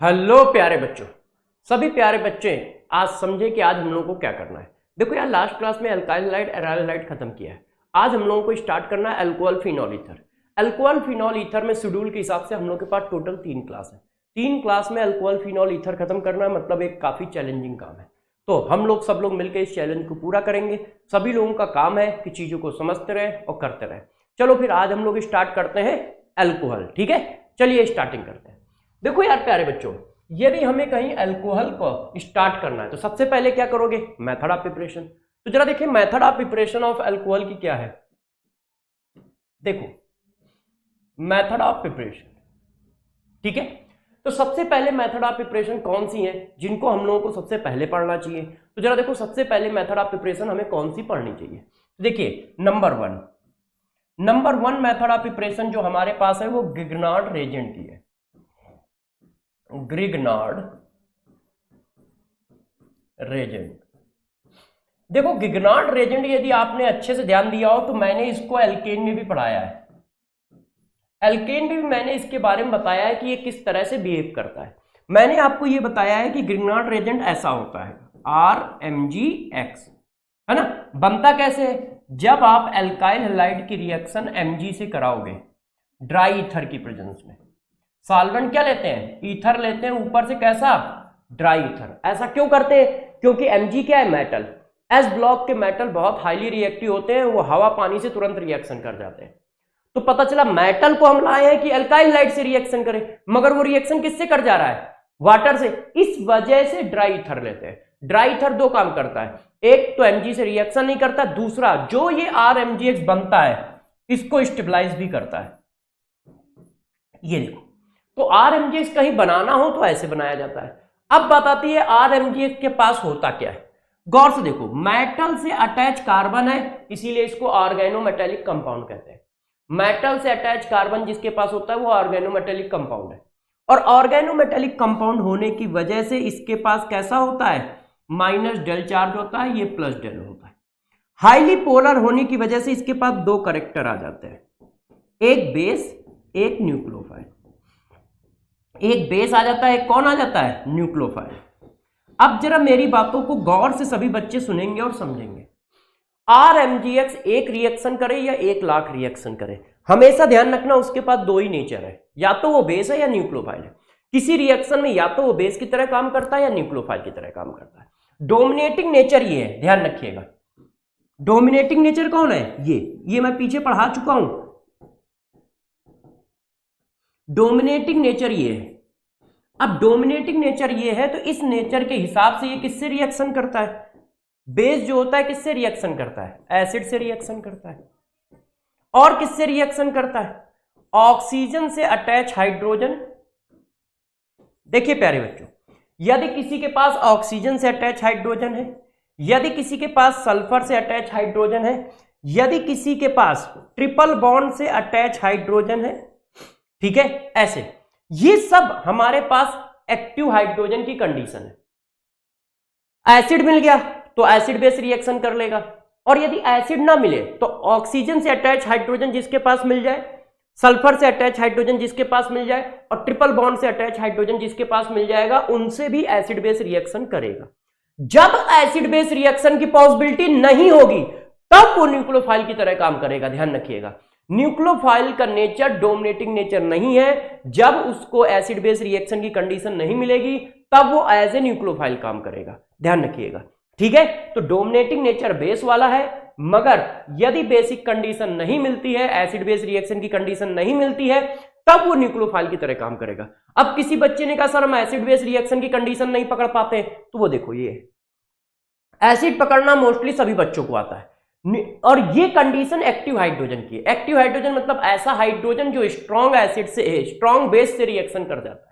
Hello प्यारे बच्चों, सभी प्यारे बच्चे आज समझे कि आज हम लोगों को क्या करना है। देखो यार, लास्ट क्लास में अल्काइल हाइड एराइल हाइड खत्म किया है। आज हम लोगों को स्टार्ट करना है alcohol phenol ether. Alcohol phenol ether में शेड्यूल के हिसाब से हम लोग के पास टोटल 3 क्लास है। 3 क्लास में अल्कोहल फिनॉल ईथर खत्म करना है, मतलब एक काफी चैलेंजिंग काम है। तो हम लोग सब लोग मिलकर इस चैलेंज को पूरा करेंगे। सभी लोगों का काम है कि चीजों को समझते रहे और करते रहे। चलो फिर आज हम लोग स्टार्ट करते हैं अल्कोहल। ठीक है, चलिए स्टार्टिंग करते हैं। देखो यार प्यारे बच्चों, यदि हमें कहीं अल्कोहल को स्टार्ट करना है तो सबसे पहले क्या करोगे? Method of preparation. तो जरा देखिए method of preparation of alcohol की क्या है। देखो मेथड ऑफ प्रिपरेशन, ठीक है। तो सबसे पहले मेथड ऑफ प्रिपरेशन कौन सी है जिनको हम लोगों को सबसे पहले पढ़ना चाहिए? तो जरा देखो सबसे पहले मेथड ऑफ प्रिपरेशन हमें कौन सी पढ़नी चाहिए। देखिए number one method of preparation जो हमारे पास है वो गिगनार्ड रेजेंट की है। Grignard Regent. देखो गिगनार्ड रेजेंट यदि आपने अच्छे से ध्यान दिया हो तो मैंने इसको एल्केन में भी पढ़ाया है। एल्केन में भी मैंने इसके बारे में बताया है कि ये किस तरह से बिहेव करता है। मैंने आपको ये बताया है कि गिगनार्ड रेजेंट ऐसा होता है RMgX, है ना। बनता कैसे है? जब आप एल्काइल हैलाइड की रिएक्शन Mg से कराओगे ड्राई ईथर की प्रेजेंस में, सॉल्वेंट क्या लेते हैं? ईथर लेते हैं, ऊपर से कैसा? Dry ether. ऐसा क्यों करते हैं? क्योंकि Mg क्या है? मेटल। एस ब्लॉक के मेटल बहुत हाईली रिएक्टिव होते हैं, वो हवा पानी से तुरंत रिएक्शन कर जाते हैं। तो पता चला मेटल को हम लाए हैं कि अल्काइल हैलाइड से रिएक्शन करे, मगर वो रिएक्शन किससे कर जा रहा है? वाटर से। इस वजह से ड्राई ईथर लेते हैं। ड्राई ईथर 2 काम करता है, एक तो Mg से रिएक्शन नहीं करता, दूसरा जो ये RMgX बनता है इसको स्टेबलाइज भी करता है। ये देखो, तो RMgX कहीं बनाना हो तो ऐसे बनाया जाता है। अब बताती है RMgX के पास होता क्या है। गौर से देखो, मेटल से अटैच कार्बन है, इसीलिए इसको ऑर्गेनोमेटेलिक कंपाउंड कहते हैं। मेटल से अटैच कार्बन जिसके पास होता है वो ऑर्गेनोमेटेलिक कंपाउंड है। और ऑर्गेनोमेटेलिक कंपाउंड होने की वजह से इसके पास कैसा होता है? माइनस डेल चार्ज होता है, ये प्लस डेल होता है। हाईली पोलर होने की वजह से इसके पास 2 कैरेक्टर आ जाते हैं, एक बेस एक न्यूक्लियोफाइल। एक बेस आ जाता है, एक कौन आ जाता है? न्यूक्लियोफाइल। अब जरा मेरी बातों को गौर से सभी बच्चे सुनेंगे और समझेंगे। RMgX एक रिएक्शन करे या 1 लाख रिएक्शन करे, हमेशा ध्यान रखना उसके पास 2 ही नेचर है, या तो वो बेस है या न्यूक्लियोफाइल है। किसी रिएक्शन में या तो वो बेस की तरह काम करता है या न्यूक्लियोफाइल की तरह काम करता है। डोमिनेटिंग नेचर ये है, ध्यान रखिएगा। डोमिनेटिंग नेचर कौन है? ये मैं पीछे पढ़ा चुका हूं। डोमिनेटिंग नेचर ये है। अब डोमिनेटिंग नेचर ये है तो इस नेचर के हिसाब से ये किससे रिएक्शन करता है? बेस जो होता है किससे रिएक्शन करता है? एसिड से रिएक्शन करता है। और किससे रिएक्शन करता है? ऑक्सीजन से अटैच हाइड्रोजन। देखिए प्यारे बच्चों, यदि किसी के पास ऑक्सीजन से अटैच हाइड्रोजन है, यदि किसी के पास सल्फर से अटैच हाइड्रोजन है, यदि किसी के पास ट्रिपल बॉन्ड से अटैच हाइड्रोजन है, ठीक है, ऐसे ये सब हमारे पास एक्टिव हाइड्रोजन की कंडीशन है। एसिड मिल गया तो एसिड बेस रिएक्शन कर लेगा, और यदि एसिड ना मिले तो ऑक्सीजन से अटैच हाइड्रोजन जिसके पास मिल जाए, सल्फर से अटैच हाइड्रोजन जिसके पास मिल जाए, और ट्रिपल बॉन्ड से अटैच हाइड्रोजन जिसके पास मिल जाएगा, उनसे भी एसिड बेस रिएक्शन करेगा। जब एसिड बेस रिएक्शन की पॉसिबिलिटी नहीं होगी तब वो न्यूक्लियोफाइल की तरह काम करेगा। ध्यान रखिएगा, न्यूक्लियोफाइल का नेचर डोमिनेटिंग नेचर नहीं है। जब उसको एसिड बेस रिएक्शन की कंडीशन नहीं मिलेगी तब वो एज ए न्यूक्लियोफाइल काम करेगा। ध्यान रखिएगा, ठीक है। तो डोमिनेटिंग नेचर बेस वाला है, मगर यदि बेसिक कंडीशन नहीं मिलती है, एसिड बेस रिएक्शन की कंडीशन नहीं मिलती है, तब वो न्यूक्लियोफाइल की तरह काम करेगा। अब किसी बच्चे ने कहा सर हम एसिड बेस रिएक्शन की कंडीशन नहीं पकड़ पाते, तो वो देखो ये एसिड पकड़ना मोस्टली सभी बच्चों को आता है, और ये कंडीशन एक्टिव हाइड्रोजन की है। एक्टिव हाइड्रोजन मतलब ऐसा हाइड्रोजन जो स्ट्रॉन्ग एसिड से स्ट्रॉन्ग बेस से रिएक्शन कर जाता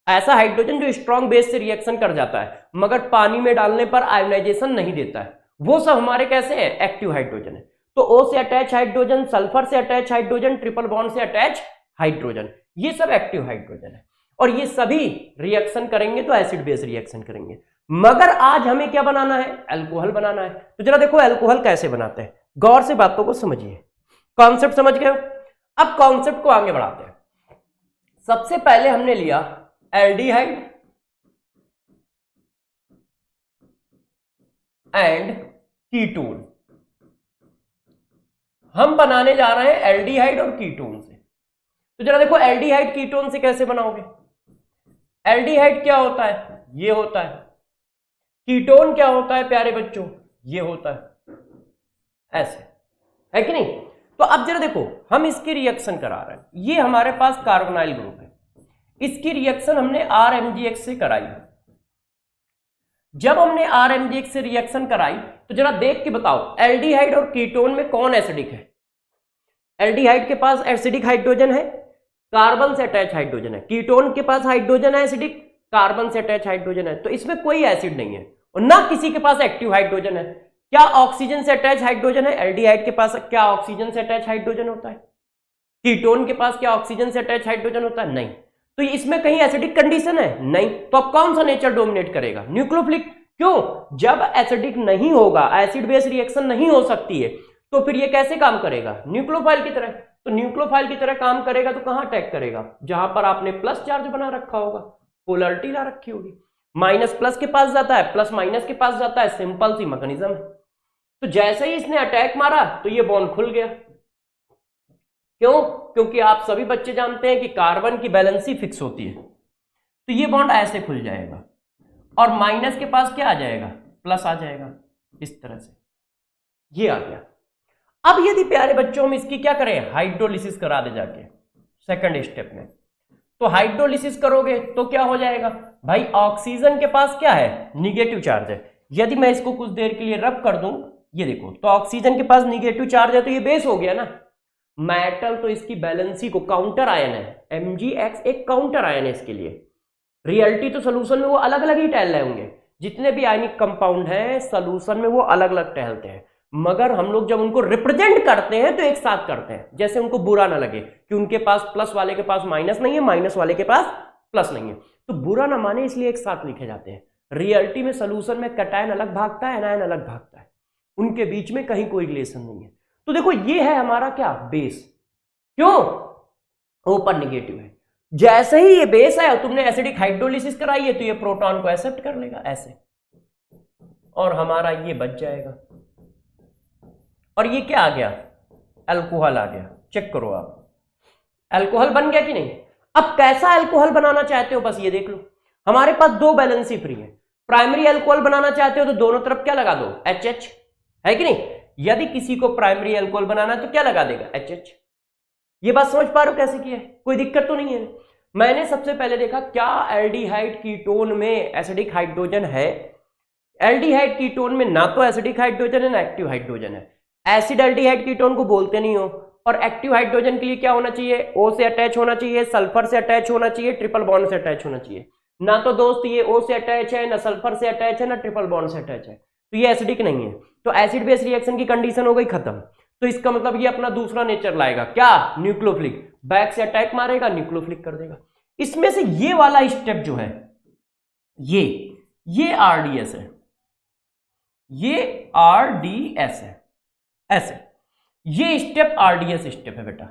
है। ऐसा हाइड्रोजन जो स्ट्रॉन्ग बेस से रिएक्शन कर जाता है मगर पानी में डालने पर आयोनाइजेशन नहीं देता है, वो सब हमारे कैसे हैं? एक्टिव हाइड्रोजन है। तो O से अटैच हाइड्रोजन, सल्फर से अटैच हाइड्रोजन, ट्रिपल बॉन्ड से अटैच हाइड्रोजन, ये सब एक्टिव हाइड्रोजन है, और ये सभी रिएक्शन करेंगे तो एसिड बेस रिएक्शन करेंगे। मगर आज हमें क्या बनाना है? अल्कोहल बनाना है। तो जरा देखो अल्कोहल कैसे बनाते हैं, गौर से बातों को समझिए। कॉन्सेप्ट समझ गए? अब कॉन्सेप्ट को आगे बढ़ाते हैं। सबसे पहले हमने लिया एल्डिहाइड एंड कीटोन। हम बनाने जा रहे हैं एल्डिहाइड और कीटोन से। तो जरा देखो एल्डिहाइड कीटोन से कैसे बनाओगे। एल्डिहाइड क्या होता है, ये होता है। कीटोन क्या होता है प्यारे बच्चों, ये होता है, ऐसे है कि नहीं। तो अब जरा देखो हम इसकी रिएक्शन करा रहे हैं, ये हमारे पास कार्बोनाइल ग्रुप है, इसकी रिएक्शन हमने RMgX से कराई। जब हमने RMgX से रिएक्शन कराई तो जरा देख के बताओ एल्डिहाइड और कीटोन में कौन एसिडिक है। एल्डिहाइड के पास एसिडिक हाइड्रोजन है, कार्बन से अटैच हाइड्रोजन है। कीटोन के पास हाइड्रोजन है एसिडिक, कार्बन से अटैच हाइड्रोजन है। तो इसमें कोई एसिड नहीं है और ना किसी के पास एक्टिव हाइड्रोजन है। क्या ऑक्सीजन से अटैच हाइड्रोजन है? एल्डिहाइड के पास क्या ऑक्सीजन से अटैच हाइड्रोजन होता है? कीटोन के पास क्या ऑक्सीजन से अटैच हाइड्रोजन होता है? नहीं। तो इसमें कहीं एसिडिक कंडीशन है? नहीं। तो अब कौन सा नेचर डोमिनेट करेगा? न्यूक्लियोफिलिक। क्यों? जब एसिडिक नहीं होगा, एसिड बेस रिएक्शन नहीं हो सकती है, तो फिर ये कैसे काम करेगा? न्यूक्लियोफाइल की तरह। तो न्यूक्लियोफाइल की तरह काम करेगा तो कहां अटैक करेगा? जहां पर आपने प्लस चार्ज बना रखा होगा, पोलरिटी ला रखी होगी। माइनस प्लस के पास जाता है, प्लस माइनस के पास जाता है, सिंपल सी मैकेनिज्म है। तो जैसे ही इसने अटैक मारा तो ये बॉन्ड खुल गया। क्यों? क्योंकि आप सभी बच्चे जानते हैं कि कार्बन की वैलेंसी फिक्स होती है। तो ये बॉन्ड ऐसे खुल जाएगा और माइनस के पास क्या आ जाएगा? प्लस आ जाएगा, इस तरह से ये आ गया। अब यदि प्यारे बच्चों हम इसकी क्या करें? हाइड्रोलिसिस करा दे जाके सेकंड स्टेप में। तो हाइड्रोलिसिस करोगे तो क्या हो जाएगा भाई? ऑक्सीजन के पास क्या है? निगेटिव चार्ज है। यदि मैं इसको कुछ देर के लिए रब कर दूं, ये देखो, तो ऑक्सीजन के पास निगेटिव चार्ज है तो ये बेस हो गया ना। मेटल तो इसकी बैलेंसी को काउंटर आयन है, Mgx एक काउंटर आयन है इसके लिए। रियलिटी तो सोल्यूशन में वो अलग अलग ही टहल रहे होंगे, जितने भी आयनिक कंपाउंड हैं सोल्यूशन में वो अलग अलग टहलते हैं, मगर हम लोग जब उनको रिप्रेजेंट करते हैं तो एक साथ करते हैं, जैसे उनको बुरा ना लगे कि उनके पास प्लस वाले के पास माइनस नहीं है, माइनस वाले के पास प्लस नहीं है, तो बुरा ना माने इसलिए एक साथ लिखे जाते हैं। रियलिटी में सोल्यूशन में कैटायन अलग भागता है, एनायन अलग भागता है, उनके बीच में कहीं कोई रिलेशन नहीं है। तो देखो ये है हमारा क्या? बेस। क्यों? ओपन निगेटिव है। जैसे ही ये बेस है और तुमने एसिडिक हाइड्रोलिसिस कराई है तो ये प्रोटॉन को एक्सेप्ट कर लेगा ऐसे, और हमारा ये बच जाएगा। और ये क्या आ गया? अल्कोहल आ गया। चेक करो आप, अल्कोहल बन गया कि नहीं। अब कैसा अल्कोहल बनाना चाहते हो बस ये देख लो। हमारे पास दो बैलेंसी फ्री है। प्राइमरी अल्कोहल बनाना चाहते हो तो दोनों तरफ क्या लगा दो? HH, है कि नहीं। यदि किसी को प्राइमरी अल्कोहल बनाना है तो क्या लगा देगा? HH। ये बात समझ पा रहे हो कैसे किया है? कोई दिक्कत तो नहीं है। मैंने सबसे पहले देखा क्या एल्डिहाइड कीटोन में एसिडिक हाइड्रोजन है। एल्डिहाइड कीटोन में ना तो एसिडिक हाइड्रोजन है ना एक्टिव हाइड्रोजन है। एसिड एल्डिहाइड कीटोन को बोलते नहीं हो। और एक्टिव हाइड्रोजन के लिए क्या होना चाहिए? O से अटैच होना चाहिए, सल्फर से अटैच होना चाहिए, ट्रिपल बॉन्ड से अटैच होना चाहिए। ना तो दोस्त ये O से अटैच है, ना सल्फर से अटैच है, ना ट्रिपल बॉन्ड से अटैच है, तो ये एसिडिक नहीं है। तो एसिड बेस रिएक्शन की कंडीशन हो गई खत्म। तो इसका मतलब ये अपना दूसरा नेचर लाएगा, क्या? न्यूक्लियोफिलिक। बैक से अटैक मारेगा, न्यूक्लियोफिलिक कर देगा। इसमें से ये वाला स्टेप जो है ये RDS है, ये RDS है, ऐसे ये स्टेप RDS स्टेप है बेटा।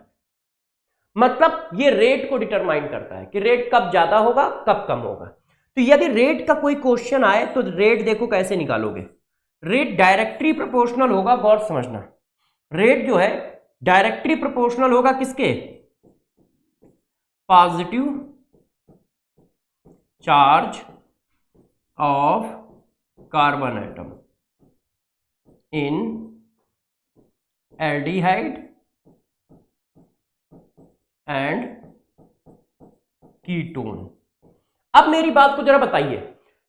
मतलब ये रेट को डिटरमाइन करता है कि रेट कब ज्यादा होगा कब कम होगा। तो यदि रेट का कोई क्वेश्चन आए तो रेट देखो कैसे निकालोगे। रेट डायरेक्टली प्रोपोर्शनल होगा, गौर समझना। रेट जो है डायरेक्टली प्रोपोर्शनल होगा किसके? Positive charge of carbon atom in aldehyde and ketone. अब मेरी बात को जरा बताइए,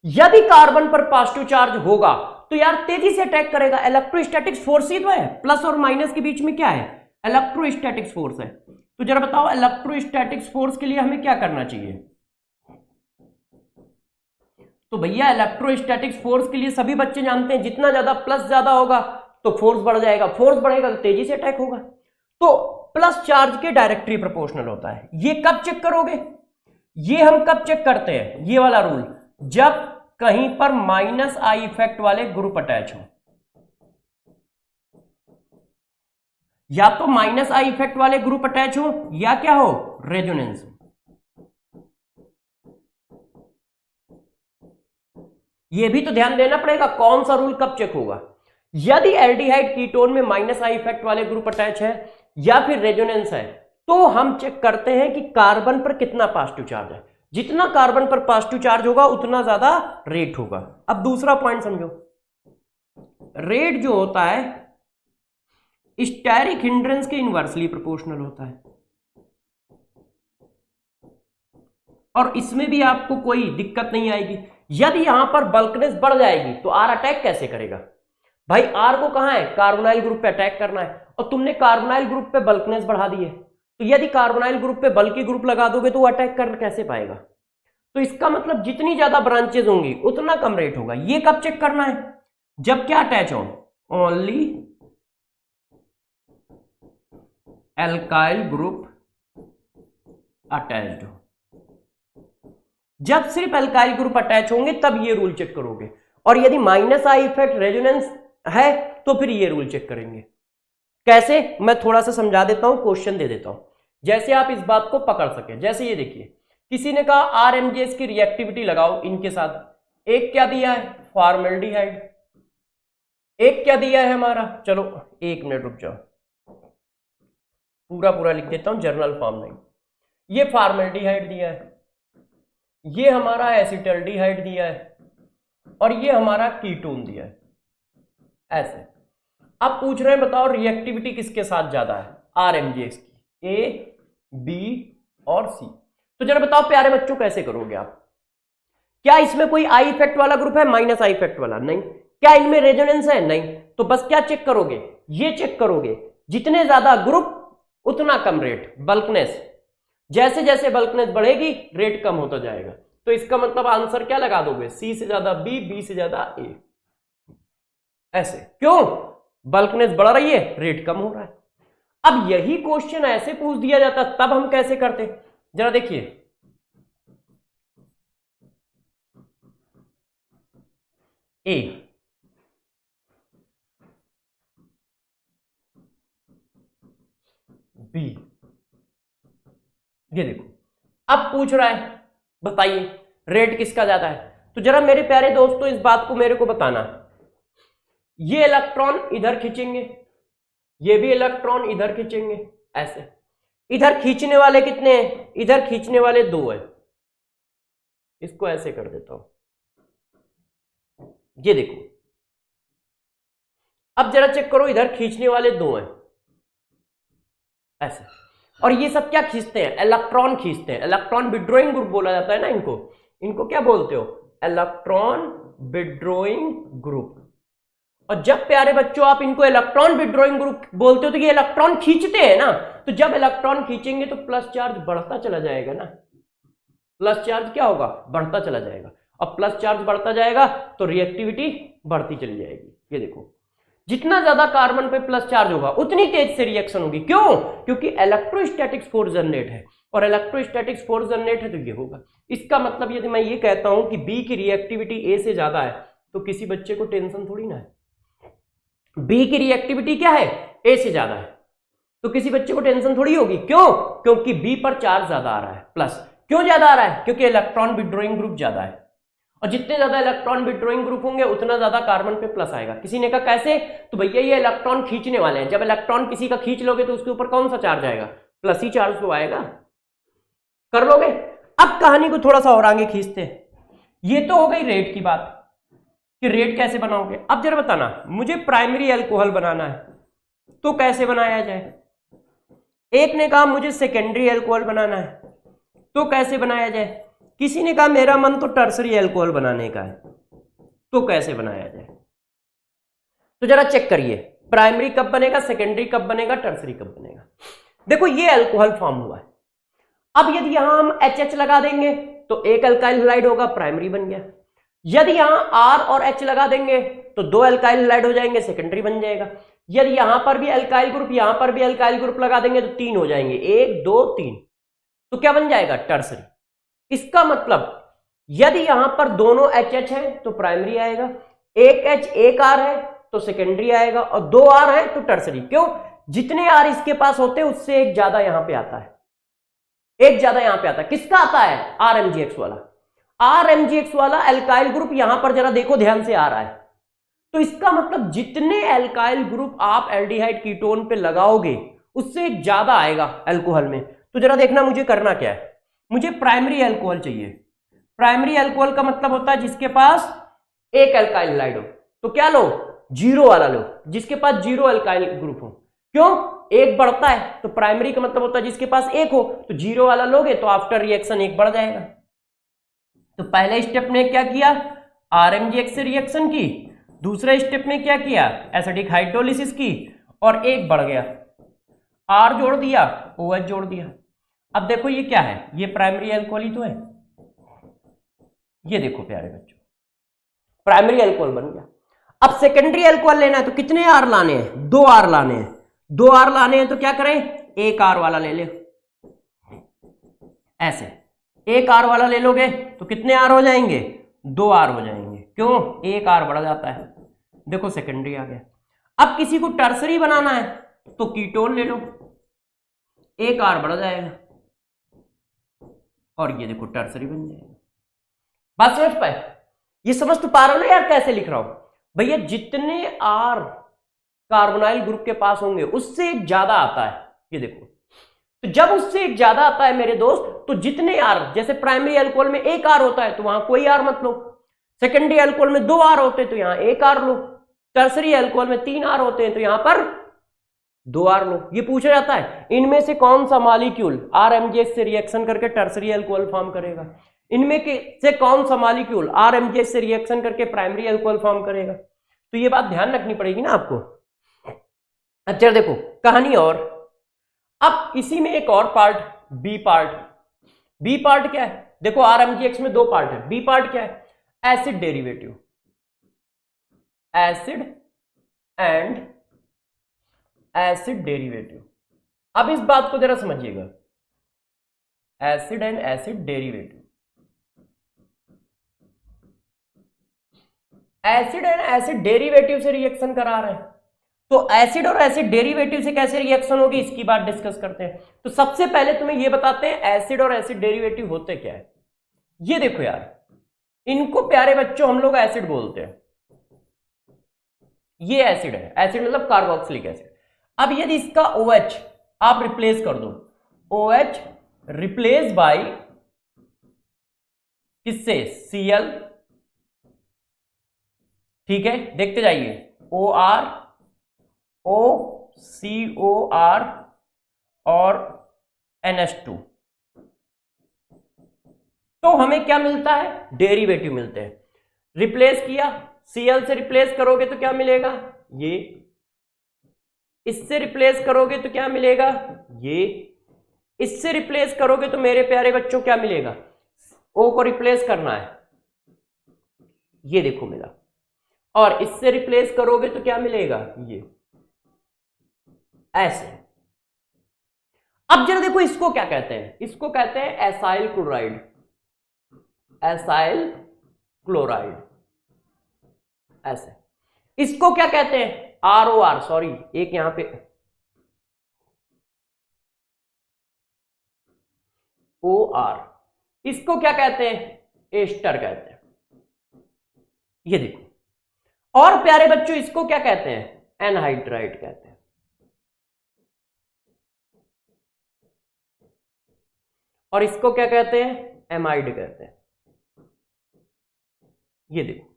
यदि कार्बन पर पॉजिटिव चार्ज होगा तो यार तेजी से अटैक करेगा। इलेक्ट्रोस्टैटिक्स फोर्स ही तो है, प्लस और माइनस के बीच में क्या है? इलेक्ट्रोस्टैटिक्स फोर्स है। तो जरा बताओ इलेक्ट्रोस्टैटिक्स फोर्स के लिए हमें क्या करना चाहिए? तो भैया इलेक्ट्रोस्टैटिक्स फोर्स के लिए सभी बच्चे जानते हैं जितना ज्यादा प्लस ज्यादा होगा तो फोर्स बढ़ जाएगा, फोर्स बढ़ेगा तो तेजी से अटैक होगा। तो प्लस चार्ज के डायरेक्टली प्रोपोर्शनल होता है। ये कब चेक करोगे? ये हम कब चेक करते हैं? ये वाला रूल, जब कहीं पर माइनस आई इफेक्ट वाले ग्रुप अटैच हो, या तो माइनस आई इफेक्ट वाले ग्रुप अटैच हो या क्या हो? रेजोनेंस। ये भी तो ध्यान देना पड़ेगा कौन सा रूल कब चेक होगा। यदि एल्डिहाइड कीटोन में माइनस आई इफेक्ट वाले ग्रुप अटैच है या फिर रेजोनेंस है तो हम चेक करते हैं कि कार्बन पर कितना पॉजिटिव चार्ज है। जितना कार्बन पर पॉजिटिव चार्ज होगा उतना ज्यादा रेट होगा। अब दूसरा पॉइंट समझो, रेट जो होता है स्टेरिक हिंड्रेंस के इनवर्सली प्रोपोर्शनल होता है और इसमें भी आपको कोई दिक्कत नहीं आएगी। यदि यहां पर बल्कनेस बढ़ जाएगी तो आर अटैक कैसे करेगा भाई, आर को कहां है कार्बोनाइल ग्रुप पे अटैक करना है और तुमने कार्बोनाइल ग्रुप पे बल्कनेस बढ़ा दी है, तो यदि कार्बोनाइल ग्रुप पे बल्की ग्रुप लगा दोगे तो वो अटैक कर कैसे पाएगा। तो इसका मतलब जितनी ज्यादा ब्रांचेज होंगी उतना कम रेट होगा। ये कब चेक करना है, जब क्या अटैच हो, ओनली एल्काइल ग्रुप अटैच्ड हो। जब सिर्फ एल्काइल ग्रुप अटैच होंगे तब ये रूल चेक करोगे, और यदि माइनस आई इफेक्ट रेजोनेंस है तो फिर ये रूल चेक करेंगे। कैसे, मैं थोड़ा सा समझा देता हूं, क्वेश्चन दे देता हूं जैसे आप इस बात को पकड़ सके। जैसे ये देखिए, किसी ने कहा आरएमजीएस की रिएक्टिविटी लगाओ इनके साथ। एक क्या दिया है, फॉर्मल्डिहाइड। एक क्या दिया है हमारा, चलो एक मिनट रुक जाओ, पूरा लिख देता हूं, जर्नल फॉर्म नहीं। ये फॉर्मल्डिहाइड दिया है, ये हमारा एसिटल्डिहाइड दिया है और ये हमारा कीटोन दिया है, ऐसे। अब पूछ रहे हैं बताओ रिएक्टिविटी किसके साथ ज्यादा है, आरएमजीएस की, ए बी और सी। तो जरा बताओ प्यारे बच्चों कैसे करोगे आप, क्या इसमें कोई आई इफेक्ट वाला ग्रुप है, माइनस आई इफेक्ट वाला, नहीं। क्या इनमें रेजोनेंस है, नहीं। तो बस क्या चेक करोगे, ये चेक करोगे जितने ज्यादा ग्रुप उतना कम रेट, बल्कनेस। जैसे जैसे बल्कनेस बढ़ेगी रेट कम होता जाएगा। तो इसका मतलब आंसर क्या लगा दोगे, सी से ज्यादा बी, बी से ज्यादा ए, ऐसे। क्यों, बल्कनेस बढ़ रही है, रेट कम हो रहा है। अब यही क्वेश्चन ऐसे पूछ दिया जाता तब हम कैसे करते, जरा देखिए। ए बी, ये देखो अब पूछ रहा है बताइए रेट किसका ज्यादा है। तो जरा मेरे प्यारे दोस्तों इस बात को मेरे को बताना, ये इलेक्ट्रॉन इधर खींचेंगे, ये भी इलेक्ट्रॉन इधर खींचेंगे, ऐसे। इधर खींचने वाले कितने हैं, इधर खींचने वाले 2 है। इसको ऐसे कर देता हूं, ये देखो। अब जरा चेक करो, इधर खींचने वाले 2 हैं, ऐसे। और ये सब क्या खींचते हैं, इलेक्ट्रॉन खींचते हैं। इलेक्ट्रॉन विड्रॉइंग ग्रुप बोला जाता है ना इनको, इनको क्या बोलते हो, इलेक्ट्रॉन विड्रॉइंग ग्रुप। और जब प्यारे बच्चों आप इनको इलेक्ट्रॉन विड्रॉइंग ग्रुप बोलते हो तो ये इलेक्ट्रॉन खींचते हैं ना, तो जब इलेक्ट्रॉन खींचेंगे तो प्लस चार्ज बढ़ता चला जाएगा ना, प्लस चार्ज क्या होगा, बढ़ता चला जाएगा। और प्लस चार्ज बढ़ता जाएगा तो रिएक्टिविटी बढ़ती चली जाएगी। ये देखो, जितना ज्यादा कार्बन पे प्लस चार्ज होगा उतनी तेज से रिएक्शन होगी। क्यों, क्योंकि इलेक्ट्रोस्टैटिक्स फोर्स जनरेट है, और इलेक्ट्रोस्टैटिक्स फोर्स जनरेट है तो ये होगा। इसका मतलब यदि मैं ये कहता हूं कि बी की रिएक्टिविटी ए से ज्यादा है तो किसी बच्चे को टेंशन थोड़ी ना है। बी की रिएक्टिविटी क्या है, ए से ज्यादा है, तो किसी बच्चे को टेंशन थोड़ी होगी। क्यों, क्योंकि बी पर चार्ज ज्यादा आ रहा है, प्लस। क्यों ज्यादा आ रहा है, क्योंकि इलेक्ट्रॉन विड्रॉइंग ग्रुप ज्यादा है, और जितने ज्यादा इलेक्ट्रॉन विड्रॉइंग ग्रुप होंगे उतना ज्यादा कार्बन पे प्लस आएगा। किसी ने कहा कैसे, तो भैया ये इलेक्ट्रॉन खींचने वाले हैं, जब इलेक्ट्रॉन किसी का खींच लोगे तो उसके ऊपर कौन सा चार्ज आएगा, प्लस ही चार्ज तो आएगा। कर लोगे। अब कहानी को थोड़ा सा और आगे खींचते हैं। ये तो हो गई रेट की बात कि रेट कैसे बनाओगे। अब जरा बताना, मुझे प्राइमरी अल्कोहल बनाना है तो कैसे बनाया जाए। एक ने कहा मुझे सेकेंडरी अल्कोहल बनाना है तो कैसे बनाया जाए। किसी ने कहा मेरा मन तो टर्सरी अल्कोहल बनाने का है तो कैसे बनाया जाए। तो जरा चेक करिए, प्राइमरी कब बनेगा, सेकेंडरी कब बनेगा, टर्सरी कब बनेगा। देखो ये अल्कोहल फॉर्म हुआ है। अब यदि यहां हम HH लगा देंगे तो एक अल्काइल हैलाइड होगा, प्राइमरी बन गया। यदि यहां R और H लगा देंगे तो 2 अल्काइल हैलाइड हो जाएंगे, सेकेंडरी बन जाएगा। यदि यहां पर भी अल्काइल ग्रुप, यहां पर भी अल्काइल ग्रुप लगा देंगे तो 3 हो जाएंगे, 1 2 3, तो क्या बन जाएगा, टर्सरी। इसका मतलब यदि यहां पर दोनों HH है तो प्राइमरी आएगा, एक H एक R है तो सेकेंडरी आएगा, और 2 R है तो टर्सरी। क्यों, जितने R इसके पास होते हैं उससे एक ज्यादा यहां पे आता है, एक ज्यादा यहां पे आता है। किसका आता है, RMGX वाला। RMgx वाला एल्काइल ग्रुप यहां पर जरा देखो ध्यान से आ रहा है, तो इसका मतलब जितने एल्काइल ग्रुप आप एल्डिहाइड कीटोन पे लगाओगे उससे ज्यादा आएगा अल्कोहल में। तो जरा देखना मुझे करना क्या है, मुझे प्राइमरी अल्कोहल चाहिए। प्राइमरी अल्कोहल का मतलब होता है जिसके पास एक एल्काइल हाइड हो, तो क्या लो, जीरो वाला लो, जिसके पास जीरो अल्काइल ग्रुप हो। क्यों, एक बढ़ता है तो प्राइमरी का मतलब होता है जिसके पास एक हो, तो जीरो वाला लोगे तो आफ्टर रिएक्शन एक बढ़ जाएगा। तो पहले स्टेप में क्या किया, RMgx से रिएक्शन की, दूसरे स्टेप में क्या किया, एसिडिक हाइड्रोलिसिस की, और एक बढ़ गया, R जोड़ दिया, OH जोड़ दिया। अब देखो ये क्या है, ये प्राइमरी अल्कोहल ही तो है, ये देखो प्यारे बच्चों प्राइमरी अल्कोहल बन गया। अब सेकेंडरी अल्कोहल लेना है तो कितने R लाने हैं, 2 R लाने हैं। 2 R लाने हैं तो क्या करें, एक R वाला ले ले, ऐसे एक R वाला ले लोगे तो कितने R हो जाएंगे, 2 R हो जाएंगे। क्यों, एक R बढ़ जाता है, देखो सेकेंडरी आ गया। अब किसी को टर्सरी बनाना है तो कीटोन ले लो, एक R बढ़ जाएगा और ये देखो टर्सरी बन जाएगा। बात समझ पाए, ये समझ तो पा रहे हो ना यार कैसे लिख रहा हूं भैया, जितने R कार्बोनाइल ग्रुप के पास होंगे उससे एक ज्यादा आता है, ये देखो। तो जब उससे एक ज्यादा आता है मेरे दोस्त, तो जितने R, जैसे प्राइमरी अल्कोहल में एक R होता है तो वहां कोई R मत लो, सेकेंडरी अल्कोहल में 2 R होते हैं तो यहां एक R लो, टर्सरी अल्कोहल में 3 R होते हैं तो यहां पर 2 R लो। ये पूछा जाता है इनमें से कौन सा मॉलिक्यूल RMgx से रिएक्शन करके टर्सरी अल्कोहल फॉर्म करेगा, इनमें से कौन सा मॉलिक्यूल RMgx से रिएक्शन करके प्राइमरी अल्कोहल फॉर्म करेगा। तो ये बात ध्यान रखनी पड़ेगी ना आपको। अच्छा देखो कहानी, और अब इसी में एक और part, b part. B part क्या है, देखो RMgx में 2 पार्ट है, बी पार्ट क्या है, acid derivative, acid and acid derivative. अब इस बात को जरा समझिएगा, acid and acid derivative, acid and acid derivative से रिएक्शन करा रहे हैं, तो एसिड और एसिड डेरिवेटिव से कैसे रिएक्शन होगी इसकी बात डिस्कस करते हैं। तो सबसे पहले तुम्हें यह बताते हैं एसिड और एसिड डेरिवेटिव होते क्या है। ये देखो यार, इनको प्यारे बच्चों हम लोग एसिड बोलते हैं, ये एसिड है, एसिड मतलब कार्बोक्सिलिक एसिड। अब यदि इसका OH आप रिप्लेस कर दो, OH रिप्लेस बाय किससे, Cl, ठीक है देखते जाइए, OR, OCOR और NH2, तो हमें क्या मिलता है, डेरिवेटिव मिलते हैं। रिप्लेस किया, Cl से रिप्लेस करोगे तो क्या मिलेगा, ये, इससे रिप्लेस करोगे तो क्या मिलेगा, ये, इससे रिप्लेस करोगे तो मेरे प्यारे बच्चों क्या मिलेगा, O को रिप्लेस करना है, ये देखो मिला, और इससे रिप्लेस करोगे तो क्या मिलेगा, ये, ऐसे। अब जरा देखो इसको क्या कहते हैं, इसको कहते हैं एसाइल क्लोराइड, एसाइल क्लोराइड, ऐसे। इसको क्या कहते हैं, ROR, सॉरी एक यहां पे OR, इसको क्या कहते हैं, एस्टर कहते हैं, ये देखो। और प्यारे बच्चों इसको क्या कहते हैं, एनहाइड्राइड कहते हैं, और इसको क्या कहते हैं, एमाइड कहते हैं, ये देखो।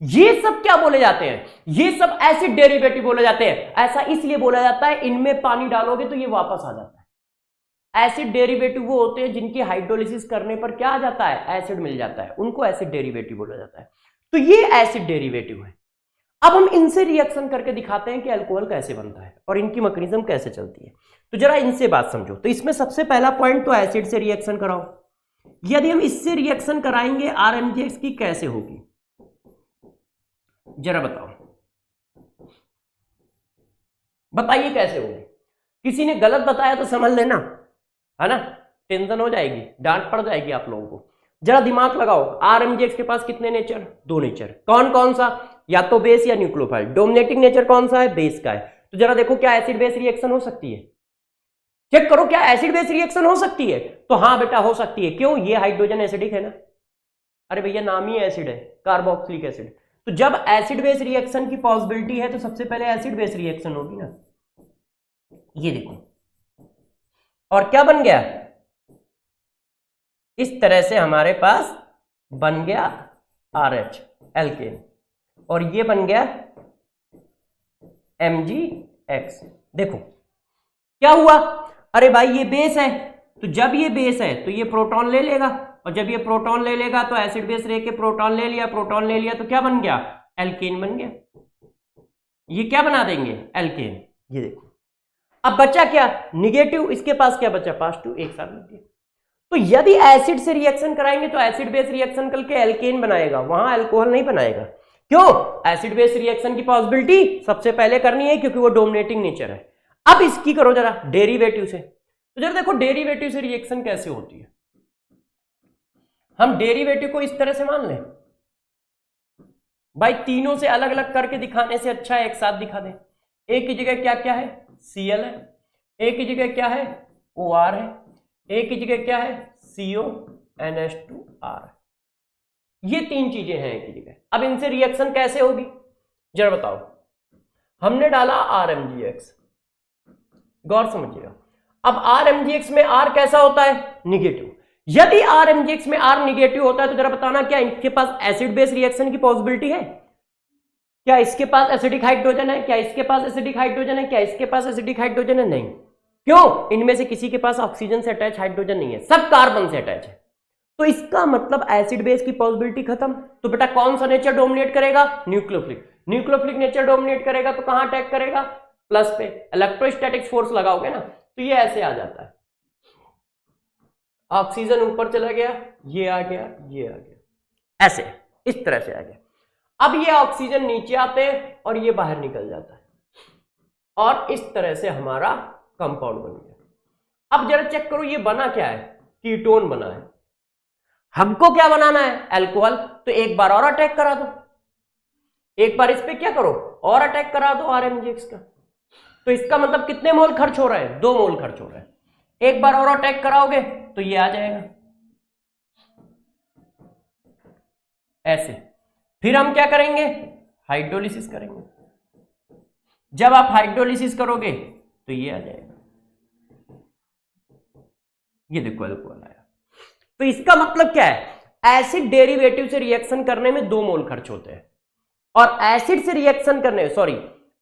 ये सब क्या बोले जाते हैं, ये सब एसिड डेरिवेटिव बोले जाते हैं। ऐसा इसलिए बोला जाता है इनमें पानी डालोगे तो ये वापस आ जाता है। एसिड डेरिवेटिव वो होते हैं जिनकी हाइड्रोलिसिस करने पर क्या आ जाता है, एसिड मिल जाता है, उनको एसिड डेरिवेटिव बोला जाता है। तो ये एसिड डेरिवेटिव है। अब हम इनसे रिएक्शन करके दिखाते हैं कि अल्कोहल कैसे बनता है और इनकी मैकेनिज्म कैसे चलती है। तो जरा इनसे बात समझो। तो इसमें सबसे पहला पॉइंट तो एसिड से रिएक्शन कराओ। यदि हम इससे रिएक्शन कराएंगे RMgx की कैसे होगी, जरा बताओ, बताइए कैसे होगी। किसी ने गलत बताया तो समझ लेना, है ना, टेंशन हो जाएगी, डांट पड़ जाएगी आप लोगों को। जरा दिमाग लगाओ, RMgx के पास कितने नेचर, 2 नेचर। कौन कौन सा, या तो बेस या न्यूक्लियोफाइल। डोमिनेटिंग नेचर कौन सा है, बेस का है। तो जरा देखो क्या एसिड बेस रिएक्शन हो सकती है, चेक करो क्या एसिड बेस रिएक्शन हो सकती है। तो हाँ बेटा हो सकती है। क्यों, ये हाइड्रोजन एसिडिक है ना, अरे भैया नाम ही एसिड है, कार्बोक्सिलिक एसिड। तो जब एसिड बेस रिएक्शन की पॉसिबिलिटी है तो सबसे पहले एसिड बेस रिएक्शन होगी ना। ये देखो, और क्या बन गया, इस तरह से हमारे पास बन गया RH एल्केन, और ये बन गया MgX। देखो क्या हुआ, अरे भाई ये बेस है, तो जब ये बेस है तो ये प्रोटॉन ले लेगा, और जब ये प्रोटॉन ले लेगा तो एसिड बेस रह के प्रोटॉन ले लिया, प्रोटॉन ले लिया तो क्या बन गया, एल्केन बन गया। ये क्या बना देंगे, एल्केन। ये देखो, अब बचा क्या, निगेटिव, इसके पास क्या बचा, +2, एक साथ लग गया। तो यदि एसिड से रिएक्शन कराएंगे तो एसिड बेस रिएक्शन करके एल्केन बनाएगा, वहां अल्कोहल नहीं बनाएगा। क्यों, एसिड बेस रिएक्शन की पॉसिबिलिटी सबसे पहले करनी है क्योंकि वो डोमिनेटिंग नेचर है। अब इसकी करो जरा डेरिवेटिव से, तो जरा देखो डेरिवेटिव से रिएक्शन कैसे होती है। हम डेरिवेटिव को इस तरह से मान लें, भाई तीनों से अलग अलग करके दिखाने से अच्छा है एक साथ दिखा दें। एक की जगह क्या क्या है, Cl है, एक की जगह क्या है, OR है, एक की जगह क्या है, CONH2R। ये तीन चीजें हैं एक की जगह। अब इनसे रिएक्शन कैसे होगी जरा बताओ। हमने डाला RMgX, गौर समझिएगा। अब RMgX में R कैसा होता है, निगेटिव। यदि RMgX में R निगेटिव होता है तो जरा बताना क्या इनके पास एसिड बेस रिएक्शन की पॉसिबिलिटी है, क्या इसके पास एसिडिक हाइड्रोजन है, क्या इसके पास एसिडिक हाइड्रोजन है, क्या इसके पास एसिडिक हाइड्रोजन है, नहीं। क्यों, इनमें से किसी के पास ऑक्सीजन से अटैच हाइड्रोजन नहीं है, सब कार्बन से अटैच है। तो इसका मतलब एसिड बेस की पॉसिबिलिटी खत्म। तो बेटा कौन सा नेचर डोमिनेट करेगा, न्यूक्लियोफिलिक। न्यूक्लियोफिलिक नेचर डोमिनेट करेगा तो कहां अटैक करेगा, प्लस पे। इलेक्ट्रोस्टैटिक फोर्स लगाओगे ना तो ये ऐसे आ जाता है, ऑक्सीजन ऊपर चला गया, ये आ गया, ये आ गया, ऐसे इस तरह से आ गया। अब ये ऑक्सीजन नीचे आते हैं और ये बाहर निकल जाता है, और इस तरह से हमारा कंपाउंड बन गया। अब जरा चेक करो ये बना क्या है, कीटोन बना है। हमको क्या बनाना है, अल्कोहल। तो एक बार और अटैक करा दो, एक बार इस पे क्या करो और अटैक करा दो RMgX का। तो इसका मतलब कितने मोल खर्च हो रहा है, 2 मोल खर्च हो रहा है। एक बार और अटैक कराओगे तो ये आ जाएगा ऐसे। फिर हम क्या करेंगे, हाइड्रोलिसिस करेंगे। जब आप हाइड्रोलिसिस करोगे तो ये आ जाएगा, ये देखो अल्कोहल आया। तो इसका मतलब क्या है, एसिड डेरिवेटिव से रिएक्शन करने में 2 मोल खर्च होते हैं, और एसिड से रिएक्शन करने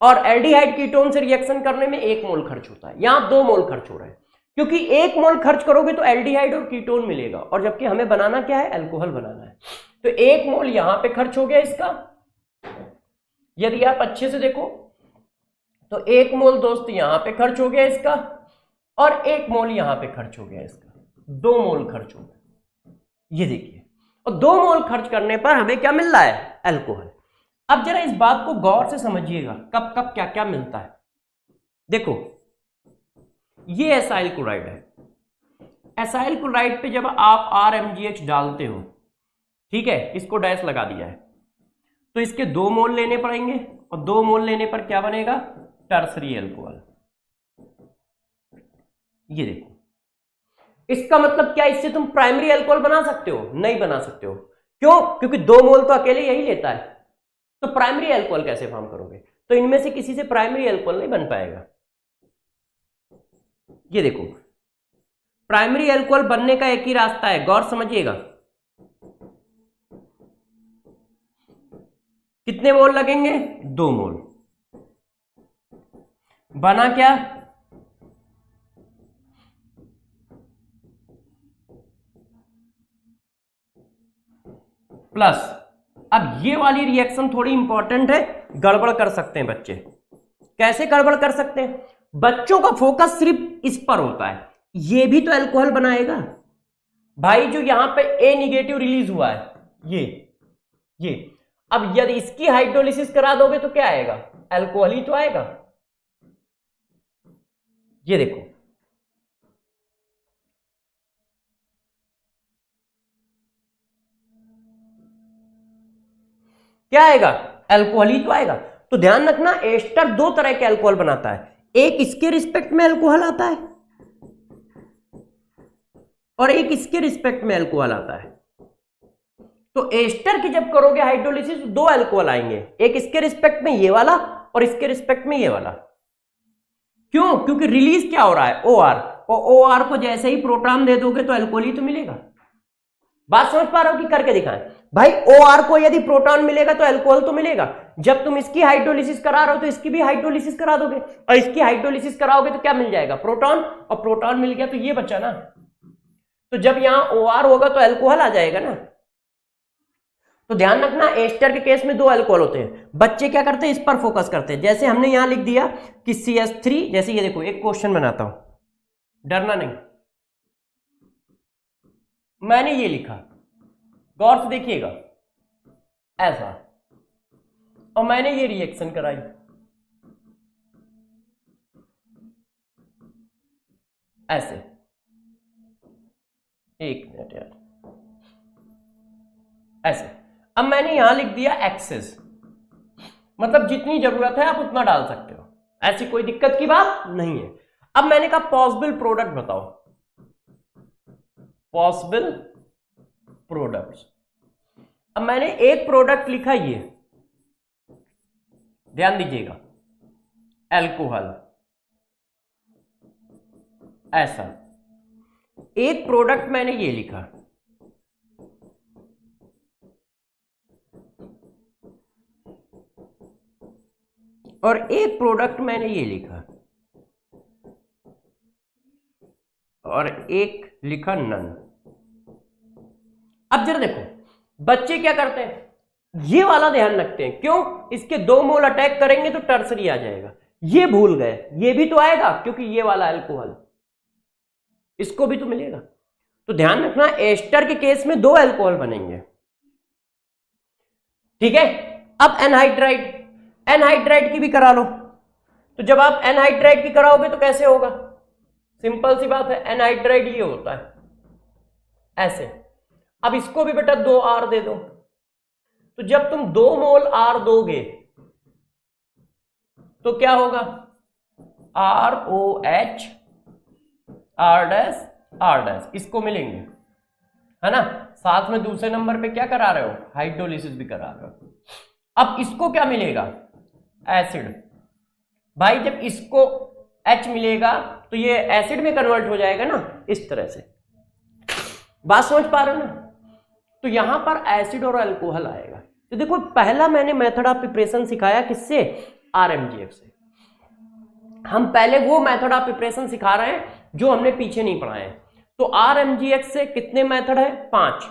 और एल्डिहाइड कीटोन से रिएक्शन करने में 1 मोल खर्च होता है। यहां 2 मोल खर्च हो रहे हैं, क्योंकि 1 मोल खर्च करोगे तो एल्डिहाइड और कीटोन मिलेगा, और जबकि हमें बनाना क्या है, अल्कोहल बनाना है। तो 1 मोल यहां पे खर्च हो गया इसका। यदि आप अच्छे से देखो तो 1 मोल दोस्त यहां पे खर्च हो गया इसका, और 1 मोल यहां पे खर्च हो गया इसका, 2 मोल खर्च हो गया। ये देखिए, और 2 मोल खर्च करने पर हमें क्या मिल रहा है, अल्कोहल। अब जरा इस बात को गौर से समझिएगा, कब कब क्या क्या मिलता है। देखो ये एसाइल क्लोराइड है। एसाइल क्लोराइड पे जब आप RMgX डालते हो, ठीक है, इसको डैश लगा दिया है, तो इसके 2 मोल लेने पड़ेंगे, और 2 मोल लेने पर क्या बनेगा, टर्सरी अल्कोहल। ये देखो, इसका मतलब क्या, इससे तुम प्राइमरी अल्कोहल बना सकते हो, नहीं बना सकते हो। क्यों, क्योंकि 2 मोल तो अकेले यही लेता है। तो प्राइमरी अल्कोहल कैसे फॉर्म करोगे, तो इनमें से किसी से प्राइमरी अल्कोहल नहीं बन पाएगा। ये देखो, प्राइमरी अल्कोहल बनने का एक ही रास्ता है, गौर समझिएगा। कितने मोल लगेंगे, 2 मोल। बना क्या, प्लस। अब ये वाली रिएक्शन थोड़ी इंपॉर्टेंट है, गड़बड़ कर सकते हैं बच्चे। कैसे गड़बड़ कर सकते हैं, बच्चों का फोकस सिर्फ इस पर होता है, ये भी तो अल्कोहल बनाएगा भाई। जो यहां पे A निगेटिव रिलीज हुआ है, ये अब यदि इसकी हाइड्रोलिसिस करा दोगे तो क्या आएगा, अल्कोहल ही तो आएगा। ये देखो, क्या आएगा, अल्कोहल ही तो आएगा। तो ध्यान रखना, एस्टर 2 तरह के अल्कोहल बनाता है, एक इसके रिस्पेक्ट में अल्कोहल आता है और एक इसके रिस्पेक्ट में अल्कोहल आता है। तो एस्टर की जब करोगे हाइड्रोलिसिस तो दो अल्कोहल आएंगे, एक इसके रिस्पेक्ट में ये वाला और इसके रिस्पेक्ट में ये वाला। क्यों? क्योंकि रिलीज क्या हो रहा है, OR, और OR को जैसे ही प्रोटॉन दे दोगे तो अल्कोहल ही तो मिलेगा। बात समझ पा रहे हो कि करके दिखाएं भाई? OR को यदि प्रोटॉन मिलेगा तो अल्कोहल तो मिलेगा। जब तुम इसकी हाइड्रोलिसिस करा रहे हो तो इसकी भी हाइड्रोलिसिस करा दोगे, और इसकी हाइड्रोलिसिस कराओगे तो क्या मिल जाएगा, प्रोटॉन, और प्रोटॉन मिल गया तो ये बचा ना। तो जब यहां OR होगा तो अल्कोहल आ जाएगा ना। तो ध्यान रखना, एस्टर के केस में दो अल्कोहल होते हैं। बच्चे क्या करते हैं, इस पर फोकस करते हैं। जैसे हमने यहां लिख दिया कि CH3, जैसे ये देखो, एक क्वेश्चन बनाता हूं, डरना नहीं। मैंने ये लिखा, गौर से देखिएगा, ऐसा, और मैंने ये रिएक्शन कराई, ऐसे। एक मिनट यार, ऐसे। अब मैंने यहां लिख दिया एक्सेस, मतलब जितनी जरूरत है आप उतना डाल सकते हो, ऐसी कोई दिक्कत की बात नहीं है। अब मैंने कहा पॉसिबल प्रोडक्ट बताओ, पॉसिबल प्रोडक्ट्स। अब मैंने एक प्रोडक्ट लिखा, ये ध्यान दीजिएगा, अल्कोहल, ऐसा। एक प्रोडक्ट मैंने ये लिखा, और एक प्रोडक्ट मैंने ये लिखा, और एक लिखा नन। अब जरा देखो, बच्चे क्या करते हैं, ये वाला ध्यान रखते हैं। क्यों? इसके 2 मोल अटैक करेंगे तो टर्सरी आ जाएगा। ये भूल गए, ये भी तो आएगा क्योंकि ये वाला अल्कोहल, इसको भी तो मिलेगा। तो ध्यान रखना, एस्टर के केस में 2 अल्कोहल बनेंगे, ठीक है। अब एनहाइड्राइड, एनहाइड्राइड की भी करा लो। तो जब आप एनहाइड्राइड की कराओगे तो कैसे होगा, सिंपल सी बात है, एनहाइड्राइड ये होता है, ऐसे। अब इसको भी बेटा 2 R दे दो। तो जब तुम 2 मोल R दोगे तो क्या होगा, ROH R', इसको मिलेंगे, है ना। साथ में दूसरे नंबर पे क्या करा रहे हो, हाइड्रोलिसिस भी करा रहे हो। अब इसको क्या मिलेगा, एसिड। भाई जब इसको H मिलेगा तो ये एसिड में कन्वर्ट हो जाएगा ना, इस तरह से। बात समझ पा रहे हो ना। तो यहां पर एसिड और अल्कोहल आएगा। तो देखो, पहला मैंने मेथड ऑफ प्रिपरेशन सिखाया किससे, RMGX से। हम पहले वो मेथड ऑफ प्रिपरेशन सिखा रहे हैं जो हमने पीछे नहीं पढ़ाए हैं। तो RMGX से कितने मेथड है, 5।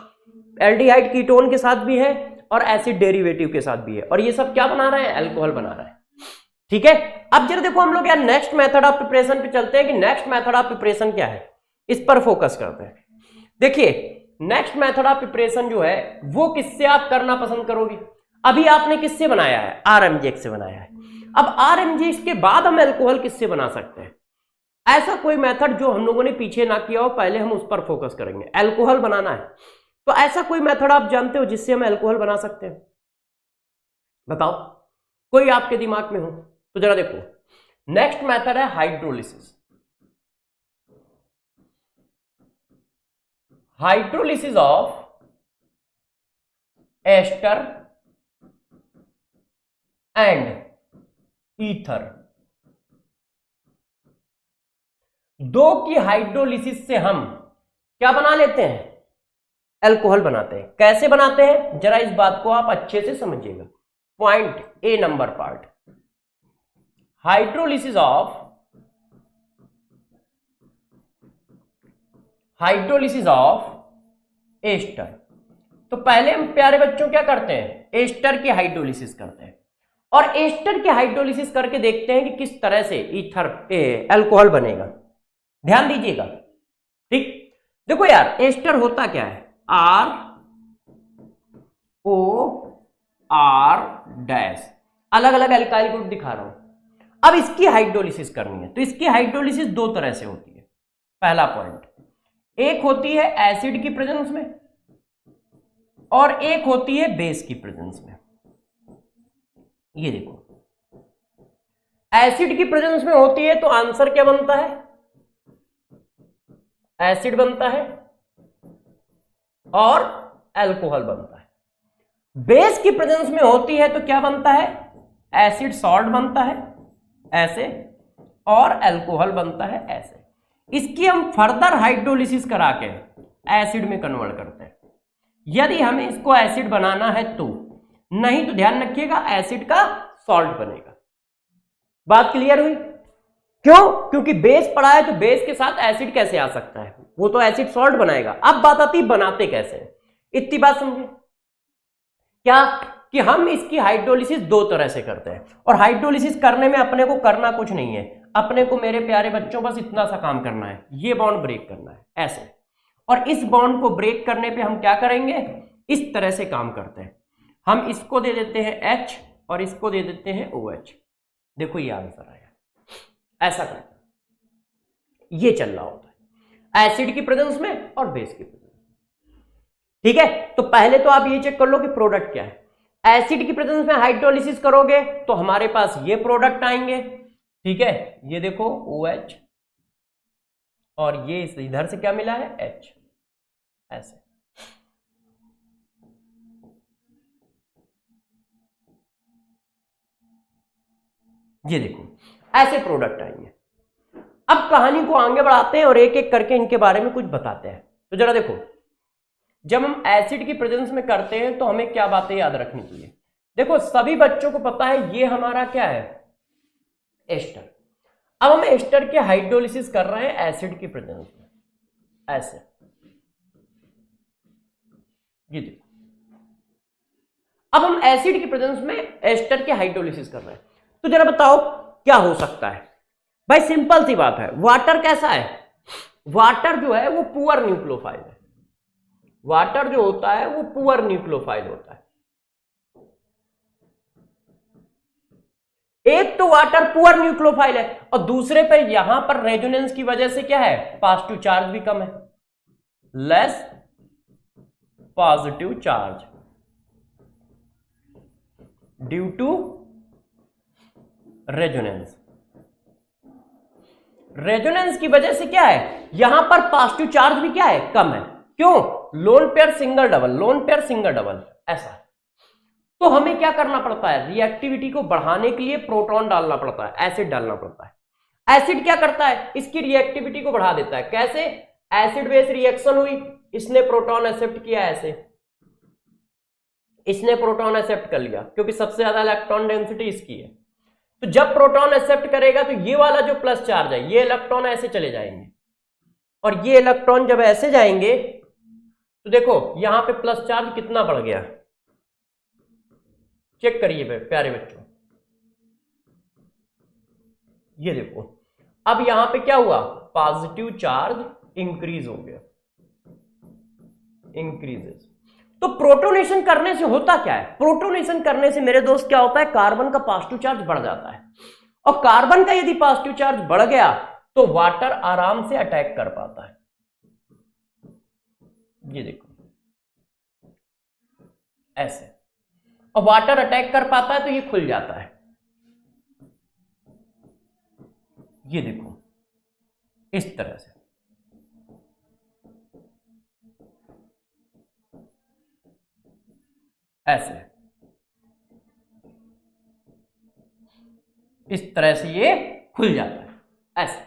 एल्डिहाइड कीटोन के साथ भी है और एसिड डेरिवेटिव के साथ भी है, और ये सब क्या बना रहे हैं, अल्कोहल बना रहे हैं, ठीक है। अब जरा देखो, हम लोग यार नेक्स्ट मेथड ऑफ प्रिपरेशन पे चलते हैं कि नेक्स्ट मेथड ऑफ प्रिपरेशन क्या है, इस पर फोकस करते हैं। देखिए, नेक्स्ट मेथड ऑफ प्रिपरेशन जो है वो किससे आप करना पसंद करोगे। अभी आपने किससे बनाया है, RMGX से बनाया है। अब RMGX के बाद हम अल्कोहल किससे बना सकते हैं, ऐसा कोई मेथड जो हम लोगों ने पीछे ना किया हो, पहले हम उस पर फोकस करेंगे। अल्कोहल बनाना है तो ऐसा कोई मेथड आप जानते हो जिससे हम अल्कोहल बना सकते हैं, बताओ, कोई आपके दिमाग में हो तो जरा देखो। नेक्स्ट मेथड है hydrolysis. Hydrolysis of ester and ether. 2 की हाइड्रोलिसिस से हम क्या बना लेते हैं, अल्कोहल बनाते हैं। कैसे बनाते हैं, जरा इस बात को आप अच्छे से समझिएगा। Point A number part, hydrolysis of ester. तो पहले हम प्यारे बच्चों क्या करते हैं, एस्टर की हाइड्रोलिसिस करते हैं, और एस्टर की हाइड्रोलिसिस करके देखते हैं कि किस तरह से ईथर अल्कोहल बनेगा। ध्यान दीजिएगा, ठीक। देखो यार, एस्टर होता क्या है, ROR', अलग अलग अल्काइल ग्रुप दिखा रहा हूं। अब इसकी हाइड्रोलिसिस करनी है तो इसकी हाइड्रोलिसिस 2 तरह से होती है। पहला पॉइंट, एक होती है एसिड की प्रेजेंस में और एक होती है बेस की प्रेजेंस में। ये देखो, एसिड की प्रेजेंस में होती है तो आंसर क्या बनता है, एसिड बनता है और अल्कोहल बनता है। बेस की प्रेजेंस में होती है तो क्या बनता है, एसिड सॉल्ट बनता है ऐसे, और अल्कोहल बनता है ऐसे। इसकी हम फर्दर हाइड्रोलिसिस करा के एसिड में कन्वर्ट करते हैं, यदि हमें इसको एसिड बनाना है तो, नहीं तो ध्यान रखिएगा एसिड का सॉल्ट बनेगा। बात क्लियर हुई? क्यों? क्योंकि बेस पड़ा है तो बेस के साथ एसिड कैसे आ सकता है, वो तो एसिड सॉल्ट बनाएगा। अब बात आती बनाते कैसे, इतनी बात समझे क्या, कि हम इसकी हाइड्रोलिसिस दो तरह से करते हैं, और हाइड्रोलिसिस करने में अपने को करना कुछ नहीं है, अपने को मेरे प्यारे बच्चों बस इतना सा काम करना है, ये बॉन्ड ब्रेक करना है ऐसे, और इस बॉन्ड को ब्रेक करने पे हम क्या करेंगे, इस तरह से काम करते हैं। हम इसको दे देते हैं H और इसको दे देते हैं OH। देखो ये आंसर आया, ऐसा करते हैं, ये चल रहा होता है एसिड की प्रेजेंस में और बेस की प्रेजेंस में। ठीक है, तो पहले तो आप ये चेक कर लो कि प्रोडक्ट क्या है। एसिड की प्रेजेंस में हाइड्रोलिसिस करोगे तो हमारे पास ये प्रोडक्ट आएंगे। ठीक है, ये देखो OH और ये इधर से क्या मिला है H, ऐसे। ये देखो ऐसे प्रोडक्ट आएंगे। अब कहानी को आगे बढ़ाते हैं और एक एक करके इनके बारे में कुछ बताते हैं। तो जरा देखो, जब हम एसिड की प्रेजेंस में करते हैं तो हमें क्या बातें याद रखनी चाहिए। देखो सभी बच्चों को पता है ये हमारा क्या है, एस्टर। अब हम एस्टर के हाइड्रोलिसिस कर रहे हैं एसिड की प्रेजेंस में ऐसे, ये देखो। अब हम एसिड की प्रेजेंस में एस्टर के हाइड्रोलिसिस कर रहे हैं, तो जरा बताओ क्या हो सकता है। भाई सिंपल सी बात है, वाटर कैसा है, वाटर जो है वो पुअर न्यूक्लियोफाइल है। वाटर जो होता है वो पुअर न्यूक्लियोफाइल होता है। एक तो वाटर पुअर न्यूक्लियोफाइल है और दूसरे पर यहां पर रेजोनेंस की वजह से क्या है, पॉजिटिव चार्ज भी कम है, less positive charge due to resonance. Resonance की वजह से क्या है, यहां पर पॉजिटिव चार्ज भी क्या है, कम है। क्यों? Lone pair single double, lone pair single double, ऐसा। तो हमें क्या करना पड़ता है, रिएक्टिविटी को बढ़ाने के लिए प्रोटॉन डालना पड़ता है, एसिड डालना पड़ता है। एसिड क्या करता है, इसकी रिएक्टिविटी को बढ़ा देता है। कैसे? एसिड बेस रिएक्शन हुई, इसने प्रोटॉन एक्सेप्ट किया ऐसे, इसने प्रोटॉन एक्सेप्ट कर लिया क्योंकि सबसे ज्यादा इलेक्ट्रॉन डेंसिटी इसकी है। तो जब प्रोटॉन एक्सेप्ट करेगा तो ये वाला जो प्लस चार्ज है, ये इलेक्ट्रॉन ऐसे चले जाएंगे, और ये इलेक्ट्रॉन जब ऐसे जाएंगे तो देखो यहां पे प्लस चार्ज कितना बढ़ गया, चेक करिए प्यारे बच्चों, ये देखो। अब यहां पे क्या हुआ, पॉजिटिव चार्ज इंक्रीज हो गया, इंक्रीजेस। तो प्रोटोनेशन करने से होता क्या है, प्रोटोनेशन करने से मेरे दोस्त क्या होता है, कार्बन का पॉजिटिव चार्ज बढ़ जाता है, और कार्बन का यदि पॉजिटिव चार्ज बढ़ गया तो वाटर आराम से अटैक कर पाता है। ये देखो ऐसे, और वाटर अटैक कर पाता है तो ये खुल जाता है, ये देखो इस तरह से। ऐसे इस तरह से ये खुल जाता है ऐसे।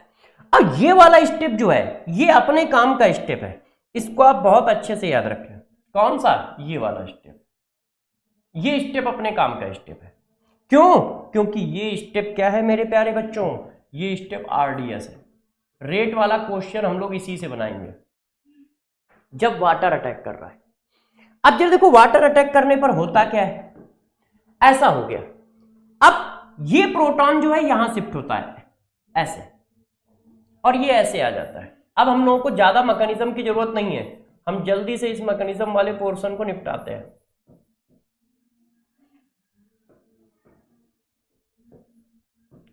अब ये वाला स्टेप जो है ये अपने काम का स्टेप है, इसको आप बहुत अच्छे से याद रखें। कौन सा? ये वाला स्टेप, ये स्टेप अपने काम का स्टेप है। क्यों? क्योंकि ये स्टेप क्या है मेरे प्यारे बच्चों, ये स्टेप RDS है। रेट वाला क्वेश्चन हम लोग इसी से बनाएंगे जब वाटर अटैक कर रहा है। अब जब देखो वाटर अटैक करने पर होता क्या है, ऐसा हो गया। अब ये प्रोटॉन जो है यहां शिफ्ट होता है ऐसे, और ये ऐसे आ जाता है। अब हम लोगों को ज्यादा मैकेनिज्म की जरूरत नहीं है, हम जल्दी से इस मैकेनिज्म वाले पोर्शन को निपटाते हैं।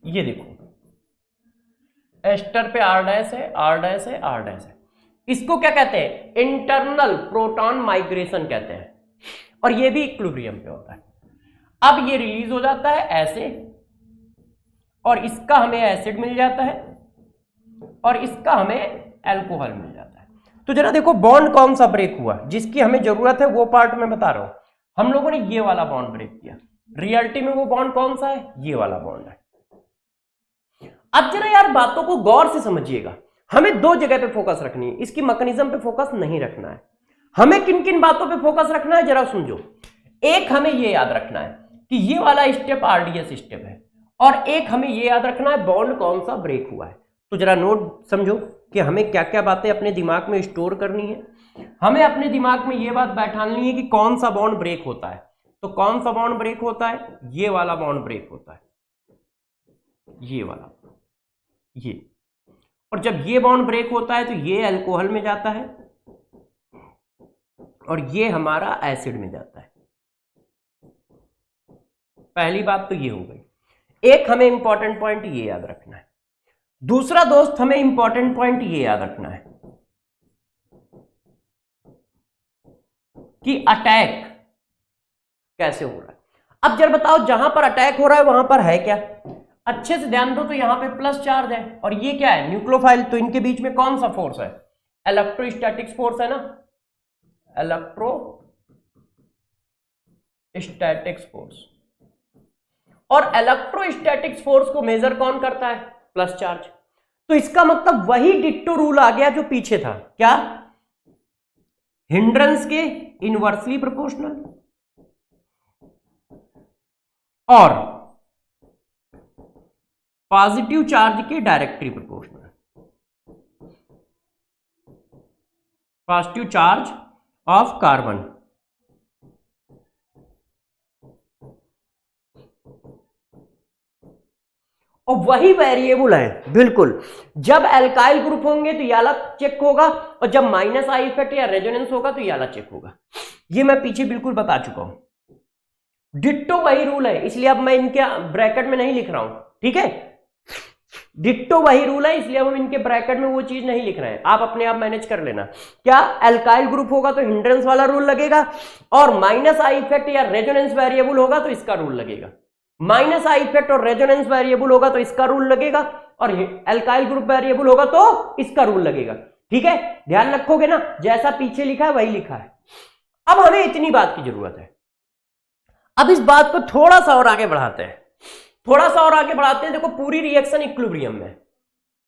ये देखो एस्टर पे R' है, R' है, R' है। इसको क्या कहते हैं, इंटरनल प्रोटॉन माइग्रेशन कहते हैं, और ये भी इक्विलिब्रियम पे होता है। अब ये रिलीज हो जाता है ऐसे, और इसका हमें एसिड मिल जाता है, और इसका हमें अल्कोहल मिल जाता है। तो जरा देखो बॉन्ड कौन सा ब्रेक हुआ, जिसकी हमें जरूरत है वो पार्ट मैं बता रहा हूं। हम लोगों ने ये वाला बॉन्ड ब्रेक किया। रियलिटी में वो बॉन्ड कौन सा है? ये वाला बॉन्ड है। अब जरा यार बातों को गौर से समझिएगा, हमें दो जगह पे फोकस रखनी है, इसकी मैकेनिज्म पे फोकस नहीं रखना है। हमें किन किन बातों पे फोकस रखना है जरा समझो। एक हमें ये याद रखना है कि ये वाला स्टेप आरडीएस स्टेप है, और एक हमें ये याद रखना है बॉन्ड कौन सा ब्रेक हुआ है। तो जरा नोट समझो कि हमें क्या क्या बातें अपने दिमाग में स्टोर करनी है। हमें अपने दिमाग में ये बात बैठानी है कि कौन सा बॉन्ड ब्रेक होता है। तो कौन सा बॉन्ड ब्रेक होता है? ये वाला बॉन्ड ब्रेक होता है, ये वाला, ये। और जब ये बॉन्ड ब्रेक होता है तो ये अल्कोहल में जाता है और ये हमारा एसिड में जाता है। पहली बात तो ये हो गई। एक हमें इंपॉर्टेंट पॉइंट ये याद रखना है। दूसरा दोस्त हमें इंपॉर्टेंट पॉइंट ये याद रखना है कि अटैक कैसे हो रहा है। अब जरा बताओ, जहां पर अटैक हो रहा है वहां पर है क्या? अच्छे से ध्यान दो, तो यहां पे प्लस चार्ज है और ये क्या है? न्यूक्लियोफाइल। तो इनके बीच में कौन सा फोर्स है? इलेक्ट्रोस्टैटिक्स फोर्स है ना, इलेक्ट्रोस्टैटिक्स फोर्स। और इलेक्ट्रोस्टैटिक्स फोर्स को मेजर कौन करता है? Plus charge. तो इसका मतलब वही डिट्टो रूल आ गया जो पीछे था। क्या? हिंड्रेंस के इनवर्सली प्रोपोर्शनल और पॉजिटिव चार्ज के directly proportional. Positive charge of carbon और वही वेरिएबल है बिल्कुल। जब एल्काइल ग्रुप होंगे तो ये वाला चेक होगा, और जब माइनस आई इफेक्ट या रेजोनेंस होगा तो ये वाला चेक होगा। ये मैं पीछे बिल्कुल बता चुका हूं। डिट्टो वही रूल है, इसलिए अब मैं इनके ब्रैकेट में नहीं लिख रहा हूं, ठीक है। डिट्टो वही रूल है, इसलिए हम इनके ब्रैकेट में वो चीज नहीं लिख रहे हैं। आप अपने आप मैनेज कर लेना। क्या? एल्काइल ग्रुप होगा तो हिंड्रेंस वाला रूल लगेगा, और माइनस आई इफेक्ट या रेजोनेंस वेरिएबल होगा तो इसका रूल लगेगा। माइनस आई इफेक्ट और रेजोनेंस वेरिएबल होगा तो इसका रूल लगेगा, और एल्काइल ग्रुप वेरिएबल होगा तो इसका रूल लगेगा। ठीक है, ध्यान रखोगे ना, जैसा पीछे लिखा है वही लिखा है। अब हमें इतनी बात की जरूरत है। अब इस बात को थोड़ा सा और आगे बढ़ाते हैं, थोड़ा सा और आगे बढ़ाते हैं। देखो, पूरी रिएक्शन इक्विलिब्रियम में,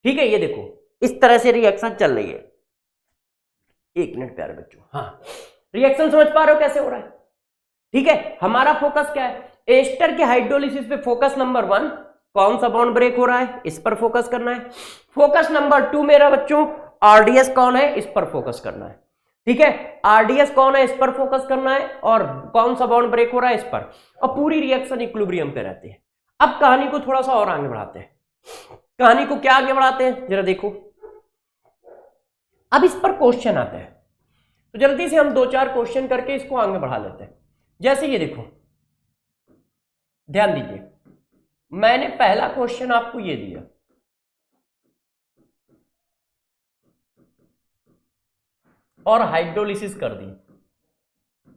ठीक है। ये देखो इस तरह से रिएक्शन चल रही है। एक मिनट प्यारे बच्चों, हाँ, रिएक्शन समझ पा रहे हो कैसे हो रहा है? ठीक है, हमारा फोकस क्या है? एस्टर के हाइड्रोलिसिस पे फोकस नंबर 1, कौन सा बॉन्ड ब्रेक हो रहा है, इस पर फोकस करना है। फोकस नंबर 2 मेरा बच्चों, आरडीएस कौन है, इस पर फोकस करना है। ठीक है, आरडीएस कौन है, इस पर फोकस करना है, और कौन सा बॉन्ड ब्रेक हो रहा है, इस पर। और पूरी रिएक्शन इक्विलिब्रियम पे रहती है। अब कहानी को थोड़ा सा और आगे बढ़ाते हैं। कहानी को क्या आगे बढ़ाते हैं जरा देखो। अब इस पर क्वेश्चन आते हैं, तो जल्दी से हम 2-4 क्वेश्चन करके इसको आगे बढ़ा लेते हैं। जैसे ये देखो, ध्यान दीजिए, मैंने पहला क्वेश्चन आपको ये दिया, और हाइड्रोलिसिस कर दी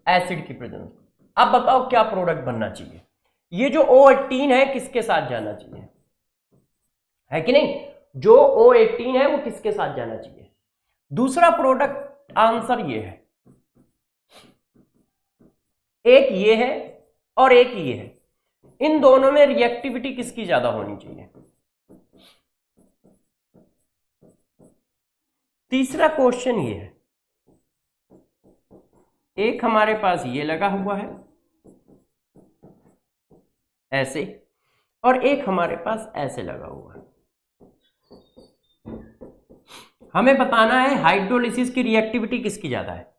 एसिड की प्रेजेंस। अब बताओ क्या प्रोडक्ट बनना चाहिए? ये जो O18 है किसके साथ जाना चाहिए, है कि नहीं? जो O18 है वो किसके साथ जाना चाहिए? दूसरा प्रोडक्ट, आंसर ये है, एक ये है और एक ये है। इन दोनों में रिएक्टिविटी किसकी ज्यादा होनी चाहिए? तीसरा क्वेश्चन ये है, एक हमारे पास ये लगा हुआ है ऐसे, और एक हमारे पास ऐसे लगा हुआ है। हमें बताना है हाइड्रोलिसिस की रिएक्टिविटी किसकी ज्यादा है,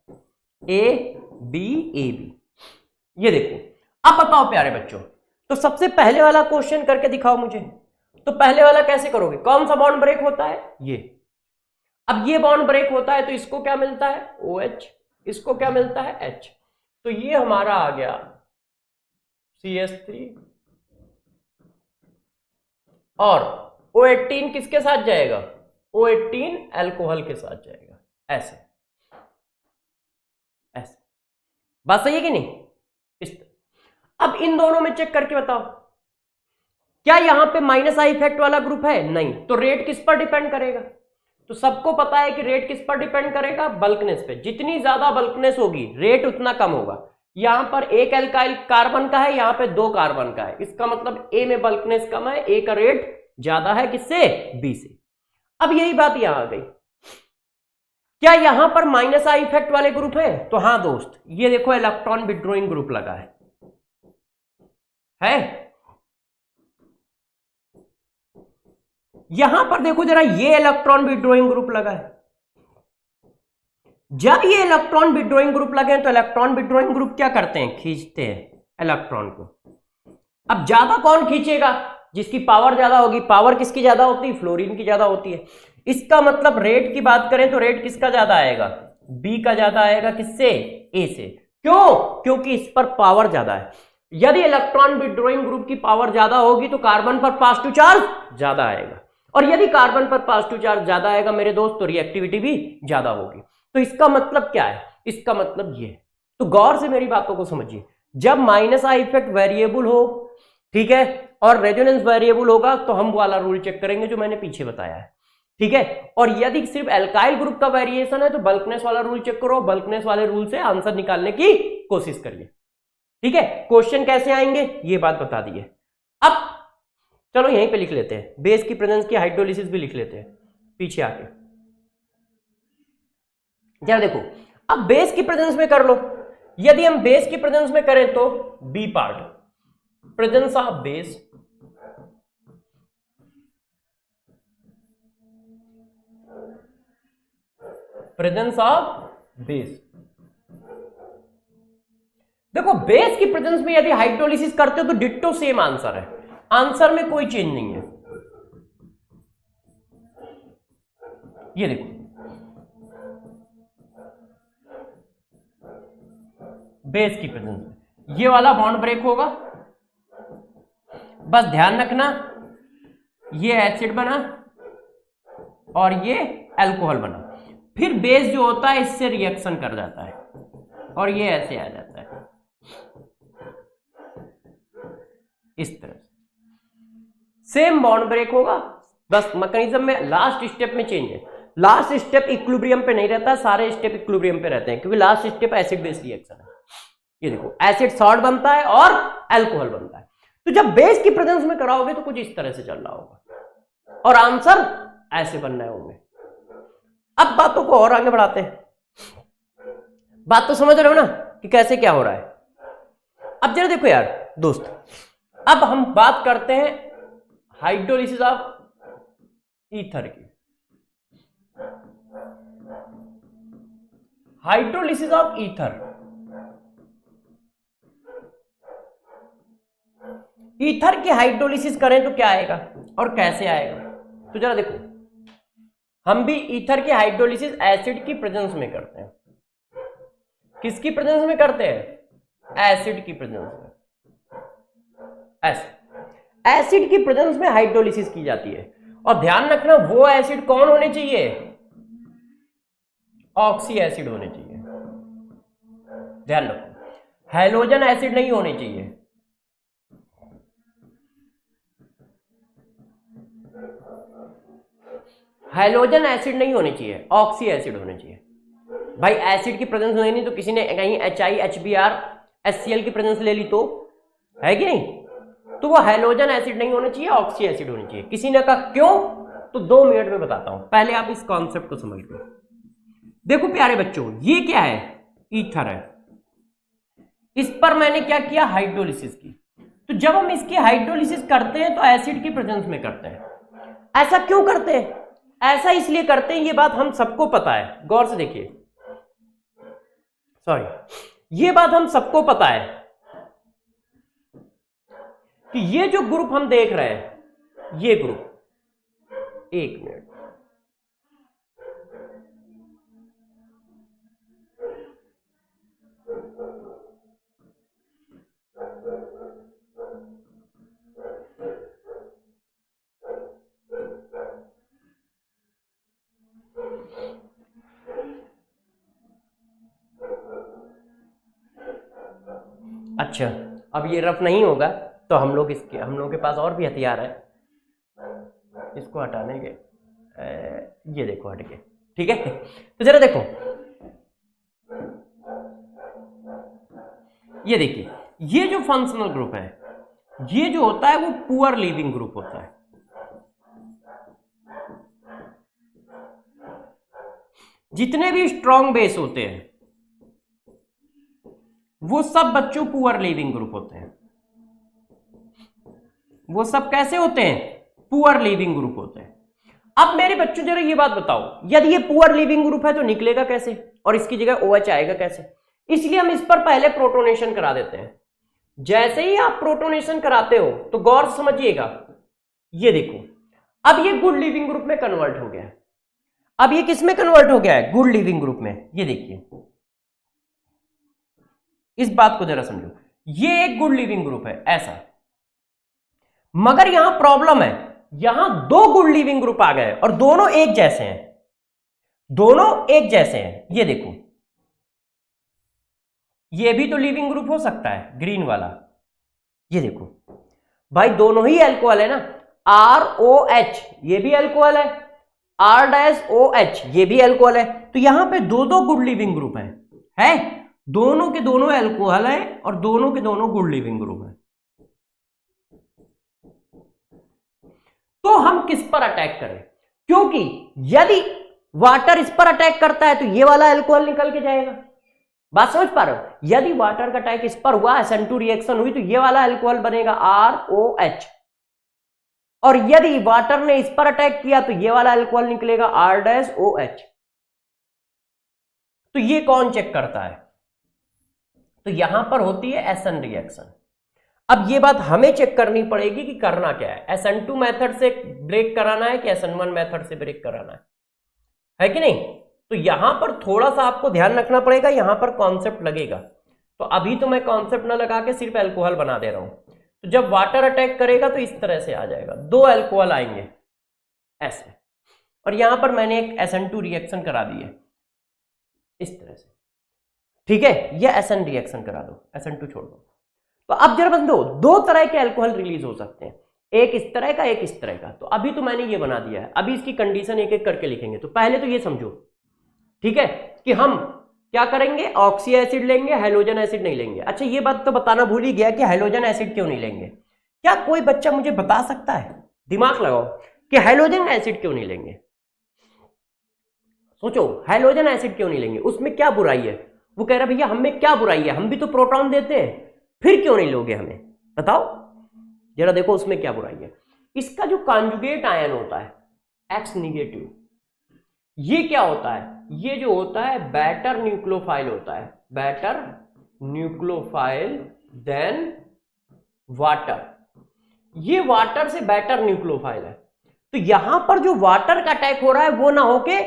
ए बी। ये देखो, अब बताओ प्यारे बच्चों, तो सबसे पहले वाला क्वेश्चन करके दिखाओ मुझे। तो पहले वाला कैसे करोगे? कौन सा बॉन्ड ब्रेक होता है? ये। अब ये बॉन्ड ब्रेक होता है तो इसको क्या मिलता है? OH। इसको क्या मिलता है? H। तो ये हमारा आ गया CH3, और O18 किसके साथ जाएगा? O18 अल्कोहल के साथ जाएगा, ऐसे ऐसे। बात सही है कि नहीं? अब इन दोनों में चेक करके बताओ, क्या यहां पे माइनस आई इफेक्ट वाला ग्रुप है? नहीं। तो रेट किस पर डिपेंड करेगा? तो सबको पता है कि रेट किस पर डिपेंड करेगा? बल्कनेस पे। जितनी ज्यादा बल्कनेस होगी रेट उतना कम होगा। यहां पर एक एल्काइल कार्बन का है, यहां पे 2 कार्बन का है, इसका मतलब ए में बल्कनेस कम है, ए का रेट ज्यादा है किससे, बी से। अब यही बात यहां आ गई, क्या यहां पर माइनस आई इफेक्ट वाले ग्रुप है? तो हां दोस्त, ये देखो इलेक्ट्रॉन विड्रॉइंग ग्रुप लगा है यहां पर देखो जरा, ये इलेक्ट्रॉन विड्रॉइंग ग्रुप लगा है। जब ये इलेक्ट्रॉन विड्रॉइंग ग्रुप लगे तो इलेक्ट्रॉन विड्रॉइंग ग्रुप क्या करते हैं, खींचते हैं इलेक्ट्रॉन को। अब ज्यादा कौन खींचेगा, जिसकी पावर ज्यादा होगी। पावर किसकी ज्यादा होती है, फ्लोरीन की ज्यादा होती है। इसका मतलब रेट की बात करें तो रेट किसका ज्यादा आएगा, बी का ज्यादा आएगा, किससे, ए से। क्यों, क्योंकि इस पर पावर ज्यादा है। यदि इलेक्ट्रॉन विड्रॉइंग ग्रुप की पावर ज्यादा होगी तो कार्बन पर पॉजिटिव चार्ज ज्यादा आएगा, और यदि कार्बन पर पॉजिटिव चार्ज ज्यादा आएगा मेरे दोस्त तो रिएक्टिविटी भी ज्यादा होगी। तो इसका मतलब क्या है, इसका मतलब ये। तो गौर से मेरी बातों को समझिए, जब माइनस आई इफेक्ट वेरिएबल हो, ठीक है, और रेजोनेंस वेरिएबल होगा तो हम वाला रूल चेक करेंगे जो मैंने पीछे बताया है, ठीक है। और यदि सिर्फ एल्काइल ग्रुप का वेरिएशन है तो बल्कनेस वाला रूल चेक करो, बल्कनेस वाले रूल से आंसर निकालने की कोशिश करिए, ठीक है। क्वेश्चन कैसे आएंगे ये बात बता दिए। अब चलो यहीं पे लिख लेते हैं, बेस की प्रेजेंस की हाइड्रोलिसिस भी लिख लेते हैं पीछे आके। जरा देखो, अब बेस की प्रेजेंस में कर लो। यदि हम बेस की प्रेजेंस में करें तो b part, presence of base, presence of base. देखो बेस की प्रेजेंस में यदि हाइड्रोलिसिस करते हो तो डिट्टो सेम आंसर है, आंसर में कोई चेंज नहीं है। ये देखो बेस की प्रेजेंस में ये वाला बॉन्ड ब्रेक होगा, बस ध्यान रखना ये एसिड बना और ये अल्कोहल बना, फिर बेस जो होता है इससे रिएक्शन कर जाता है और ये ऐसे आ जाता है इस तरह से। सेम बॉन्ड ब्रेक होगा, बस मैकेनिज्म में लास्ट स्टेप में चेंज है। लास्ट स्टेप इक्विलिब्रियम पे नहीं रहता, सारे स्टेप इक्विलिब्रियम पे रहते हैं, क्योंकि last step acid base reaction है। ये देखो एसिड सॉल्ट बनता है और अल्कोहल बनता है। तो जब बेस की प्रेजेंस में कराओगे तो कुछ इस तरह से चल रहा होगा और आंसर ऐसे बन रहे होंगे। अब बातों को और आगे बढ़ाते हैं, बात तो समझ रहे हो ना कि कैसे क्या हो रहा है। अब जरा देखो यार दोस्त, अब हम बात करते हैं हाइड्रोलिसिस ऑफ ईथर की। हाइड्रोलिसिस ऑफ ईथर, ईथर की हाइड्रोलिसिस करें तो क्या आएगा और कैसे आएगा। तो जरा देखो, हम भी ईथर की हाइड्रोलिसिस एसिड की प्रेजेंस में करते हैं। किसकी प्रेजेंस में करते हैं, एसिड की प्रेजेंस में। एसिड की प्रेजेंस में हाइड्रोलिसिस की जाती है, और ध्यान रखना वो एसिड कौन होने चाहिए, ऑक्सी एसिड होने चाहिए। ध्यान रखो हैलोजन एसिड नहीं होने चाहिए। हैलोजन एसिड नहीं होने चाहिए, ऑक्सी एसिड होने चाहिए। भाई एसिड की प्रेजेंस नहीं तो किसी ने कहीं HI HBr HCl की प्रेजेंस ले ली तो है कि नहीं, तो वो हैलोजन एसिड नहीं होना चाहिए, ऑक्सी एसिड होनी चाहिए। किसी ने कहा क्यों, तो 2 मिनट में बताता हूं, पहले आप इस कॉन्सेप्ट को समझ लो। देखो प्यारे बच्चों, ये क्या है, ईथर है, इस पर मैंने क्या किया, हाइड्रोलिसिस की। तो जब हम इसकी हाइड्रोलिसिस करते हैं तो एसिड की प्रेजेंस में करते हैं। ऐसा क्यों करते हैं, ऐसा इसलिए करते हैं, ये बात हम सबको पता है, गौर से देखिए, सॉरी, ये बात हम सबको पता है कि ये जो ग्रुप हम देख रहे हैं, ये ग्रुप, एक मिनट, अच्छा अब ये रफ नहीं होगा तो हम लोग के पास और भी हथियार है इसको हटाने के। ये देखो हट के, ठीक है। तो जरा देखो, ये देखिए, ये जो फंक्शनल ग्रुप है, ये जो होता है वो पुअर लीविंग ग्रुप होता है। जितने भी स्ट्रॉन्ग बेस होते हैं वो सब बच्चों पुअर लीविंग ग्रुप होते हैं। वो सब कैसे होते हैं? पुअर लीविंग ग्रुप होते हैं। अब मेरे बच्चों जरा ये बात बताओ, यदि ये पुअर लीविंग ग्रुप है तो निकलेगा कैसे और इसकी जगह OH आएगा कैसे? इसलिए हम इस पर पहले प्रोटोनेशन करा देते हैं। जैसे ही आप प्रोटोनेशन कराते हो तो गौर से समझिएगा, ये देखो अब ये गुड लिविंग ग्रुप में कन्वर्ट हो गया है। अब ये किस में कन्वर्ट हो गया है? गुड लिविंग ग्रुप में। ये देखिए, इस बात को जरा समझो, ये एक गुड लिविंग ग्रुप है ऐसा, मगर यहां प्रॉब्लम है, यहां दो गुड लिविंग ग्रुप आ गए और दोनों एक जैसे हैं, दोनों एक जैसे हैं। ये देखो, ये भी तो लिविंग ग्रुप हो सकता है, ग्रीन वाला। ये देखो भाई, दोनों ही अल्कोहल है ना, ROH ये भी अल्कोहल है, R-OH ये भी अल्कोहल है, तो यहां पे दो दो गुड लिविंग ग्रुप है, दोनों के दोनों अल्कोहल है और दोनों के दोनों गुड लिविंग ग्रुप है। तो हम किस पर अटैक करें? क्योंकि यदि वाटर इस पर अटैक करता है तो ये वाला अल्कोहल निकल के जाएगा। बात समझ पा रहे हो? यदि वाटर का अटैक इस पर हुआ, SN2 रिएक्शन हुई, तो ये वाला अल्कोहल बनेगा ROH, और यदि वाटर ने इस पर अटैक किया तो ये वाला अल्कोहल निकलेगा R-OH। तो ये कौन चेक करता है? तो यहां पर होती है SN रिएक्शन। अब ये बात हमें चेक करनी पड़ेगी कि करना क्या है, SN2 मेथड से ब्रेक कराना है कि SN1 मेथड से ब्रेक कराना है कि नहीं? तो यहां पर थोड़ा सा आपको ध्यान रखना पड़ेगा, यहां पर कॉन्सेप्ट लगेगा। तो अभी तो मैं कॉन्सेप्ट ना लगा के सिर्फ अल्कोहल बना दे रहा हूं, तो जब वाटर अटैक करेगा तो इस तरह से आ जाएगा, दो अल्कोहल आएंगे ऐसे, और यहां पर मैंने एक SN2 रिएक्शन करा दी है इस तरह से, ठीक है? यह SN रिएक्शन करा दो, SN2 छोड़ दो। तो अब जरा बंदो, दो तरह के अल्कोहल रिलीज हो सकते हैं, एक इस तरह का, एक इस तरह का। तो अभी तो मैंने ये बना दिया है, अभी इसकी कंडीशन एक एक करके लिखेंगे। तो पहले तो ये समझो, ठीक है, कि हम क्या करेंगे, ऑक्सी एसिड लेंगे, हाइड्रोजन एसिड नहीं लेंगे। अच्छा, ये बात तो बताना भूल ही गया कि हाइड्रोजन एसिड क्यों नहीं लेंगे। क्या कोई बच्चा मुझे बता सकता है? दिमाग लगाओ कि हाइड्रोजन एसिड क्यों नहीं लेंगे। सोचो, हाइड्रोजन एसिड क्यों नहीं लेंगे, उसमें क्या बुराई है? वो कह रहा भैया हम में क्या बुराई है, हम भी तो प्रोटॉन देते हैं, फिर क्यों नहीं लोगे हमें? बताओ जरा, देखो उसमें क्या बुराई है। इसका जो कॉन्जुगेट आयन होता है X निगेटिव, ये क्या होता है? ये जो होता है बेटर न्यूक्लियोफाइल होता है, बेटर न्यूक्लियोफाइल देन वाटर। ये वाटर से बेटर न्यूक्लियोफाइल है, तो यहां पर जो वाटर का अटैक हो रहा है वो ना होके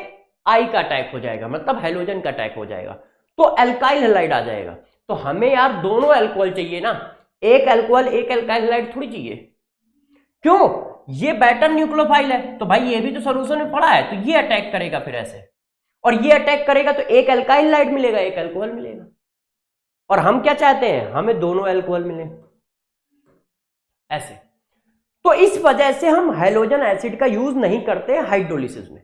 आई का अटैक हो जाएगा, मतलब हाइड्रोजन का अटैक हो जाएगा, तो अल्काइल हैलाइड आ जाएगा। तो हमें यार दोनों अल्कोहल चाहिए ना, एक अल्कोहल एक अल्काइल हैलाइड थोड़ी चाहिए। क्यों? ये बेटर न्यूक्लियोफाइल है, तो भाई ये भी तो सॉल्यूशन में पड़ा है, तो ये अटैक करेगा फिर ऐसे, और ये अटैक करेगा तो एक अल्काइल हैलाइड मिलेगा, एक अल्कोहल मिलेगा। और हम क्या चाहते हैं? हमें दोनों अल्कोहल मिले ऐसे। तो इस वजह से हम हाइड्रोजन एसिड का यूज नहीं करते हाइड्रोलिसिस में।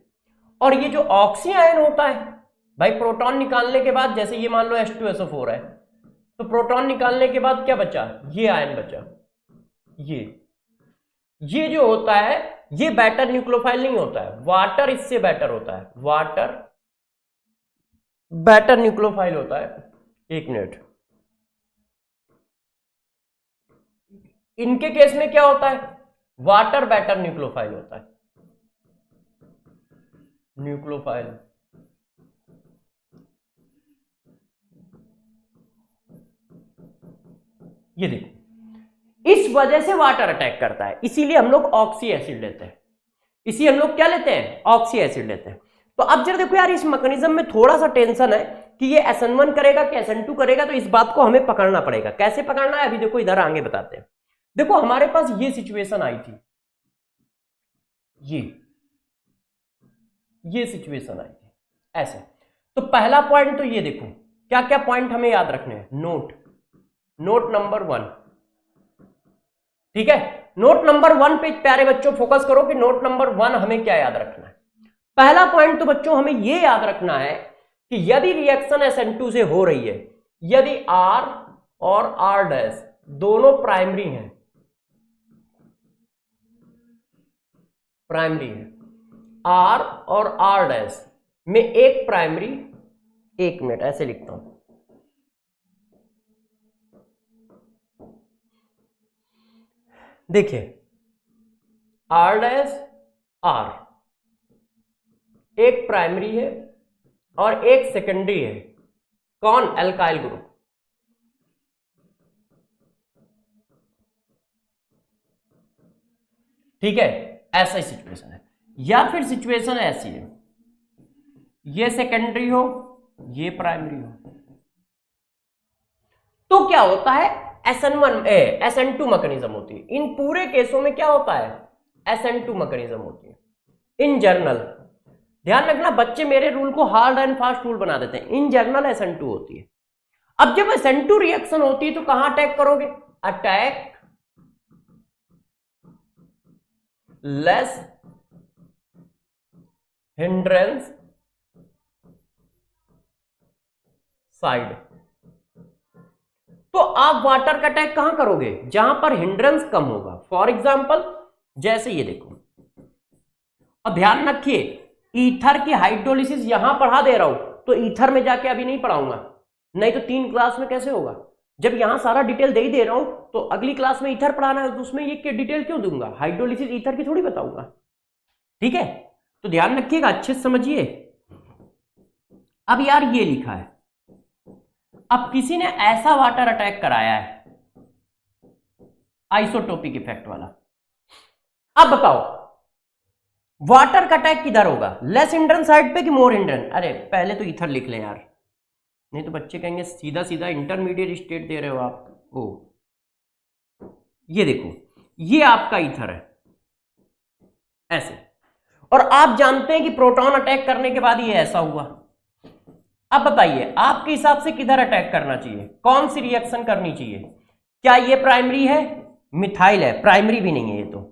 और ये जो ऑक्सी आयन होता है भाई, प्रोटॉन निकालने के बाद, जैसे ये मान लो H2SO4 है, तो प्रोटॉन निकालने के बाद क्या बचा? ये आयन बचा, ये जो होता है ये बेटर न्यूक्लियोफाइल नहीं होता है, वाटर इससे बेटर होता है, वाटर बेटर न्यूक्लियोफाइल होता है। एक मिनट, इनके केस में क्या होता है? वाटर बेटर न्यूक्लियोफाइल होता है, न्यूक्लियोफाइल। ये देखो, इस वजह से वाटर अटैक करता है, इसीलिए हम लोग ऑक्सी एसिड लेते हैं, इसी हम लोग क्या लेते हैं? ऑक्सी एसिड लेते हैं। तो अब जरा देखो यार, इस मैकेनिज्म में थोड़ा सा टेंशन है कि ये SN1 करेगा कि SN2 करेगा, तो इस बात को हमें पकड़ना पड़ेगा। कैसे पकड़ना है अभी देखो, इधर आगे बताते हैं। देखो हमारे पास ये सिचुएशन आई थी, ये सिचुएशन आई थी ऐसे। तो पहला पॉइंट तो ये देखो, क्या क्या पॉइंट हमें याद रखने हैं। नोट नंबर 1, ठीक है? नोट नंबर 1 पे प्यारे बच्चों फोकस करो कि नोट नंबर 1 हमें क्या याद रखना है। पहला पॉइंट तो बच्चों हमें यह याद रखना है कि यदि रिएक्शन SN2 से हो रही है, यदि R और R डैश दोनों प्राइमरी हैं, प्राइमरी है। R और R डैश में एक प्राइमरी, एक मिनट ऐसे लिखता हूं, देखिए R डैश R एक प्राइमरी है और एक सेकेंडरी है। कौन? Alkyl group. ठीक है, ऐसा ही सिचुएशन है। या फिर सिचुएशन ऐसी है, ये सेकेंडरी हो, ये प्राइमरी हो, तो क्या होता है? SN2 मैकेनिज्म होती है। इन पूरे केसों में क्या होता है? SN2 मैकेनिज्म होती है। इन जनरल ध्यान रखना, बच्चे मेरे रूल को हार्ड एंड फास्ट रूल बना देते हैं। इन जनरल SN2 होती है। अब जब SN2 रिएक्शन होती है तो कहां अटैक करोगे? Attack less hindrance side. तो आप वाटर का अटैक कहां करोगे? जहां पर हिंड्रेंस कम होगा। फॉर एग्जाम्पल जैसे ये देखो, और ध्यान रखिए ईथर की हाइड्रोलिसिस यहां पढ़ा दे रहा हूं तो ईथर में जाके अभी नहीं पढ़ाऊंगा, नहीं तो 3 क्लास में कैसे होगा? जब यहां सारा डिटेल दे ही दे रहा हूं तो अगली क्लास में ईथर पढ़ाना है तो उसमें ये डिटेल क्यों दूंगा? हाइड्रोलिसिस ईथर की थोड़ी बताऊंगा। ठीक है, तो ध्यान रखिएगा, अच्छे से समझिए। अब यार ये लिखा है, अब किसी ने ऐसा वाटर अटैक कराया है आइसोटोपिक इफेक्ट वाला। अब बताओ वाटर का अटैक किधर होगा? लेस हिंड्रेंस साइड पे कि मोर हिंड्रेंस? अरे पहले तो ईथर लिख ले यार, नहीं तो बच्चे कहेंगे सीधा सीधा इंटरमीडिएट स्टेट दे रहे हो आप। ओ ये देखो, ये आपका ईथर है ऐसे, और आप जानते हैं कि प्रोटॉन अटैक करने के बाद ये ऐसा हुआ। अब बताइए आपके हिसाब से किधर अटैक करना चाहिए? कौन सी रिएक्शन करनी चाहिए? क्या ये प्राइमरी है? मिथाइल है, प्राइमरी भी नहीं है ये तो।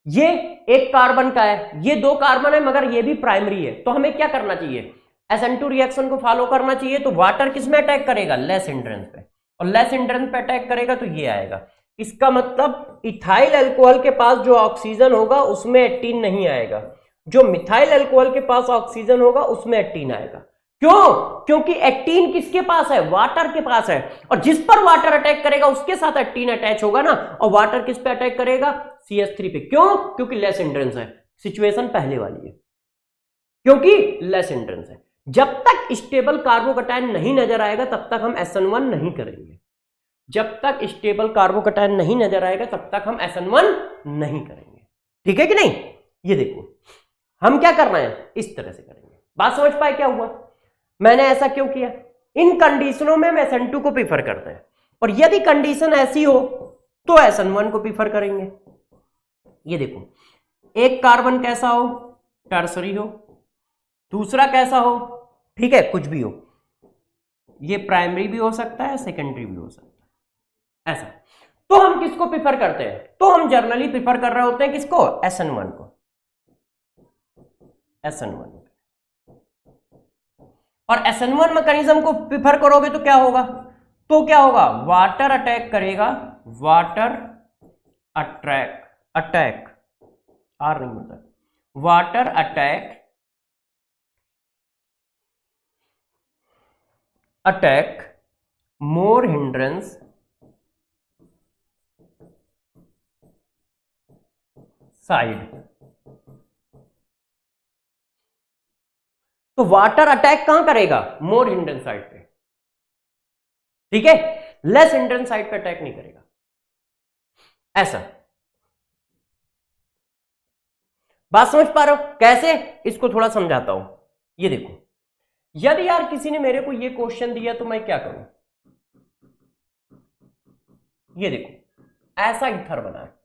ये एक कार्बन का है, ये 2 कार्बन है मगर ये भी प्राइमरी है, तो हमें क्या करना चाहिए? SN2 रिएक्शन को फॉलो करना चाहिए। तो वाटर किस में अटैक करेगा? लेस हिंड्रेंस पे, और लेस हिंड्रेंस पे अटैक करेगा तो ये आएगा। इसका मतलब इथाइल अल्कोहल के पास जो ऑक्सीजन होगा उसमें एटीन नहीं आएगा, जो मिथाइल अल्कोहल के पास ऑक्सीजन होगा उसमें एटीन आएगा। क्यों? क्योंकि एटीन किसके पास है? वाटर के पास है, और जिस पर वाटर अटैक करेगा उसके साथ एटीन अटैच होगा ना, और वाटर किस पे अटैक करेगा? CH3 पे। क्यों? क्योंकि लेस हिंड्रेंस है। सिचुएशन पहले वाली है, क्योंकि लेस हिंड्रेंस है। जब तक स्टेबल कार्बोकैटायन नहीं नजर आएगा तब तक हम SN1 नहीं करेंगे। जब तक स्टेबल कार्बोकैटायन नहीं नजर आएगा तब तक हम SN1 नहीं करेंगे। ठीक है कि नहीं? ये देखो हम क्या कर रहे हैं, इस तरह से करेंगे। बात समझ पाए क्या हुआ? मैंने ऐसा क्यों किया? इन कंडीशनों में हम SN2 को प्रीफर करते हैं, और यदि कंडीशन ऐसी हो तो SN1 को प्रीफर करेंगे। ये देखो, एक कार्बन कैसा हो? टर्सरी हो, दूसरा कैसा हो? ठीक है, कुछ भी हो, ये प्राइमरी भी हो सकता है, सेकेंडरी भी हो सकता है, ऐसा। तो हम किसको प्रीफर करते हैं? तो हम जनरली प्रीफर कर रहे होते हैं किसको? SN1 को, SN1। और SN1 मैकेनिज्म को प्रीफर करोगे तो क्या होगा? तो क्या होगा? वाटर अटैक करेगा, वाटर अटैक आर नहीं होता, वाटर अटैक मोर हिंड्रेंस साइड। तो वाटर अटैक कहां करेगा? मोर हिंड्रेंस साइड पे। ठीक है, लेस हिंड्रेंस साइड पे अटैक नहीं करेगा, ऐसा। बात समझ पा रहे हो? कैसे? इसको थोड़ा समझाता हूं। ये देखो, यदि यार किसी ने मेरे को ये क्वेश्चन दिया तो मैं क्या करूं? ये देखो, ऐसा ईथर बना है,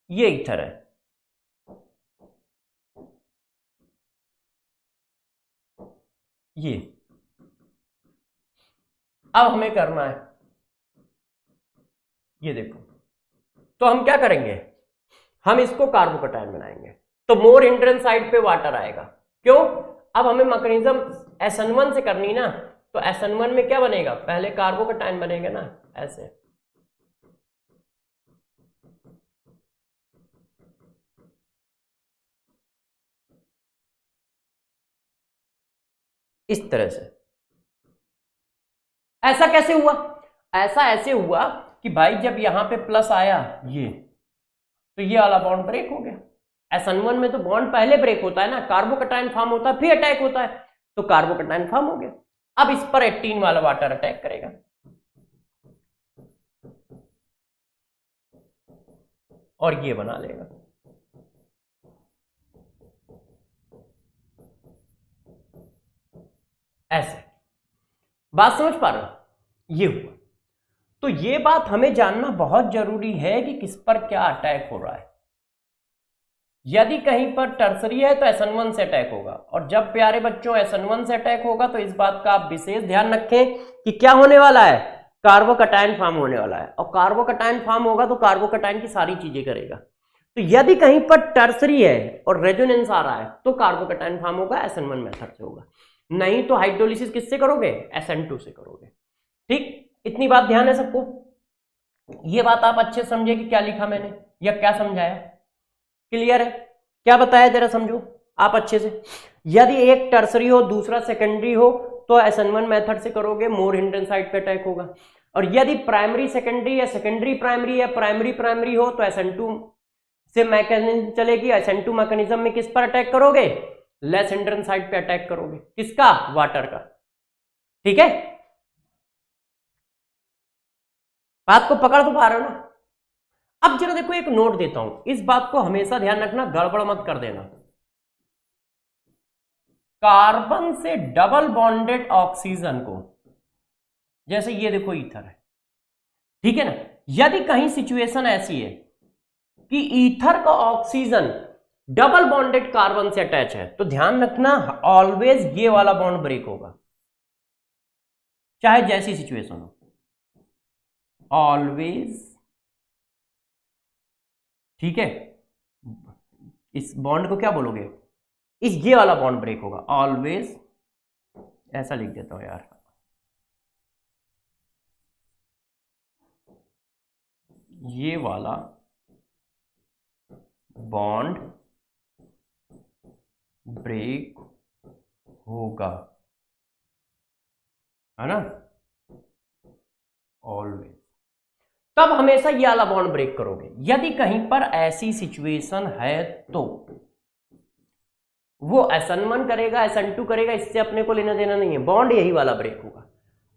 ये ईथर है, ये। अब हमें करना है, ये देखो, तो हम क्या करेंगे? हम इसको कार्बोकैटायन बनाएंगे। तो मोर हिंड्रेंस साइड पे वाटर आएगा। क्यों? अब हमें मैकेनिज्म SN1 से करनी ना, तो SN1 में क्या बनेगा, पहले कार्बोकैटायन बनेगा ना, ऐसे। इस तरह से। ऐसा कैसे हुआ? ऐसा ऐसे हुआ कि भाई जब यहां पे प्लस आया ये, तो ये वाला बॉन्ड ब्रेक हो गया। SN1 में तो बॉन्ड पहले ब्रेक होता है ना, कार्बोकैटायन फॉर्म होता है फिर अटैक होता है, तो कार्बोकैटायन फॉर्म हो गया। अब इस पर 18 वाला वाटर अटैक करेगा, और ये बना लेगा। ऐसे बात समझ पा रहे हो? ये हुआ। तो ये बात हमें जानना बहुत जरूरी है कि किस पर क्या अटैक हो रहा है। यदि कहीं पर टर्सरी है तो SN1 से अटैक होगा, और जब प्यारे बच्चों SN1 से अटैक होगा तो इस बात का आप विशेष ध्यान रखें कि क्या होने वाला है, कार्बोकैटायन फॉर्म होने वाला है, और कार्बोकैटायन फॉर्म होगा तो कार्बोकैटायन की सारी चीजें करेगा। तो यदि कहीं पर टर्सरी है और रेजोनेंस आ रहा है तो कार्बोकैटायन फॉर्म होगा, SN1 मेथड से होगा। नहीं तो हाइड्रोलिसिस किससे करोगे, SN2 से करोगे। ठीक, इतनी बात ध्यान है सबको? ये बात आप अच्छे समझे कि क्या लिखा मैंने या क्या समझाया? क्लियर है? क्या बताया जरा समझो आप अच्छे से। यदि एक टर्सरी हो दूसरा सेकेंडरी हो तो SN1 मेथड से करोगे, मोर हिंड्रेंस साइड पे अटैक होगा। और यदि प्राइमरी सेकेंडरी या सेकेंडरी प्राइमरी या प्राइमरी प्राइमरी हो तो SN2 से मैकेनिज्म चलेगी। SN2 मैकेनिज्म में किस पर अटैक करोगे, लेस हिंड्रेंस साइड पे अटैक करोगे। किसका? वाटर का। ठीक है, बात को पकड़ तो पा रहे हो ना? अब जरा देखो, एक नोट देता हूं, इस बात को हमेशा ध्यान रखना, गड़बड़ मत कर देना। कार्बन से डबल बॉन्डेड ऑक्सीजन को, जैसे ये देखो ईथर है, ठीक है ना, यदि कहीं सिचुएशन ऐसी है कि ईथर का ऑक्सीजन डबल बॉन्डेड कार्बन से अटैच है, तो ध्यान रखना ऑलवेज ये वाला बॉन्ड ब्रेक होगा, चाहे जैसी सिचुएशन हो, ऑलवेज। ठीक है, इस बॉन्ड को क्या बोलोगे, इस ये वाला बॉन्ड ब्रेक होगा, ऑलवेज। ऐसा लिख देता हूं यार, ये वाला बॉन्ड ब्रेक होगा, है ना, ऑलवेज। तब हमेशा ये वाला बॉन्ड ब्रेक करोगे। यदि कहीं पर ऐसी सिचुएशन है तो वो SN1 करेगा, SN2 करेगा, इससे अपने को लेना देना नहीं है, बॉन्ड यही वाला ब्रेक होगा।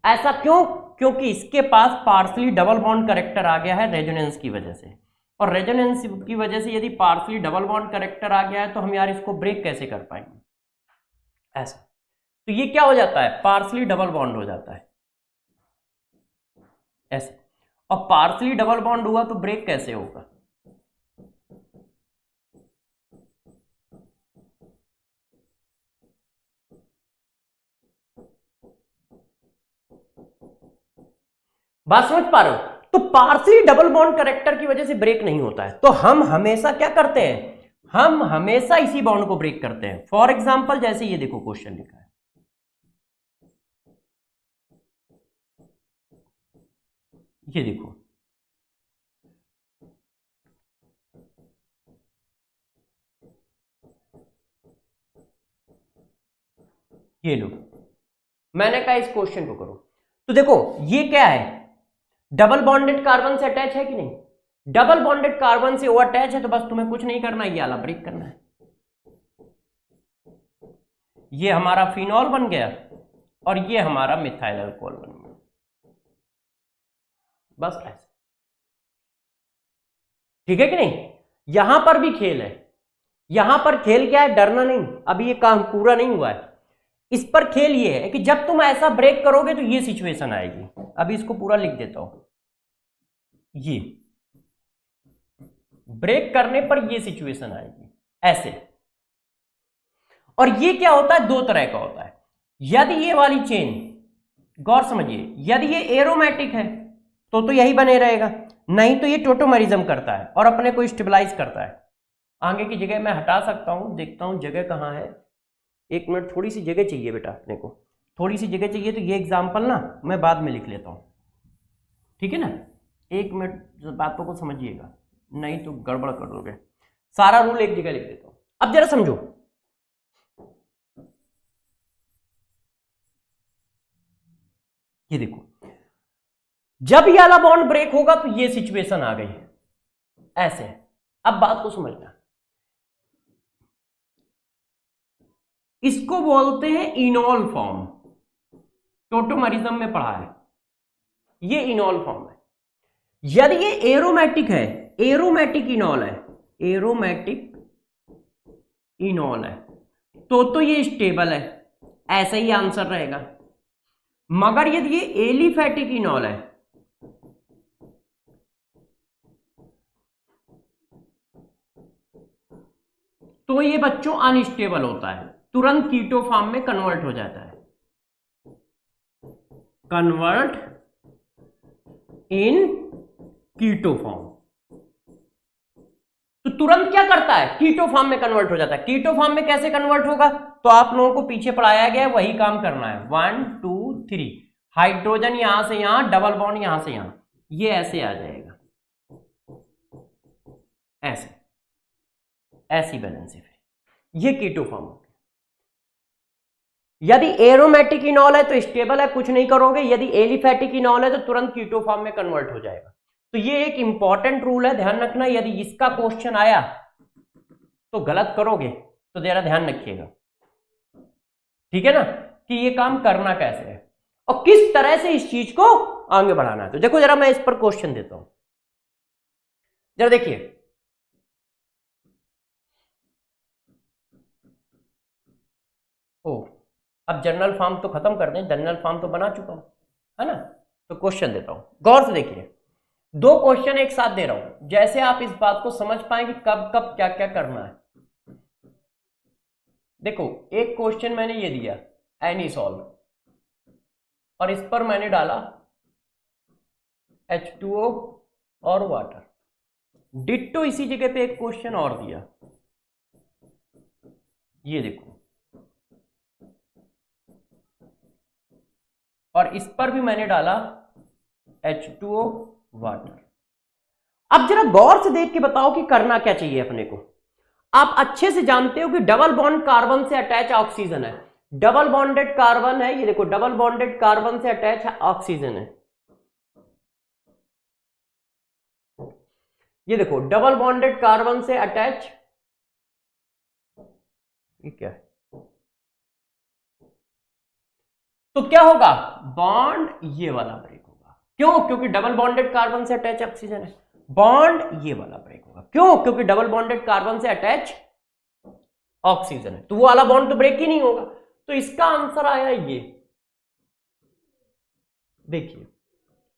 ऐसा क्यों? क्योंकि इसके पास पार्सली डबल बॉन्ड करेक्टर आ गया है रेजोनेंस की वजह से, और रेजोनेंस की वजह से यदि पार्सली डबल बॉन्ड करेक्टर आ गया है तो हम यार इसको ब्रेक कैसे कर पाएंगे, ऐसा। तो ये क्या हो जाता है, पार्सली डबल बॉन्ड हो जाता है ऐसे, और पार्सली डबल बॉन्ड हुआ तो ब्रेक कैसे होगा, बात समझ पा रहे हो? तो पार्सली डबल बॉन्ड करेक्टर की वजह से ब्रेक नहीं होता है, तो हम हमेशा क्या करते हैं, हम हमेशा इसी बॉन्ड को ब्रेक करते हैं। फॉर एग्जांपल जैसे ये देखो क्वेश्चन लिखा है, ये देखो, ये लो, मैंने कहा इस क्वेश्चन को करो, तो देखो ये क्या है, डबल बॉन्डेड कार्बन से अटैच है कि नहीं, डबल बॉन्डेड कार्बन से वो अटैच है, तो बस तुम्हें कुछ नहीं करना, ये वाला ब्रेक करना है। ये हमारा फिनॉल बन गया और ये हमारा मिथाइल अल्कोहल बन गया, बस ऐसे। ठीक है कि नहीं? यहां पर भी खेल है, यहां पर खेल क्या है, डरना नहीं, अभी ये काम पूरा नहीं हुआ है। इस पर खेल ये है कि जब तुम ऐसा ब्रेक करोगे तो ये सिचुएशन आएगी। अभी इसको पूरा लिख देता हूं, ये ब्रेक करने पर ये सिचुएशन आएगी ऐसे। और ये क्या होता है, दो तरह का होता है। यदि ये वाली चेन, गौर समझिए, यदि ये एरोमेटिक है तो यही बने रहेगा, नहीं तो ये टोटोमेरिज्म करता है और अपने को स्टेबलाइज करता है। आगे की जगह मैं हटा सकता हूं, देखता हूं जगह कहाँ है। 1 मिनट, थोड़ी सी जगह चाहिए बेटा अपने को, थोड़ी सी जगह चाहिए। तो ये एग्जाम्पल ना मैं बाद में लिख लेता हूं, ठीक है ना। 1 मिनट बातों को समझिएगा, नहीं तो गड़बड़ कर दोगे। सारा रूल एक जगह लिख देता हूं। अब जरा समझो, ये देखो, जब ये वाला बॉन्ड ब्रेक होगा तो ये सिचुएशन आ गई ऐसे। अब बात को समझना, इसको बोलते हैं इनॉल फॉर्म। टोटोमरिज्म में पढ़ा है, ये इनॉल फॉर्म है। यदि ये एरोमेटिक है, एरोमेटिक इनॉल है, एरोमेटिक इनॉल है, तो ये स्टेबल है, ऐसा ही आंसर रहेगा। मगर यदि ये एलिफैटिक इनॉल है, तो ये बच्चों अनस्टेबल होता है, तुरंत कीटो फॉर्म में कन्वर्ट हो जाता है, कन्वर्ट इन कीटो फॉर्म। तो तुरंत क्या करता है, कीटो फॉर्म में कन्वर्ट हो जाता है। कीटो फॉर्म में कैसे कन्वर्ट होगा, तो आप लोगों को पीछे पढ़ाया गया है, वही काम करना है। 1 2 3, हाइड्रोजन यहां से यहां, डबल बॉन्ड यहां से यहां, ये ऐसे आ जाएगा, ऐसे, ऐसी बैलेंस है, ये कीटो फॉर्म हो गया। यदि एरोमेटिक इनॉल है तो स्टेबल है, कुछ नहीं करोगे। यदि एलिफैटिक इनॉल है तो तुरंत कीटो फॉर्म में कन्वर्ट हो जाएगा। तो ये एक इंपॉर्टेंट रूल है, ध्यान रखना। यदि इसका क्वेश्चन आया तो गलत करोगे तो जरा ध्यान रखिएगा, ठीक है ना, कि ये काम करना कैसे है और किस तरह से इस चीज को आगे बढ़ाना है। तो देखो जरा मैं इस पर क्वेश्चन देता हूं, जरा देखिए। ओ, अब जनरल फॉर्म तो खत्म कर दें, जनरल फॉर्म तो बना चुका हूं, है ना। तो क्वेश्चन देता हूं, गौर से देखिए। 2 क्वेश्चन एक साथ दे रहा हूं, जैसे आप इस बात को समझ पाए कि कब कब क्या क्या करना है। देखो, एक क्वेश्चन मैंने ये दिया एनीसॉल, और इस पर मैंने डाला H2O और वाटर। डिट्टो इसी जगह पे एक क्वेश्चन और दिया, ये देखो, और इस पर भी मैंने डाला H2O वाटर। अब जरा गौर से देख के बताओ कि करना क्या चाहिए अपने को। आप अच्छे से जानते हो कि डबल बॉन्ड कार्बन से अटैच ऑक्सीजन है, डबल बॉन्डेड कार्बन है, ये देखो डबल बॉन्डेड कार्बन से अटैच ऑक्सीजन है, ये देखो डबल बॉन्डेड कार्बन से अटैच, ये क्या है, तो क्या होगा, बॉन्ड ये वाला ब्रेक होगा। क्यों, क्योंकि डबल बॉन्डेड कार्बन से अटैच ऑक्सीजन है। बॉन्ड ये वाला ब्रेक होगा, क्यों, क्योंकि डबल बॉन्डेड कार्बन से अटैच ऑक्सीजन है, तो वो वाला बॉन्ड तो ब्रेक ही नहीं होगा। तो इसका आंसर आया ये, देखिए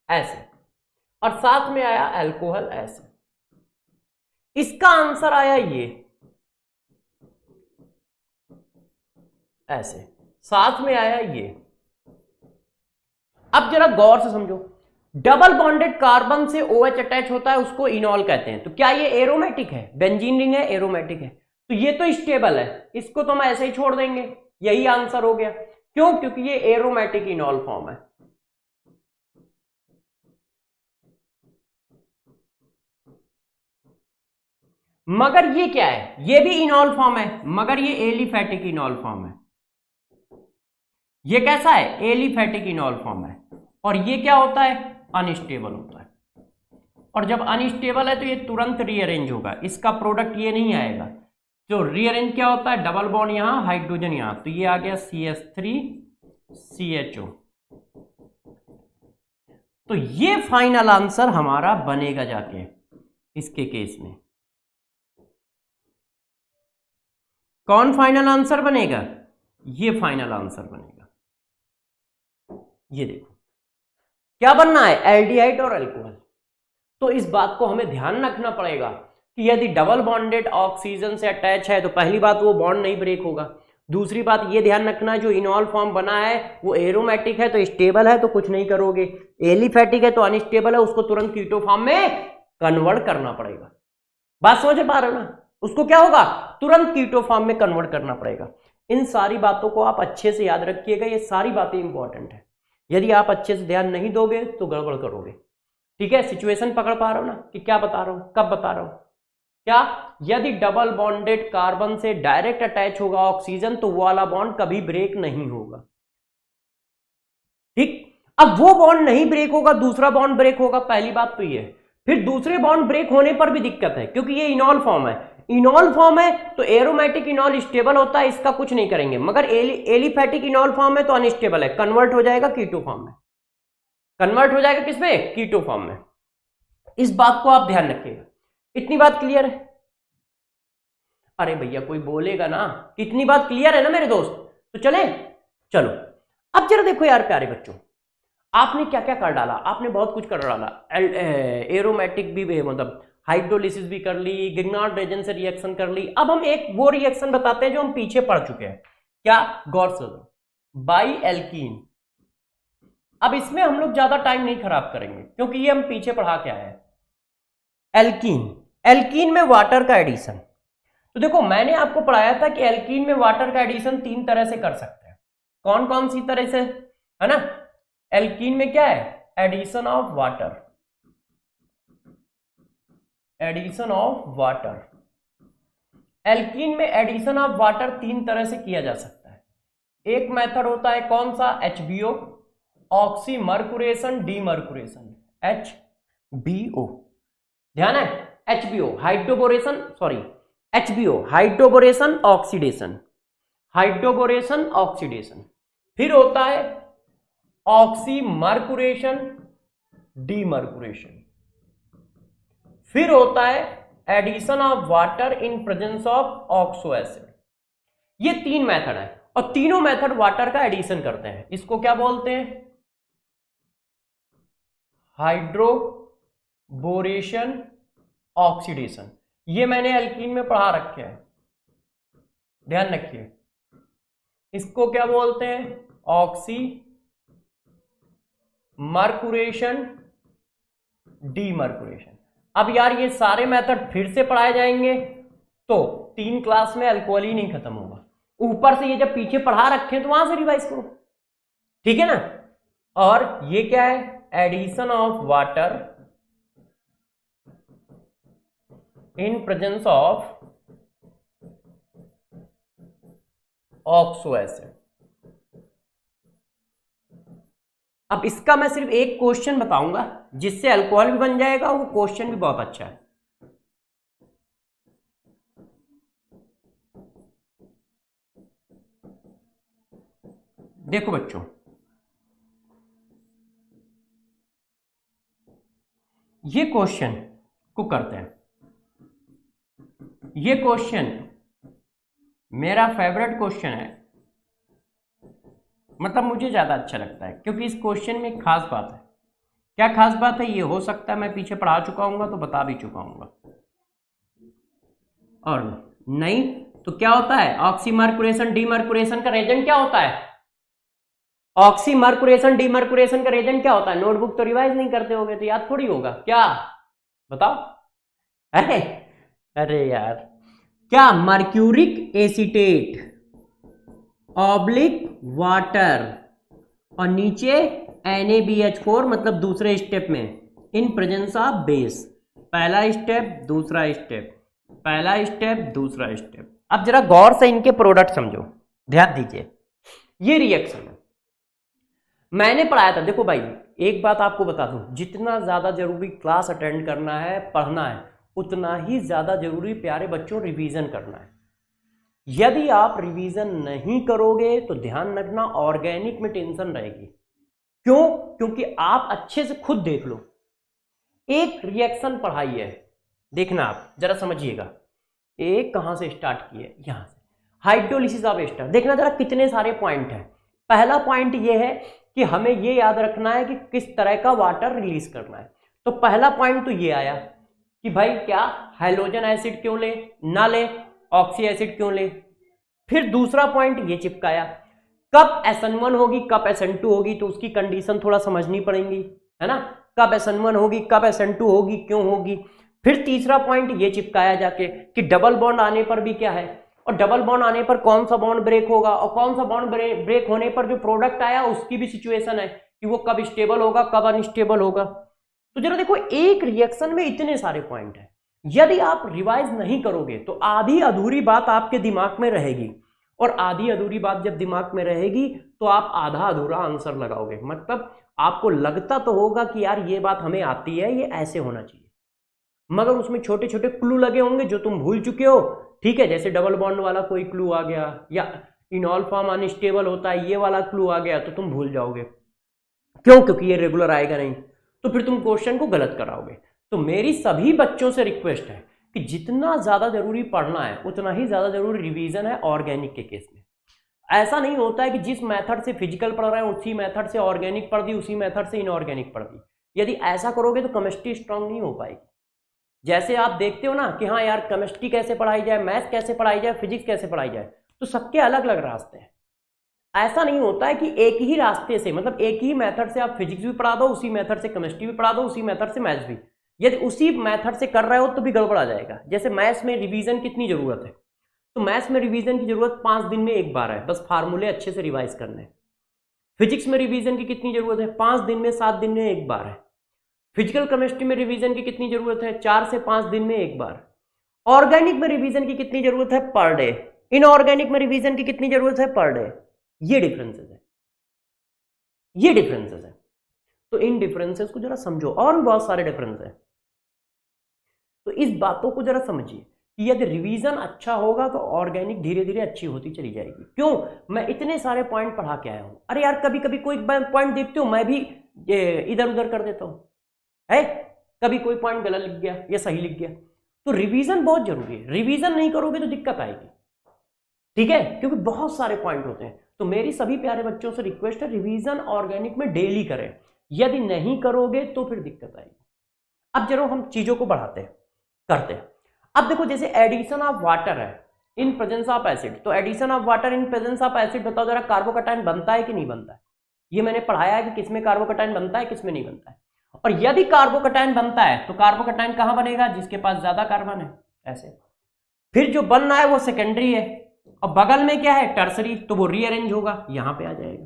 ऐसे, और साथ में आया अल्कोहल ऐसे। इसका आंसर आया ये ऐसे, साथ में आया ये। अब जरा गौर से समझो, डबल बॉन्डेड कार्बन से OH अटैच होता है, उसको इनॉल कहते हैं। तो क्या ये एरोमेटिक है, बेंजीन रिंग है, एरोमेटिक है, तो ये तो स्टेबल है, इसको तो हम ऐसे ही छोड़ देंगे, यही आंसर हो गया। क्यों, क्योंकि ये एरोमेटिक इनॉल फॉर्म है। मगर ये क्या है, ये भी इनॉल फॉर्म है, मगर ये एलिफैटिक इनॉल फॉर्म है। ये कैसा है, एलिफैटिक इनॉल फॉर्म है। और ये क्या होता है, अनस्टेबल होता है। और जब अनस्टेबल है तो ये तुरंत रीअरेंज होगा, इसका प्रोडक्ट ये नहीं आएगा। तो रीअरेंज क्या होता है, डबल बॉन्ड यहां, हाइड्रोजन यहां, तो ये आ गया CH3CHO। तो ये फाइनल आंसर हमारा बनेगा जाके इसके केस में। कौन फाइनल आंसर बनेगा, ये फाइनल आंसर बनेगा। ये देखो क्या बनना है, एल्डिहाइड और अल्कोहल। तो इस बात को हमें ध्यान रखना पड़ेगा कि यदि डबल बॉन्डेड ऑक्सीजन से अटैच है तो पहली बात वो बॉन्ड नहीं ब्रेक होगा। दूसरी बात ये ध्यान रखना है जो इनॉल फॉर्म बना है वो एरोमेटिक है तो स्टेबल है, तो कुछ नहीं करोगे। एलिफैटिक है तो अनस्टेबल है, उसको तुरंत कीटो फॉर्म में कन्वर्ट करना पड़ेगा। बात समझ पा रहे हो ना। उसको क्या होगा, तुरंत कीटो फॉर्म में कन्वर्ट करना पड़ेगा। इन सारी बातों को आप अच्छे से याद रखिएगा, ये सारी बातें इंपॉर्टेंट है। यदि आप अच्छे से ध्यान नहीं दोगे तो गड़बड़ करोगे। ठीक है, सिचुएशन पकड़ पा रहे हो ना कि क्या बता रहा हूं, कब बता रहा हूं? क्या, यदि डबल बॉन्डेड कार्बन से डायरेक्ट अटैच होगा ऑक्सीजन तो वो वाला बॉन्ड कभी ब्रेक नहीं होगा। ठीक, अब वो बॉन्ड नहीं ब्रेक होगा, दूसरा बॉन्ड ब्रेक होगा, पहली बात तो ये है। फिर दूसरे बॉन्ड ब्रेक होने पर भी दिक्कत है, क्योंकि ये इनॉल फॉर्म है। इनॉल फॉर्म है तो एरोमेटिक इनॉल स्टेबल होता है, इसका कुछ नहीं करेंगे, मगर एलिफैटिक इनॉल फॉर्म है तो अनस्टेबल है, कन्वर्ट हो जाएगा कीटो फॉर्म में। कन्वर्ट हो जाएगा किसमें, कीटो फॉर्म में। इस बात को आप ध्यान रखिएगा। इतनी बात क्लियर है? अरे भैया कोई बोलेगा ना, इतनी बात क्लियर है ना मेरे दोस्त? तो चले, चलो अब जरा देखो यार प्यारे बच्चों, आपने क्या क्या कर डाला, आपने बहुत कुछ कर डाला। एरोमेटिक भी, मतलब हाइड्रोलिसिस भी कर ली, गिग्नार्ड रेजन से रिएक्शन कर ली। अब हम एक वो रिएक्शन बताते हैं जो हम पीछे पढ़ चुके हैं। क्या, गौर से, बाई एल्कीन। अब इसमें हम लोग ज्यादा टाइम नहीं खराब करेंगे क्योंकि ये हम पीछे पढ़ा के आए हैं। एल्कीन, एल्कीन में वाटर का एडिशन। तो देखो मैंने आपको पढ़ाया था कि एल्कीन में वाटर का एडिशन 3 तरह से कर सकते हैं। कौन कौन सी तरह से, है ना? एल्कीन में क्या है, addition of water, addition of water. Alkene में एडिशन ऑफ वाटर 3 तरह से किया जा सकता है। एक मेथड होता है कौन सा, HBO, ऑक्सीमर्कुरेशन डीमर्कुरेशन, HBO, ध्यान है, HBO hydroboration, sorry HBO hydroboration oxidation, hydroboration oxidation. फिर होता है ऑक्सीमर्कुरेशन डीमर्कुरेशन। फिर होता है addition of water in presence of oxo acid. ये 3 मेथड है और तीनों मेथड वाटर का एडिशन करते हैं। इसको क्या बोलते हैं, हाइड्रोबोरेशन ऑक्सीडेशन। ये मैंने एल्कीन में पढ़ा रखे हैं, ध्यान रखिए। इसको क्या बोलते हैं, ऑक्सीमर्कुरेशन डीमर्कुरेशन। अब यार ये सारे मेथड फिर से पढ़ाए जाएंगे तो 3 क्लास में अल्कोहल ही नहीं खत्म होगा। ऊपर से ये जब पीछे पढ़ा रखे हैं तो वहां से रिवाइज करो, ठीक है ना? और ये क्या है, addition of water in presence of oxo acid. अब इसका मैं सिर्फ एक क्वेश्चन बताऊंगा जिससे अल्कोहल भी बन जाएगा, वो क्वेश्चन भी बहुत अच्छा है। देखो बच्चों, ये क्वेश्चन को करते हैं। ये क्वेश्चन मेरा फेवरेट क्वेश्चन है, मतलब मुझे ज्यादा अच्छा लगता है क्योंकि इस क्वेश्चन में एक खास बात है। क्या खास बात है, ये हो सकता है मैं पीछे पढ़ा चुका हूँ तो बता भी चुका हूँ, और नहीं तो क्या होता है, ऑक्सीमर्कुरेशन डीमर्कुरेशन का रेजेंट क्या होता है, ऑक्सीमर्कुरेशन डीमर्कुरेशन का रेजेंट क्या होता है? नोटबुक तो रिवाइज नहीं करते होगे तो याद थोड़ी होगा, क्या बताओ? अरे यार, क्या, मर्क्यूरिक एसीटेट ऑब्लिक वाटर और नीचे NaBH4, मतलब दूसरे स्टेप में इन प्रेजेंस ऑफ बेस। पहला स्टेप, दूसरा स्टेप, पहला स्टेप, दूसरा स्टेप। अब जरा गौर से इनके प्रोडक्ट समझो, ध्यान दीजिए। ये रिएक्शन है मैंने पढ़ाया था। देखो भाई एक बात आपको बता दूं, जितना ज्यादा जरूरी क्लास अटेंड करना है, पढ़ना है, उतना ही ज्यादा जरूरी प्यारे बच्चों रिवीजन करना है। यदि आप रिवीजन नहीं करोगे तो ध्यान रखना ऑर्गेनिक में टेंशन रहेगी। क्यों? क्योंकि आप अच्छे से खुद देख लो, एक रिएक्शन पढ़ाई है, देखना आप जरा समझिएगा। एक कहां से स्टार्ट की है, यहां से, हाइड्रोलिसिस ऑफ एस्टर। देखना जरा कितने सारे पॉइंट हैं। पहला पॉइंट ये है कि हमें ये याद रखना है कि किस तरह का वाटर रिलीज करना है। तो पहला पॉइंट तो ये आया कि भाई क्या हाइड्रोजन एसिड क्यों ले, ना ले ऑक्सी एसिड क्यों ले। फिर दूसरा पॉइंट ये चिपकाया, कब SN1 होगी कब SN2 होगी, तो उसकी कंडीशन थोड़ा समझनी पड़ेगी, है ना? कब SN1 होगी कब SN2 होगी, क्यों होगी। फिर तीसरा पॉइंट ये चिपकाया जाके कि डबल बॉन्ड आने पर भी क्या है, और डबल बॉन्ड आने पर कौन सा बॉन्ड ब्रेक होगा, और कौन सा बॉन्ड ब्रेक होने पर जो प्रोडक्ट आया उसकी भी सिचुएशन है कि वो कब स्टेबल होगा कब अनस्टेबल होगा। तो जरा देखो, एक रिएक्शन में इतने सारे पॉइंट हैं, यदि आप रिवाइज नहीं करोगे तो आधी अधूरी बात आपके दिमाग में रहेगी, और आधी अधूरी बात जब दिमाग में रहेगी तो आप आधा अधूरा आंसर लगाओगे। मतलब आपको लगता तो होगा कि यार ये बात हमें आती है, ये ऐसे होना चाहिए, मगर उसमें छोटे छोटे क्लू लगे होंगे जो तुम भूल चुके हो। ठीक है, जैसे डबल बॉन्ड वाला कोई क्लू आ गया, या इनॉल फॉर्म अनस्टेबल होता है ये वाला क्लू आ गया, तो तुम भूल जाओगे। क्यों? क्योंकि ये रेगुलर आएगा नहीं, तो फिर तुम क्वेश्चन को गलत कराओगे। तो मेरी सभी बच्चों से रिक्वेस्ट है कि जितना ज्यादा जरूरी पढ़ना है उतना ही ज्यादा जरूरी रिवीजन है ऑर्गेनिक के केस में। ऐसा नहीं होता है कि जिस मेथड से फिजिकल पढ़ रहे हैं उसी मेथड से ऑर्गेनिक पढ़ दी, उसी मेथड से इनऑर्गेनिक पढ़ दी। यदि ऐसा करोगे तो केमिस्ट्री स्ट्रांग नहीं हो पाएगी। जैसे आप देखते हो ना कि हाँ यार केमिस्ट्री कैसे पढ़ाई जाए, मैथ्स कैसे पढ़ाई जाए, फिजिक्स कैसे पढ़ाई जाए, तो सबके अलग अलग रास्ते हैं। ऐसा नहीं होता है कि एक ही रास्ते से, मतलब एक ही मेथड से आप फिजिक्स भी पढ़ा दो, उसी मेथड से केमिस्ट्री भी पढ़ा दो, उसी मेथड से मैथ्स भी। यदि उसी मेथड से कर रहे हो तो भी गड़बड़ आ जाएगा। जैसे मैथ्स में रिवीजन कितनी जरूरत है, तो मैथ्स में रिवीजन की जरूरत 5 दिन में एक बार है, बस फार्मूले अच्छे से रिवाइज करने। फिजिक्स में रिवीजन की कितनी जरूरत है, 5 दिन में 7 दिन में एक बार है। फिजिकल केमिस्ट्री में रिवीजन की कितनी जरूरत है, 4 से 5 दिन में एक बार। ऑर्गेनिक में रिवीजन की कितनी जरूरत है, पर डे। इनऑर्गेनिक में रिवीजन की कितनी जरूरत है, पर डे। ये डिफरेंसेस है, ये डिफरेंसेस है। तो इन डिफरेंसेस को जरा समझो, और भी बहुत सारे डिफरेंस है। तो इस बातों को जरा समझिए कि यदि रिवीजन अच्छा होगा तो ऑर्गेनिक धीरे धीरे अच्छी होती चली जाएगी। क्यों? मैं इतने सारे पॉइंट पढ़ा के आया हूं। अरे यार कभी कभी कोई पॉइंट देखते हो मैं भी इधर उधर कर देता हूं, है कभी कोई पॉइंट गलत लिख गया या सही लिख गया। तो रिवीजन बहुत जरूरी है, रिवीजन नहीं करोगे तो दिक्कत आएगी। ठीक है, क्योंकि बहुत सारे पॉइंट होते हैं। तो मेरी सभी प्यारे बच्चों से रिक्वेस्ट है, रिवीजन ऑर्गेनिक में डेली करें। यदि नहीं करोगे तो फिर दिक्कत आएगी। अब जरा हम चीजों को बढ़ाते हैं, करते हैं। अब देखो, जैसे एडिशन ऑफ वाटर है इन प्रेजेंस ऑफ एसिड, तो addition of water in presence of acid, बताओ जरा कार्बोकैटायन बनता है कि नहीं बनता है? ये मैंने पढ़ाया है कि किसमें कार्बोकैटायन बनता है, किसमें नहीं बनता है। और यदि कार्बोकैटायन बनता है तो कार्बोकैटायन कहां बनेगा, जिसके पास ज्यादा कार्बन है, ऐसे। फिर जो बनना है वो सेकेंडरी है, और बगल में क्या है, टर्सरी, तो वो रीअरेंज होगा, यहां पे आ जाएगा।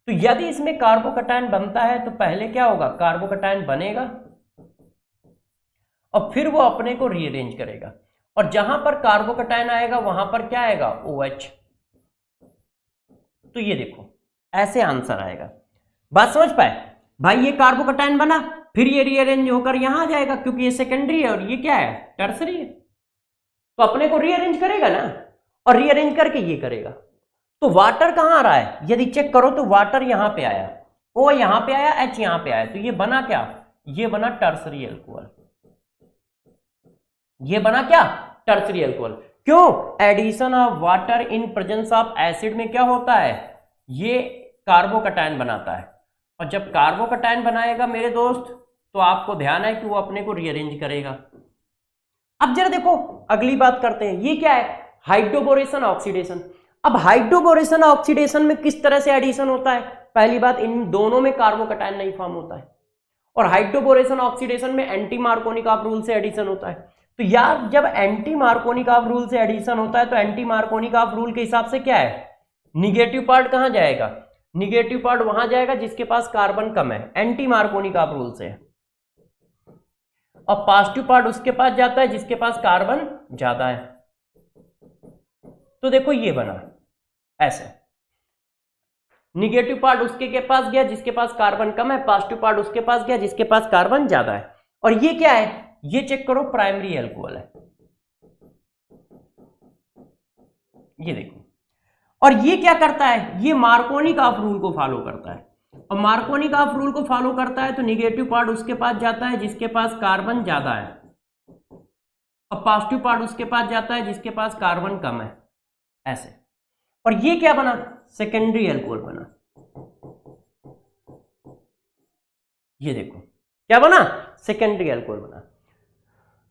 तो यदि इसमें कार्बोकैटायन बनता है तो पहले क्या होगा, कार्बोकैटायन बनेगा और फिर वो अपने को रीअरेंज करेगा, और जहां पर कार्बोकैटायन आएगा वहां पर क्या आएगा, OH। तो ये देखो ऐसे आंसर आएगा। बात समझ पाए भाई? ये कार्बोकैटायन बना, फिर ये रीअरेंज होकर यहां आ जाएगा, क्योंकि ये सेकेंडरी है और ये क्या है, टर्सरी है। तो अपने को रीअरेंज करेगा ना, और रीअरेंज करके ये करेगा। तो वाटर कहां आ रहा है, यदि चेक करो तो वाटर यहां पे आया, O यहां पे आया, H यहां पे आया, तो ये बना क्या, ये बना टर्सरी अल्कोहल। ये बना क्या, टर्सरी अल्कोहल। क्यों? Addition of water in presence of acid में क्या होता है, ये कार्बोकैटायन बनाता है, और जब कार्बोकैटायन बनाएगा मेरे दोस्त तो आपको ध्यान है कि वो अपने को रीअरेंज करेगा। अब जरा देखो अगली बात करते हैं, ये क्या है, हाइड्रोबोरेशन ऑक्सीडेशन। अब हाइड्रोबोरेशन ऑक्सीडेशन में किस तरह से एडिशन होता है? पहली बात, इन दोनों में कार्बोकैटायन नहीं फॉर्म होता है, और हाइड्रोबोरेशन ऑक्सीडेशन में एंटी मार्कोनिक ऑफ रूल से एडिशन होता है। तो यार जब एंटी मार्कोनिक ऑफ रूल से एडिशन होता है तो एंटी मार्कोनिक ऑफ रूल के हिसाब से क्या है, निगेटिव पार्ट कहां जाएगा, निगेटिव पार्ट वहां जाएगा जिसके पास कार्बन कम है, एंटी मार्कोनिक ऑफ रूल से, और पॉजिटिव पार्ट उसके पास जाता है जिसके पास कार्बन ज्यादा है। तो देखो ये बना ऐसे, निगेटिव पार्ट उसके के पास गया जिसके पास कार्बन कम है, पॉजिटिव पार्ट उसके पास गया जिसके पास कार्बन ज्यादा है। और ये क्या है, ये चेक करो, प्राइमरी अल्कोहल है, ये देखो। और ये क्या करता है, ये मार्कोनिक ऑफ रूल को फॉलो करता है, और मार्कोनिक ऑफ रूल को फॉलो करता है तो निगेटिव पार्ट उसके पास जाता है जिसके पास कार्बन ज्यादा है, और पॉजिटिव पार्ट उसके पास जाता है जिसके पास कार्बन कम है, ऐसे। और ये क्या बना, सेकेंडरी अल्कोहल बना। ये देखो क्या बना, सेकेंडरी अल्कोहल बना।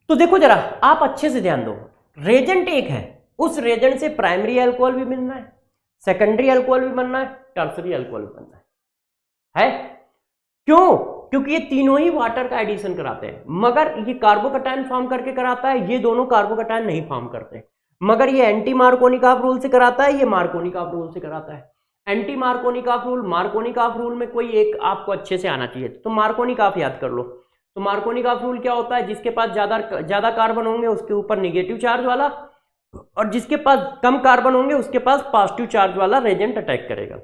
तो देखो जरा आप अच्छे से ध्यान दो, रेजेंट एक है, उस रेजेंट से प्राइमरी अल्कोहल भी बनना है, सेकेंडरी अल्कोहल भी बनना है, टर्सरी अल्कोहल भी बनना है। क्यों? क्योंकि ये तीनों ही वाटर का एडिशन कराते हैं, मगर ये कार्बोकैटायन फॉर्म करके कराता है, ये दोनों कार्बोकैटायन नहीं फॉर्म करते, मगर ये एंटी मार्कोनिकॉफ रूल से कराता है, ये मार्कोनिकॉफ रूल से कराता है। Anti Markovnikov rule, Markovnikov rule में कोई एक आपको अच्छे से आना चाहिए, तो मार्कोनिकॉफ याद कर लो। तो मार्कोनिकॉफ रूल क्या होता है, जिसके पास ज्यादा कार्बन होंगे उसके ऊपर नेगेटिव चार्ज वाला, और जिसके पास कम कार्बन होंगे उसके पास पॉजिटिव चार्ज वाला रेजेंट अटैक करेगा।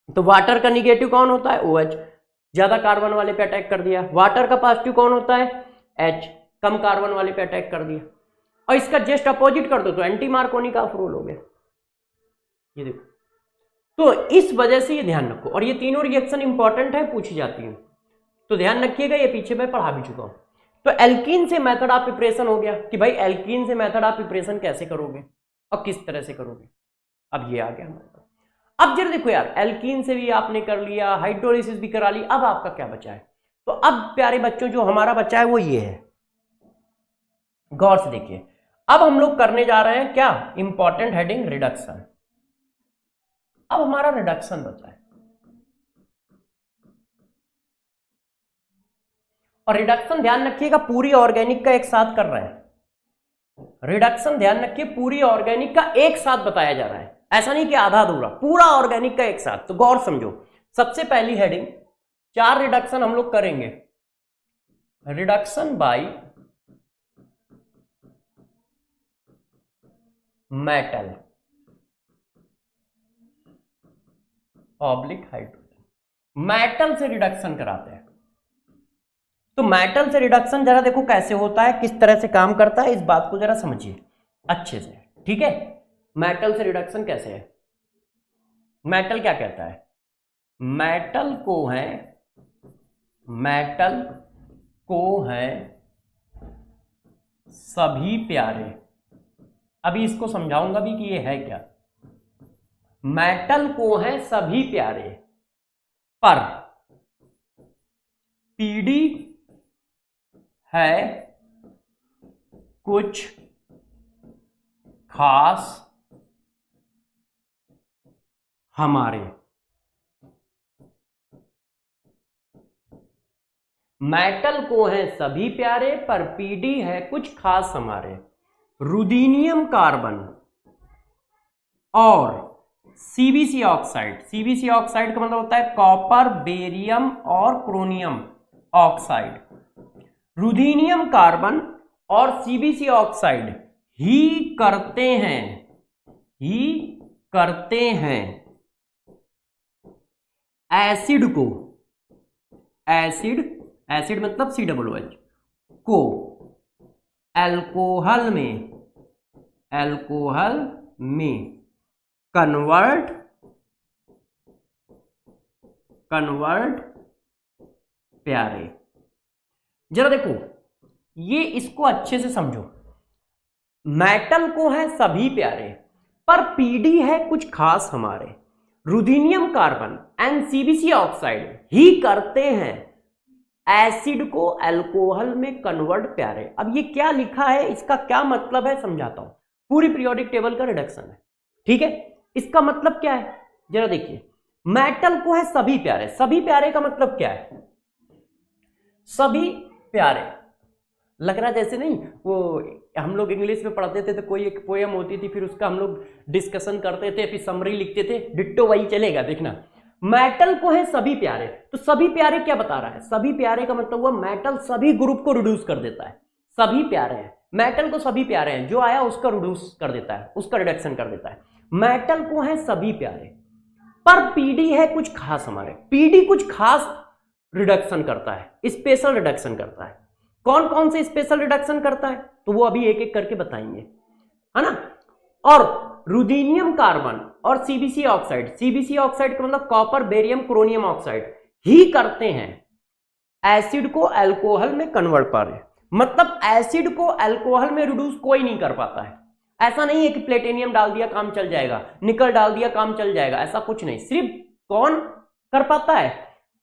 तो वाटर का निगेटिव कौन होता है, OH, ज्यादा कार्बन वाले पे अटैक कर दिया। वाटर का पॉजिटिव कौन होता है, H, कम कार्बन वाले पे अटैक कर दिया। और इसका जस्ट अपोजिट कर दो तो एंटी मार्कोनिकॉफ रूल हो गया। ये देखो, तो इस वजह से ये ध्यान रखो, और ये तीनों रिएक्शन इंपॉर्टेंट है, पूछी जाती है, तो ध्यान रखिएगा, ये पीछे मैं पढ़ा भी चुका हूं। तो एल्कीन से मेथड ऑफ प्रिपरेशन हो गया कि भाई एल्कीन से मेथड ऑफ प्रिपरेशन कैसे करोगे और किस तरह से करोगे। अब ये आ गया हमारे पास। अब जरा देखो यार, एल्कीन से भी आपने कर लिया, हाइड्रोलिसिस भी करा ली, अब आपका क्या बचा है। तो अब प्यारे बच्चों जो हमारा बचा है वो ये है, गौर से देखिए। अब हम लोग करने जा रहे हैं क्या, इंपॉर्टेंट हेडिंग रिडक्शन। अब हमारा रिडक्शन बचा है, और रिडक्शन ध्यान रखिएगा पूरी ऑर्गेनिक का एक साथ कर रहे हैं। रिडक्शन ध्यान रखिए पूरी ऑर्गेनिक का एक साथ बताया जा रहा है, ऐसा नहीं कि आधा अधूरा, पूरा ऑर्गेनिक का एक साथ। तो गौर समझो, सबसे पहली हेडिंग 4 रिडक्शन हम लोग करेंगे। Reduction by metal oblique hydrogen, metal से रिडक्शन कराते हैं। तो मेटल से रिडक्शन जरा देखो कैसे होता है, किस तरह से काम करता है, इस बात को जरा समझिए अच्छे से, ठीक है। मेटल से रिडक्शन कैसे है, मेटल क्या कहता है, मेटल को है सभी प्यारे। अभी इसको समझाऊंगा भी कि ये है क्या। मेटल को है सभी प्यारे, पर पीडी है कुछ खास हमारे। मेटल को है सभी प्यारे, पर पीडी है कुछ खास हमारे। रुदीनियम कार्बन और सीबीसी ऑक्साइड, सीबीसी ऑक्साइड का मतलब होता है कॉपर, बेरियम और क्रोनियम ऑक्साइड। रुदीनियम कार्बन और सीबीसी ऑक्साइड ही करते हैं एसिड को, एसिड मतलब COOH को अल्कोहल में कन्वर्ट प्यारे। जरा देखो ये, इसको अच्छे से समझो। मेटल को है सभी प्यारे, पर पीडी है कुछ खास हमारे। रुदीनियम कार्बन एंड सीबीसी ऑक्साइड ही करते हैं एसिड को अल्कोहल में कन्वर्ट प्यारे। अब ये क्या लिखा है, इसका क्या मतलब है समझाता हूं। पूरी पीरियोडिक टेबल का रिडक्शन है, ठीक है। इसका मतलब क्या है जरा देखिए, मेटल को है सभी प्यारे, सभी प्यारे का मतलब क्या है, सभी प्यारे लग रहा जैसे नहीं, वो हम लोग इंग्लिश में पढ़ते थे तो कोई एक पोएम होती थी, फिर उसका हम लोग डिस्कशन करते थे, फिर समरी लिखते थे, डिट्टो वही चलेगा देखना। मेटल को है सभी प्यारे, तो सभी प्यारे क्या बता रहा है, सभी प्यारे का मतलब हुआ मेटल सभी ग्रुप को रिड्यूस कर देता है। सभी प्यारे हैं, मेटल को सभी प्यारे हैं, जो आया उसका रिड्यूस कर देता है, उसका रिडक्शन कर देता है। मेटल को है सभी प्यारे, पर पीडी है कुछ खास हमारे। पीडी कुछ खास रिडक्शन करता है, स्पेशल रिडक्शन करता है। कौन कौन से स्पेशल रिडक्शन करता है तो वो अभी एक एक करके बताएंगे, है ना। और रुदीनियम कार्बन और सीबीसी ऑक्साइड, सीबीसी ऑक्साइड का मतलब कॉपर, बेरियम, क्रोनियम ऑक्साइड ही करते हैं एसिड को अल्कोहल में कन्वर्ट पारे। मतलब एसिड को अल्कोहल में रिड्यूस कोई नहीं कर पाता है। ऐसा नहीं है कि प्लेटिनियम डाल दिया काम चल जाएगा, निकल डाल दिया काम चल जाएगा, ऐसा कुछ नहीं। सिर्फ कौन कर पाता है,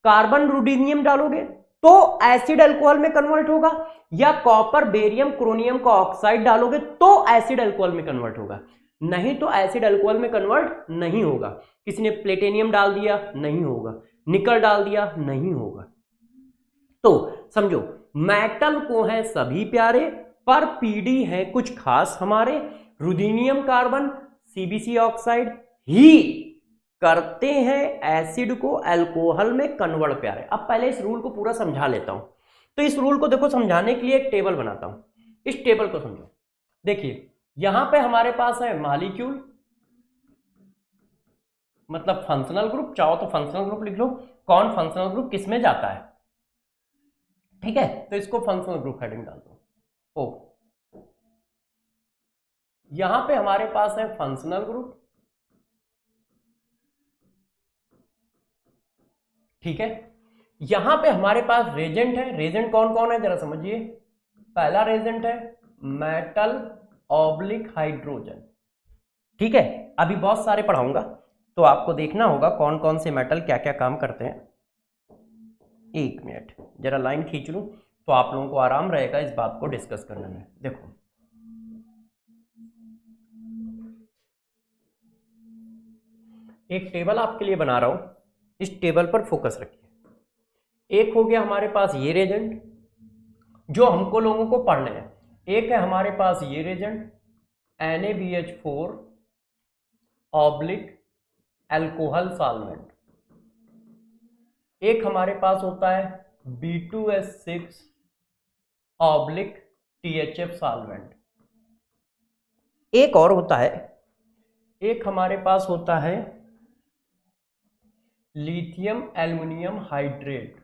कार्बन रुदीनियम डालोगे तो एसिड अल्कोहल में कन्वर्ट होगा, या कॉपर, बेरियम, क्रोनियम का ऑक्साइड डालोगे तो एसिड अल्कोहल में कन्वर्ट होगा, नहीं तो एसिड अल्कोहल में कन्वर्ट नहीं होगा। किसी ने प्लेटिनियम डाल दिया नहीं होगा, निकल डाल दिया नहीं होगा, तो समझो मेटल को है सभी प्यारे, पर पीडी है कुछ खास हमारे। रुदीनियम कार्बन सीबीसी ऑक्साइड ही करते हैं एसिड को अल्कोहल में कन्वर्ट प्यारे। अब पहले इस रूल को पूरा समझा लेता हूं। तो इस रूल को देखो समझाने के लिए एक टेबल बनाता हूं, इस टेबल को समझो। देखिए यहां पे हमारे पास है मॉलिक्यूल, मतलब फंक्शनल ग्रुप, चाहो तो फंक्शनल ग्रुप लिख लो, कौन फंक्शनल ग्रुप किस में जाता है, ठीक है। तो इसको फंक्शनल ग्रुप हेडिंग डाल दो ओ। यहां पे हमारे पास है फंक्शनल ग्रुप, ठीक है। यहां पे हमारे पास रेजेंट है, रेजेंट कौन कौन है जरा समझिए। पहला रेजेंट है मेटल ऑब्लिक हाइड्रोजन, ठीक है। अभी बहुत सारे पढ़ाऊंगा तो आपको देखना होगा कौन कौन से मेटल क्या क्या काम करते हैं। एक मिनट जरा लाइन खींच लूं तो आप लोगों को आराम रहेगा इस बात को डिस्कस करने में। देखो एक टेबल आपके लिए बना रहा हूं, इस टेबल पर फोकस रखिए। एक हो गया हमारे पास ये रेजेंट जो हमको लोगों को पढ़ने हैं, एक है हमारे पास ये Regent NaBH4 oblique alcohol solvent, एक हमारे पास होता है B2S6 ऑब्लिक THF सॉल्वेंट, एक और होता है, एक हमारे पास होता है lithium aluminium hydrate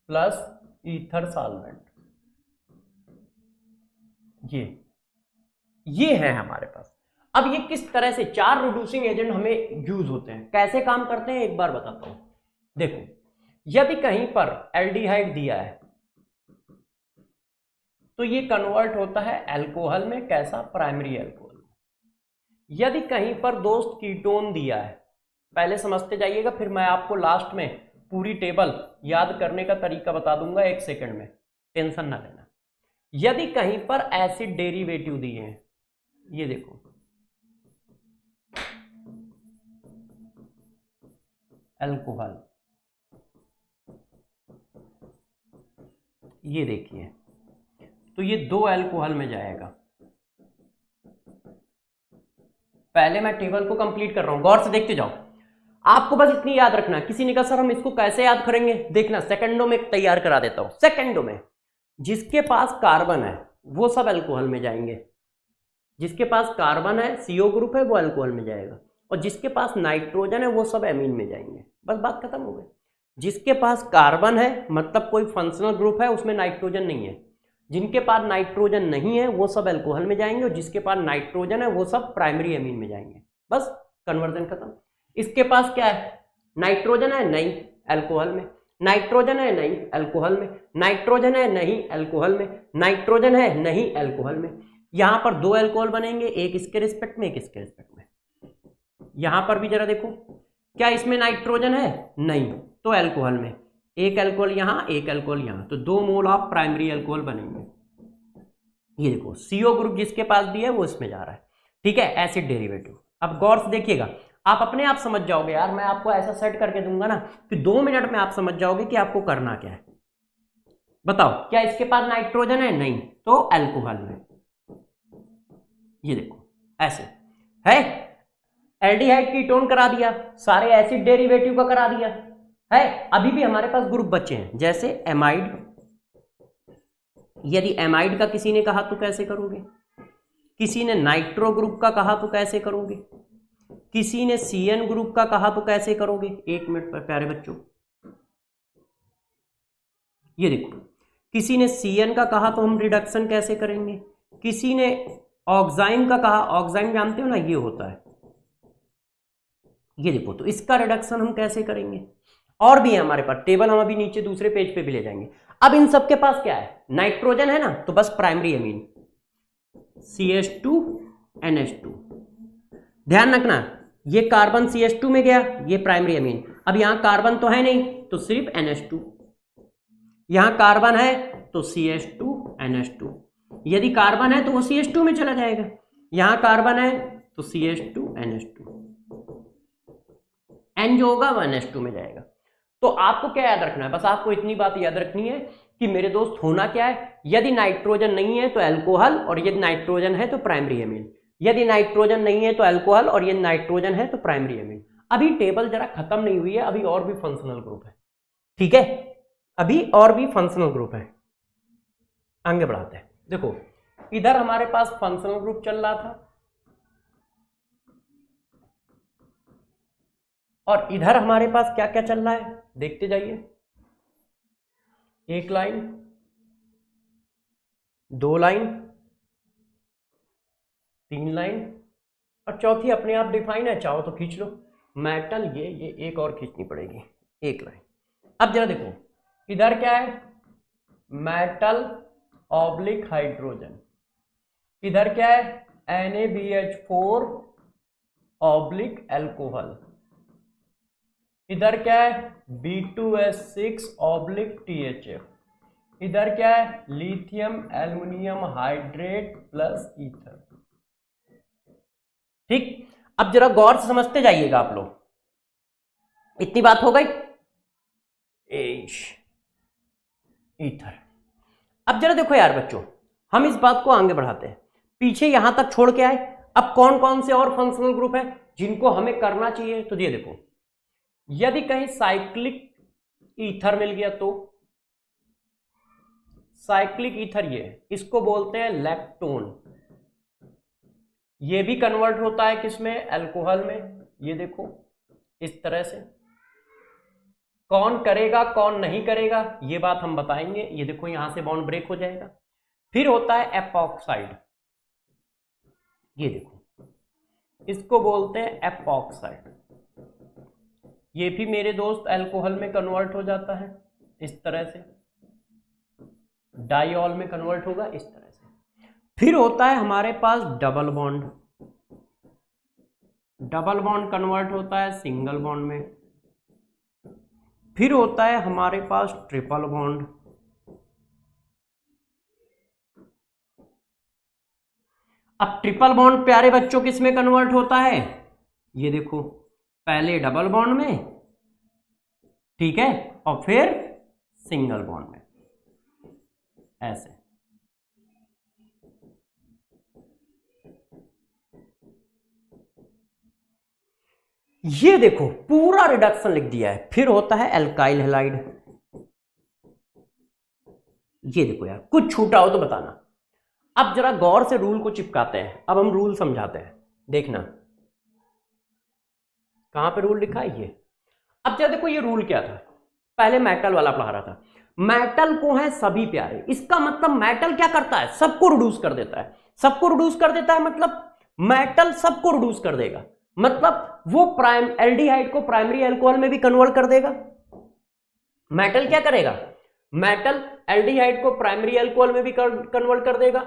plus ether solvent. ये है हमारे पास। अब ये किस तरह से चार रिड्यूसिंग एजेंट हमें यूज होते हैं, कैसे काम करते हैं एक बार बताता हूं। देखो यदि कहीं पर एल्डिहाइड दिया है तो ये कन्वर्ट होता है अल्कोहल में, कैसा, प्राइमरी अल्कोहल। यदि कहीं पर दोस्त कीटोन दिया है, पहले समझते जाइएगा फिर मैं आपको लास्ट में पूरी टेबल याद करने का तरीका बता दूंगा 1 सेकंड में, टेंशन ना लेना। यदि कहीं पर एसिड डेरिवेटिव दिए हैं, ये देखो अल्कोहल, ये देखिए तो ये 2 अल्कोहल में जाएगा। पहले मैं टेबल को कंप्लीट कर रहा हूं, गौर से देखते जाओ। आपको बस इतनी याद रखना, किसी ने कहा सर हम इसको कैसे याद करेंगे, देखना सेकंडों में तैयार करा देता हूं। सेकंडों में जिसके पास कार्बन है वो सब अल्कोहल में जाएंगे, जिसके पास कार्बन है CO ग्रुप है वो अल्कोहल में जाएगा, और जिसके पास नाइट्रोजन है वो सब एमीन में जाएंगे। बस बात खत्म हो गई। जिसके पास कार्बन है मतलब कोई फंक्शनल ग्रुप है उसमें नाइट्रोजन नहीं है, जिनके पास नाइट्रोजन नहीं है वो सब अल्कोहल में जाएंगे, और जिसके पास नाइट्रोजन है वो सब प्राइमरी एमीन में जाएंगे। बस कन्वर्जन खत्म। इसके पास क्या है, नाइट्रोजन है नहीं अल्कोहल में, नाइट्रोजन है नहीं अल्कोहल में, नाइट्रोजन है नहीं अल्कोहल में, नाइट्रोजन है नहीं अल्कोहल में। यहां पर 2 अल्कोहल बनेंगे, एक इसके रिस्पेक्ट में एक इसके रिस्पेक्ट में। यहां पर भी जरा देखो, क्या इसमें नाइट्रोजन है नहीं, तो अल्कोहल में एक अल्कोहल यहां एक अल्कोहल यहां, तो 2 मोल ऑफ प्राइमरी अल्कोहल बनेंगे। ये देखो CO ग्रुप जिसके पास भी है वो इसमें जा रहा है, ठीक है, एसिड डेरिवेटिव। अब गौर से देखिएगा, आप अपने आप समझ जाओगे यार, मैं आपको ऐसा सेट करके दूंगा ना कि 2 मिनट में आप समझ जाओगे कि आपको करना क्या है। बताओ क्या इसके पास नाइट्रोजन है नहीं, तो अल्कोहल में। ये देखो ऐसे है, एल्डिहाइड कीटोन करा दिया, सारे एसिड डेरिवेटिव का करा दिया है। अभी भी हमारे पास ग्रुप बचे हैं, जैसे एमाइड। यदि एमाइड का किसी ने कहा तो कैसे करोगे, किसी ने नाइट्रो ग्रुप का कहा तो कैसे करोगे, किसी ने CN ग्रुप का कहा तो कैसे करोगे। 1 मिनट पर प्यारे बच्चों, ये देखो किसी ने CN का कहा तो हम रिडक्शन कैसे करेंगे, किसी ने ऑक्साइम का कहा, ऑक्साइम जानते हो ना ये होता है, ये देखो तो इसका रिडक्शन हम कैसे करेंगे। और भी है हमारे पास टेबल, हम अभी नीचे दूसरे पेज पे भी ले जाएंगे। अब इन सबके पास क्या है, नाइट्रोजन है ना, तो बस प्राइमरी अमीन CH2NH2। ध्यान रखना ये कार्बन CH2 में गया, ये प्राइमरी अमीन। अब यहां कार्बन तो है नहीं तो सिर्फ NH2, यहां कार्बन है तो CH2NH2। यदि कार्बन है तो वो CH2 में चला जाएगा, यहां कार्बन है तो CH2NH2, N जो होगा वो NH2 में जाएगा। तो आपको क्या याद रखना है, बस आपको इतनी बात याद रखनी है कि मेरे दोस्त होना क्या है, यदि नाइट्रोजन नहीं है तो अल्कोहल, और यदि नाइट्रोजन है तो प्राइमरी एमीन, यदि नाइट्रोजन नहीं है तो अल्कोहल, और यदि नाइट्रोजन है तो प्राइमरी एमीन। अभी टेबल जरा खत्म नहीं हुई है, अभी और भी फंक्शनल ग्रुप है, ठीक है, अभी और भी फंक्शनल ग्रुप है, आगे बढ़ाते हैं। देखो इधर हमारे पास फंक्शनल ग्रुप चल रहा था, और इधर हमारे पास क्या क्या चल रहा है देखते जाइए। एक लाइन, दो लाइन, तीन लाइन, और चौथी अपने आप डिफाइन है, चाहो तो खींच लो। मेटल ये एक और खींचनी पड़ेगी, एक लाइन। अब जरा देखो इधर क्या है, मेटल ऑब्लिक हाइड्रोजन, इधर क्या है NaBH4 ऑब्लिक एल्कोहल, इधर क्या है B2S6 ऑब्लिक THF, इधर क्या है lithium aluminium hydrate plus ether. ठीक, अब जरा गौर से समझते जाइएगा आप लोग। इतनी बात हो गई, ईथर। अब जरा देखो यार बच्चों, हम इस बात को आगे बढ़ाते हैं, पीछे यहां तक छोड़ के आए। अब कौन कौन से और फंक्शनल ग्रुप है जिनको हमें करना चाहिए, तो ये देखो, यदि कहीं साइक्लिक ईथर मिल गया तो साइक्लिक ईथर, ये इसको बोलते हैं लैक्टोन, ये भी कन्वर्ट होता है किसमें, अल्कोहल में। ये देखो इस तरह से, कौन करेगा कौन नहीं करेगा ये बात हम बताएंगे। ये देखो यहां से बॉन्ड ब्रेक हो जाएगा। फिर होता है एपॉक्साइड, ये देखो इसको बोलते हैं एपॉक्साइड, ये भी मेरे दोस्त अल्कोहल में कन्वर्ट हो जाता है इस तरह से, डाइऑल में कन्वर्ट होगा इस तरह से। फिर होता है हमारे पास double bond, double bond convert होता है सिंगल बॉन्ड में। फिर होता है हमारे पास ट्रिपल बॉन्ड, अब ट्रिपल बॉन्ड प्यारे बच्चों किस में कन्वर्ट होता है, ये देखो पहले डबल बॉन्ड में, ठीक है, और फिर सिंगल बॉन्ड में, ऐसे। ये देखो पूरा रिडक्शन लिख दिया है। फिर होता है एल्काइल हैलाइड, ये देखो यार कुछ छूटा हो तो बताना। अब जरा गौर से रूल को चिपकाते हैं, अब हम रूल समझाते हैं, देखना कहां पे रूल लिखा है ये। अब जरा देखो ये रूल क्या था, पहले मेटल वाला पढ़ा रहा था, मेटल को है सभी प्यारे, इसका मतलब मेटल क्या करता है, सबको रिड्यूस कर देता है। सबको रिड्यूस कर देता है मतलब मेटल सबको रिड्यूस कर देगा, मतलब वो प्राइम एल्डिहाइड को प्राइमरी अल्कोहल में भी कन्वर्ट कर देगा। मेटल क्या करेगा, मेटल एल्डिहाइड को प्राइमरी अल्कोहल में भी कन्वर्ट कर देगा,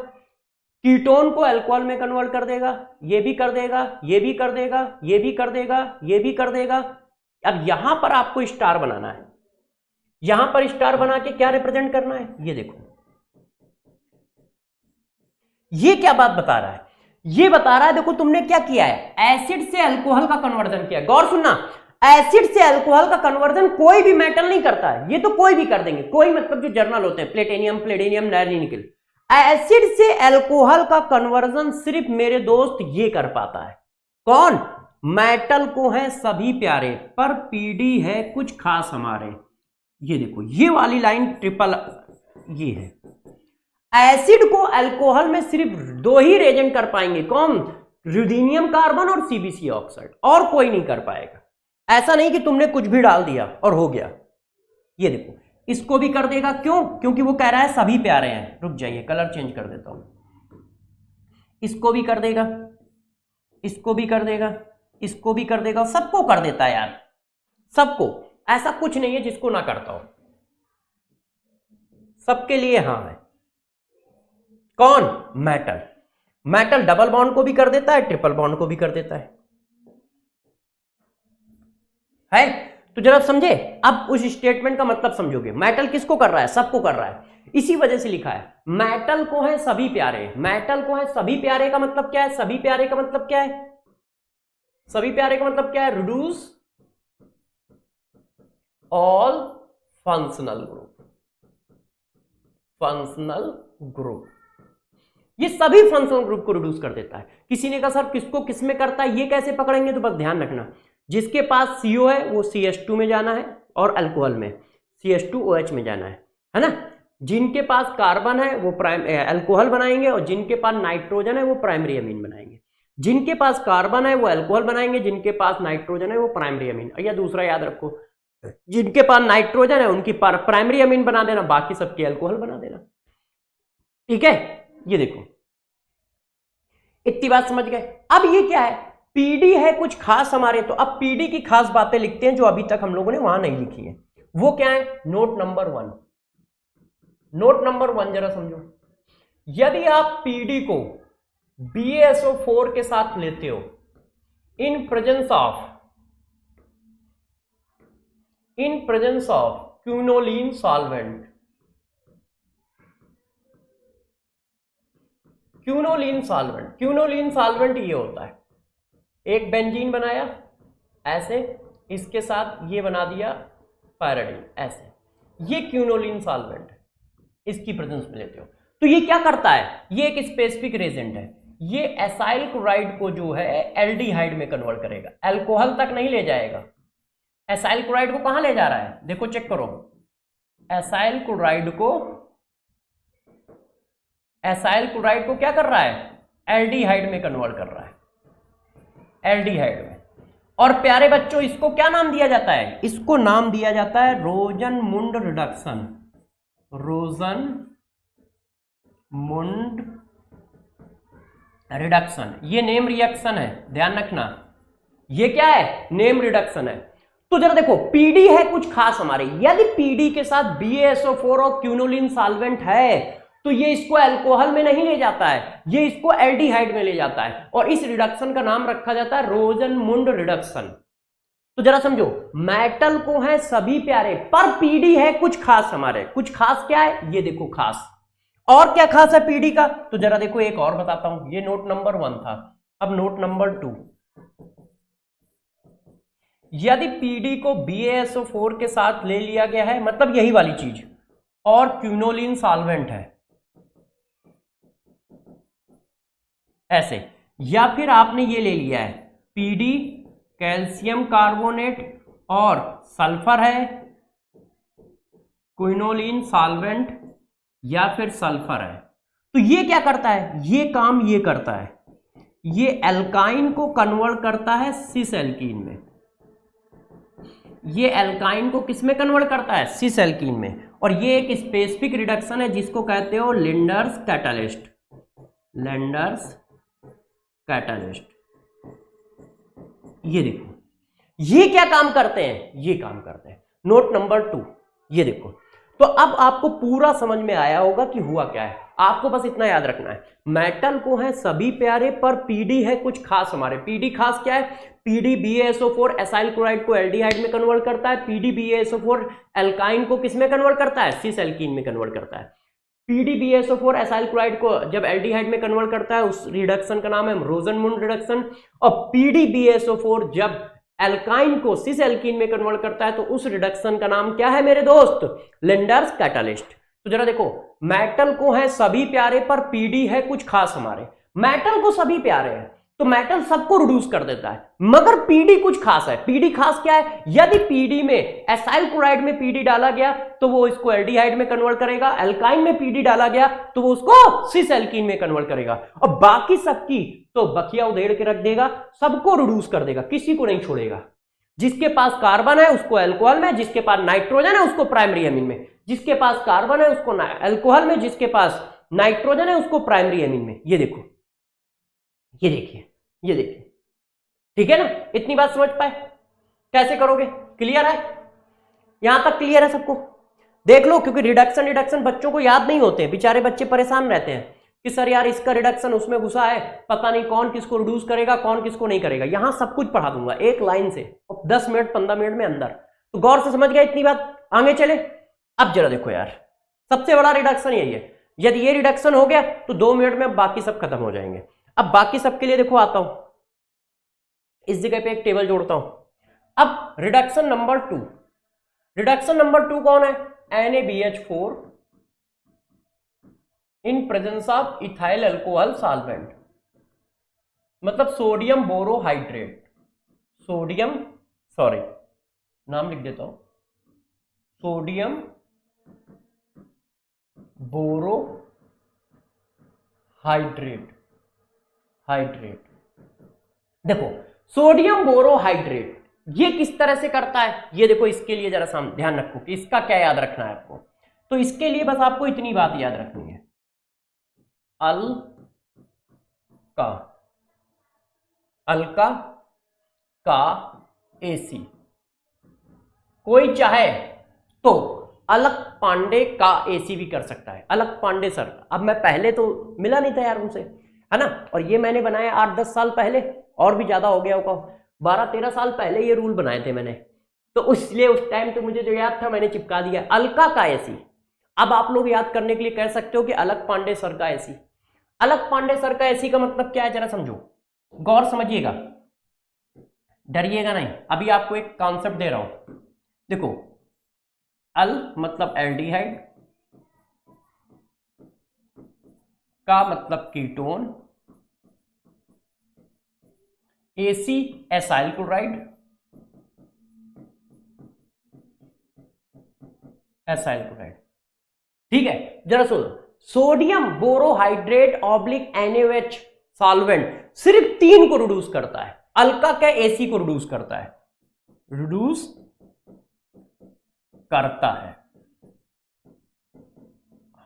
कीटोन को अल्कोहल में कन्वर्ट कर देगा, ये भी कर देगा, ये भी कर देगा, ये भी कर देगा, ये भी कर देगा। अब यहां पर आपको स्टार बनाना है, यहां पर स्टार बना के क्या रिप्रेजेंट करना है, ये देखो ये क्या बात बता रहा है, ये बता रहा है देखो तुमने क्या किया है, एसिड से अल्कोहल का कन्वर्जन किया। गौर सुनना, एसिड से अल्कोहल का कन्वर्जन कोई भी मेटल नहीं करता है, ये तो कोई भी कर देंगे, कोई मतलब जो जर्नल होते हैं प्लेटिनियम प्लेटिनियम नाइट्रोजन निकल, एसिड से अल्कोहल का कन्वर्जन सिर्फ मेरे दोस्त ये कर पाता है। कौन, मेटल को है सभी प्यारे पर पीडी है कुछ खास हमारे। ये देखो ये वाली लाइन ट्रिपल, ये है एसिड को अल्कोहल में सिर्फ दो ही रेजेंट कर पाएंगे, कौन, रुथेनियम कार्बन और CbCl ऑक्साइड, और कोई नहीं कर पाएगा। ऐसा नहीं कि तुमने कुछ भी डाल दिया और हो गया। ये देखो इसको भी कर देगा, क्यों, क्योंकि वो कह रहा है सभी प्यारे हैं। रुक जाइए कलर चेंज कर देता हूं, इसको भी कर देगा, इसको भी कर देगा, इसको भी कर देगा, सबको कर देता है यार, सबको। ऐसा कुछ नहीं है जिसको ना करता हो, सबके लिए हाँ है। कौन, मेटल, मेटल डबल बॉन्ड को भी कर देता है, ट्रिपल बॉन्ड को भी कर देता है। तो जरा समझे, अब उस स्टेटमेंट का मतलब समझोगे। मेटल किसको कर रहा है, सबको कर रहा है, इसी वजह से लिखा है मेटल को है सभी प्यारे। मेटल को है सभी प्यारे का मतलब क्या है, सभी प्यारे का मतलब क्या है, सभी प्यारे का मतलब क्या है, reduce all functional group, functional group ये सभी फंक्शनल ग्रुप को रिड्यूस कर देता है। किसी ने कहा सर किसको किस में करता है, ये कैसे पकड़ेंगे, तो बस ध्यान रखना जिसके पास CO है वो CH2 में जाना है और अल्कोहल में CH2OH में जाना है ना। जिनके पास कार्बन है वो अल्कोहल बनाएंगे और जिनके पास नाइट्रोजन है वो प्राइमरी अमीन बनाएंगे। जिनके पास कार्बन है वो अल्कोहल बनाएंगे, जिनके पास नाइट्रोजन है वो प्राइमरी अमीन। या दूसरा याद रखो, जिनके पास नाइट्रोजन है उनकी प्राइमरी अमीन बना देना, बाकी सबके अल्कोहल बना देना। ठीक है, ये देखो इतनी बात समझ गए। अब ये क्या है, पीडी है कुछ खास हमारे, तो अब पीडी की खास बातें लिखते हैं जो अभी तक हम लोगों ने वहां नहीं लिखी है। वो क्या है, नोट नंबर 1। नोट नंबर 1 जरा समझो, यदि आप पीडी को BaSO4 के साथ लेते हो इन presence of quinoline solvent, quinoline solvent ये होता है, एक बेंजीन बनाया ऐसे, इसके साथ ये बना दिया पैराडीन ऐसे, ये क्विनोलिन सॉल्वेंट है, इसकी प्रेजेंस में लेते हो तो ये क्या करता है, ये एक स्पेसिफिक रेजेंट है, ये एसाइल क्लोराइड को जो है एल्डिहाइड में कन्वर्ट करेगा, अल्कोहल तक नहीं ले जाएगा। एसाइल क्लोराइड को कहां ले जा रहा है, देखो चेक करो, एसाइल क्लोराइड को क्या कर रहा है, एल्डिहाइड में कन्वर्ट कर रहा है, एल्डिहाइड में। और प्यारे बच्चों इसको क्या नाम दिया जाता है, इसको नाम दिया जाता है रोजनमुंड रिडक्शन, रोजनमुंड रिडक्शन। ये नेम रिएक्शन है, ध्यान रखना, ये क्या है, नेम रिडक्शन है। तो जरा देखो पीडी है कुछ खास हमारे, यदि पीडी के साथ BaSO4 और क्विनोलिन सॉल्वेंट है तो ये इसको अल्कोहल में नहीं ले जाता है, ये इसको एल्डिहाइड में ले जाता है और इस रिडक्शन का नाम रखा जाता है रोजनमुंड रिडक्शन। तो जरा समझो, मेटल को है सभी प्यारे पर पीडी है कुछ खास हमारे, कुछ खास क्या है, ये देखो खास। और क्या खास है पीडी का, तो जरा देखो एक और बताता हूं, ये नोट नंबर 1 था, अब नोट नंबर 2। यदि पीडी को BaSO4 के साथ ले लिया गया है, मतलब यही वाली चीज, और क्विनोलिन सॉल्वेंट है ऐसे, या फिर आपने ये ले लिया है पीडी कैल्शियम कार्बोनेट और सल्फर है, क्विनोलिन सॉल्वेंट या फिर सल्फर है, तो ये क्या करता है, ये काम ये करता है, ये एल्काइन को कन्वर्ट करता है सिस एल्कीन में, ये एल्काइन को किस में कन्वर्ट करता है, सिस एल्कीन में। और ये एक स्पेसिफिक रिडक्शन है जिसको कहते हो लिंडर्स कैटालिस्ट, लिंडर्स कैटालिस्ट। ये देखो ये क्या काम करते हैं, ये काम करते हैं। नोट नंबर 2, ये देखो, तो अब आपको पूरा समझ में आया होगा कि हुआ क्या है। आपको बस इतना याद रखना है, मेटल को है सभी प्यारे पर पीडी है कुछ खास हमारे। पीडी खास क्या है, पीडी BaSO4 एसाइल क्लोराइड को एल्डिहाइड में कन्वर्ट करता है, पीडी BaSO4 एल्काइन को किस में कन्वर्ट करता है, सिस एल्कीन में कन्वर्ट करता है। पीडी BaSO4 एसाइल क्लोराइड को जब एल्डिहाइड में कन्वर्ट करता है उस रिडक्शन का नाम है रोजनमुंड रिडक्शन। और पीडी BaSO4 जब एल्काइन को सिस एल्कीन में कन्वर्ट करता है तो उस रिडक्शन का नाम क्या है मेरे दोस्त, लिंडर्स कैटालिस्ट। तो जरा देखो, मेटल को है सभी प्यारे पर पीडी है कुछ खास हमारे। मेटल को सभी प्यारे हैं तो मेटल सबको रिड्यूस कर देता है, मगर पीडी कुछ खास है। पीडी खास क्या है, यदि पीडी में एसाइल क्लोराइड में पीडी डाला गया तो वो इसको एल्डिहाइड में कन्वर्ट करेगा, एल्काइन में पीडी डाला गया तो वो उसको सिस एल्कीन में कन्वर्ट करेगा, और बाकी सबकी तो बखिया उधेड़ के रख देगा, सबको रिड्यूस कर देगा, किसी को नहीं छोड़ेगा। जिसके पास कार्बन है उसको अल्कोहल में, जिसके पास नाइट्रोजन है उसको प्राइमरी अमीन में, जिसके पास कार्बन है उसको अल्कोहल में, जिसके पास नाइट्रोजन है उसको प्राइमरी अमीन में। ये देखो, ये देखिए, ये देखिए, ठीक है ना, इतनी बात समझ पाए। कैसे करोगे, क्लियर है, यहां तक क्लियर है सबको, देख लो, क्योंकि रिडक्शन बच्चों को याद नहीं होते, बेचारे बच्चे परेशान रहते हैं कि सर यार इसका रिडक्शन उसमें घुसा है, पता नहीं कौन किसको रिड्यूस करेगा कौन किसको नहीं करेगा। यहां सब कुछ पढ़ा दूंगा एक लाइन से, 10 मिनट 15 मिनट में अंदर। तो गौर से समझ गए इतनी बात, आगे चले। अब जरा देखो यार, सबसे बड़ा रिडक्शन यही है, यदि ये रिडक्शन हो गया तो 2 मिनट में बाकी सब खत्म हो जाएंगे। अब बाकी सबके लिए देखो आता हूं, इस जगह पे एक टेबल जोड़ता हूं। अब रिडक्शन नंबर 2, रिडक्शन नंबर 2 कौन है? NaBH4 in presence of ethyl alcohol solvent, मतलब सोडियम बोरोहाइड्रेट, सोडियम, सॉरी नाम लिख देता हूं, सोडियम बोरोहाइड्रेट, हाइड्रेट। देखो सोडियम बोरोहाइड्रेट ये किस तरह से करता है, ये देखो, इसके लिए जरा ध्यान रखो कि इसका क्या याद रखना है आपको। तो इसके लिए बस आपको इतनी बात याद रखनी है, अल्का, अल्का का एसी, कोई चाहे तो अलक पांडे का एसी भी कर सकता है, अलक पांडे सर। अब मैं पहले तो मिला नहीं था यार उनसे, है ना, और ये मैंने बनाया 8-10 साल पहले, और भी ज्यादा हो गया होगा, 12-13 साल पहले ये रूल बनाए थे मैंने, तो इसलिए उस टाइम तो मुझे जो याद था मैंने चिपका दिया, अलका का एसी। अब आप लोग याद करने के लिए कह सकते हो कि अलक पांडे सर का एसी। अलक पांडे सर का एसी का मतलब क्या है जरा समझो, गौर समझिएगा, डरिएगा नहीं। अभी आपको एक कॉन्सेप्ट दे रहा हूं, देखो, अल मतलब एल्डिहाइड, का मतलब कीटोन, एसी एसाइल क्लोराइड, एसाइल क्लोराइड, ठीक है। जरा सुनो, sodium borohydrate oblique NaOH solvent सिर्फ 3 को रिड्यूस करता है, अल्का का एसी को रिड्यूस करता है, रिड्यूस करता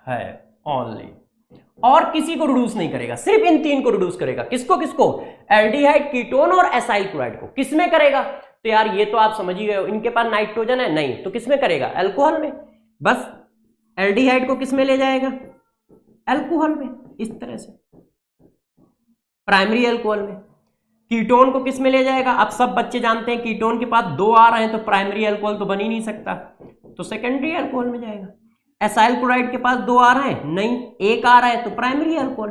है ओनली, और किसी को रिड्यूस नहीं करेगा, सिर्फ इन 3 को रिड्यूस करेगा। किसको किसको? एल्डिहाइड, कीटोन और एसाइल क्लोराइड को। किसमें करेगा? तो यार ये तो आप समझ ही गए हो, इनके पास नाइट्रोजन है नहीं, तो किसमें करेगा? अल्कोहल में। बस एल्डिहाइड को किसमें ले जाएगा? अल्कोहल में, इस तरह से प्राइमरी अल्कोहल में। कीटोन को किसमें ले जाएगा? अब सब बच्चे जानते हैं कीटोन के पास 2 आ रहे हैं तो प्राइमरी अल्कोहल तो बन ही नहीं सकता, तो सेकेंडरी अल्कोहल में जाएगा। एसाइल क्लोराइड के पास 2 आ रहे हैं, नहीं, 1 आ रहा है तो प्राइमरी अल्कोहल।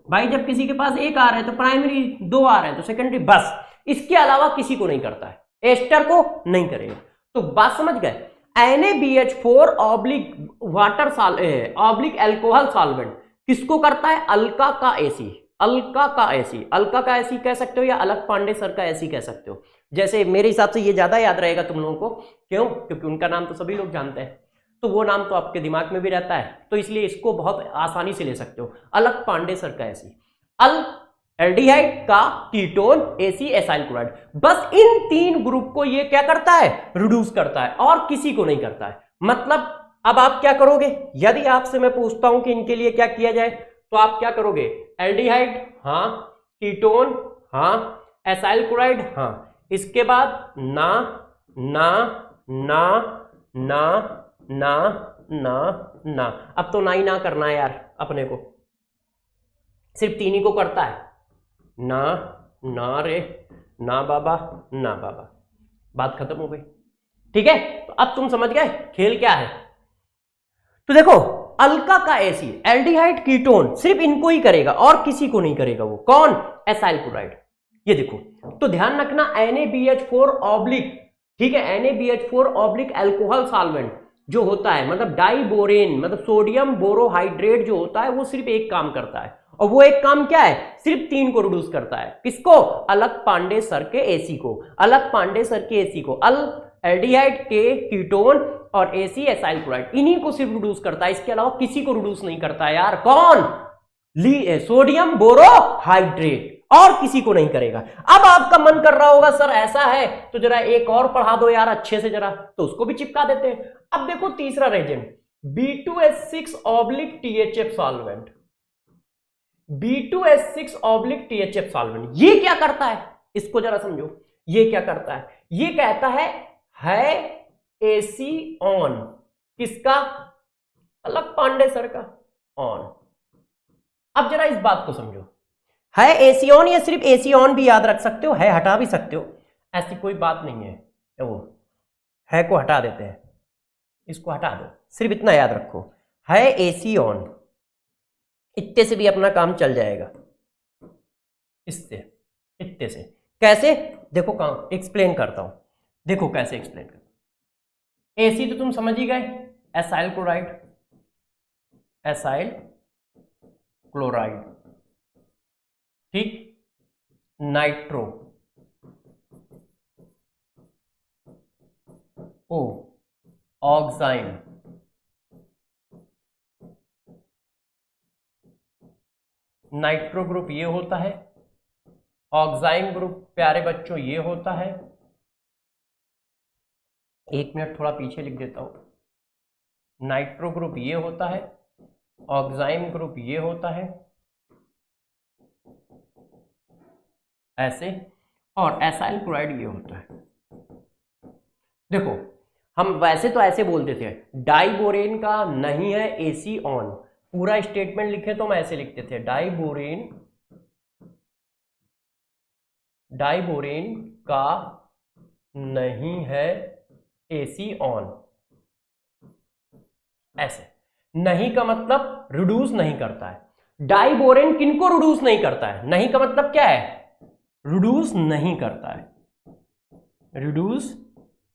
भाई जब किसी के पास 1 आ रहा है तो प्राइमरी, 2 आ रहे हैं तो सेकेंडरी, बस इसके अलावा किसी को नहीं करता है, एस्टर को नहीं करेगा। तो बात समझ गए? NaBH4 oblique water oblique alcohol solvent किसको करता है? अल्का का एसी, अल्का का एसी, अल्का का एसी कह सकते हो या अलक पांडे सर का एसी कह सकते हो। जैसे मेरे हिसाब से ये ज्यादा याद रहेगा तुम लोगों को, क्यों? क्योंकि उनका नाम तो सभी लोग जानते हैं, तो वो नाम तो आपके दिमाग में भी रहता है, तो इसलिए इसको बहुत आसानी से ले सकते हो, अलक पांडे सर का एसी। अल एल्डिहाइड का कीटोन, एसी एसाइल क्लोराइड, बस इन 3 ग्रुप को ये क्या करता है? रिड्यूस करता है, और किसी को नहीं करता है। मतलब अब आप क्या करोगे? यदि आपसे मैं पूछता हूं कि इनके लिए क्या किया जाए, तो आप क्या करोगे? एल्डिहाइड हाँ, कीटोन हाँ, एसाइल क्लोराइड हाँ, इसके बाद ना ना ना ना ना ना ना, अब तो ना ही ना करना है यार अपने को, सिर्फ 3 ही को करता है, ना ना रे, ना बाबा, ना बाबा, बात खत्म हो गई। ठीक है, तो अब तुम समझ गए खेल क्या है। तो देखो, अल्का का एसी, एल्डिहाइड, कीटोन, सिर्फ इनको ही करेगा और किसी को नहीं करेगा। वो कौन? Acyl chloride. ये देखो, तो ध्यान रखना, NaBH4 ऑब्लिक, ठीक है, NaBH4 ऑब्लिक अल्कोहल सॉल्वेंट जो होता है, मतलब डाइबोरेन, मतलब सोडियम बोरोहाइड्रेट जो होता है, वो सिर्फ एक काम करता है, और वो एक काम क्या है? सिर्फ 3 को रिड्यूस करता है। किसको? अलक पांडे सर के एसी को, अलक पांडे सर के एसी को, एल्डिहाइड के कीटोन और एसी एसाइल क्लोराइड, इन्हीं को सिर्फ रिड्यूस करता है, इसके अलावा किसी को रिड्यूस नहीं करता है यार। कौन? सोडियम बोरोहाइड्रेट, और किसी को नहीं करेगा। अब आपका मन कर रहा होगा सर ऐसा है तो जरा एक और पढ़ा दो यार अच्छे से जरा, तो उसको भी चिपका देते हैं। अब देखो तीसरा Regent, B2H6 oblique THF solvent, B2H6 oblique THF solvent, ये क्या करता है? इसको जरा समझो, ये क्या करता है? ये कहता है एसी ऑन, किसका? अलक पांडे सर का ऑन। अब जरा इस बात को समझो, है एसी ऑन, या सिर्फ एसी ऑन भी याद रख सकते हो, है हटा भी सकते हो, ऐसी कोई बात नहीं है। वो है को हटा देते हैं, इसको हटा दो, सिर्फ इतना याद रखो, है एसी ऑन, इतने से भी अपना काम चल जाएगा, इससे, इतने से। कैसे? देखो काम एक्सप्लेन करता हूं, देखो कैसे एक्सप्लेन करता हूं। एसी तो तुम समझ ही गए, एसाइल क्लोराइड, एसाइल क्लोराइड, ठीक। नाइट्रो, ओ ऑक्साइन, नाइट्रो ग्रुप ये होता है, ऑक्साइन ग्रुप प्यारे बच्चों ये होता है। एक मिनट थोड़ा पीछे लिख देता हूं। नाइट्रो ग्रुप ये होता है, ऑक्साइन ग्रुप ये होता है, ऐसे, और एसाइल क्लोराइड ये होता है। देखो हम वैसे तो ऐसे बोलते थे, डाइबोरेन का नहीं है एसी ऑन, पूरा स्टेटमेंट लिखे तो हम ऐसे लिखते थे, डाइबोरेन का नहीं है एसी ऑन, ऐसे। नहीं का मतलब रिड्यूस नहीं करता है। डाइबोरेन किनको रिड्यूस नहीं करता है? नहीं का मतलब क्या है? रिड्यूस नहीं करता है, रिड्यूस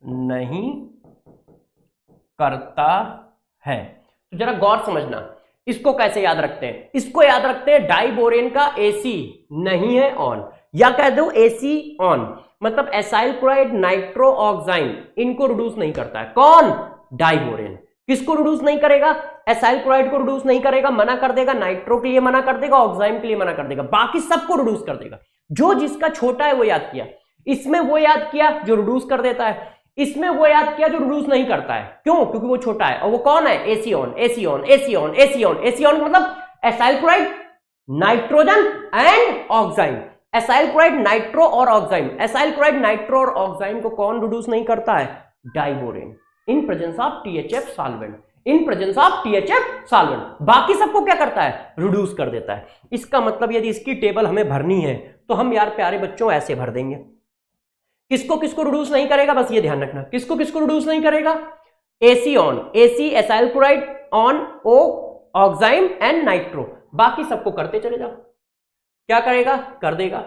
नहीं करता है। तो जरा गौर समझना, इसको कैसे याद रखते हैं? इसको याद रखते हैं डाइबोरेन का एसी नहीं है ऑन, या कह दो एसी ऑन, मतलब एसाइल क्लोराइड, नाइट्रो ऑक्साइन, इनको रिड्यूस नहीं करता है। कौन? डाइबोरेन। किसको रिड्यूस नहीं करेगा? एसाइल क्लोराइड को रिड्यूस नहीं करेगा, मना कर देगा, नाइट्रो के लिए मना कर देगा, ऑक्साइन के लिए मना कर देगा, बाकी सबको रिड्यूस कर देगा। जो जिसका छोटा है वो याद किया, इसमें वो याद किया जो रिड्यूस कर देता है, इसमें वो याद किया जो रिड्यूस नहीं करता है। क्यों? क्योंकि वो छोटा है। और वो कौन है? AC on, AC on, AC on, AC on. AC on मतलब acyl chloride, nitrogen and oxime. Acyl chloride, nitro और ऑक्साइन। एसाइल क्लोराइड, नाइट्रो और ऑक्साइन को कौन रिड्यूस नहीं करता है? Diborane, in presence of THF solvent, in presence of THF solvent. बाकी सबको क्या करता है? रिड्यूस कर देता है। इसका मतलब यदि इसकी टेबल हमें भरनी है तो हम यार प्यारे बच्चों ऐसे भर देंगे। किसको किसको रिड्यूस नहीं करेगा, बस ये ध्यान रखना, किसको किसको रिड्यूस नहीं करेगा? AC on, AC acyl chloride on, O oxime and nitro, बाकी सबको करते चले जाओ। क्या करेगा? कर देगा,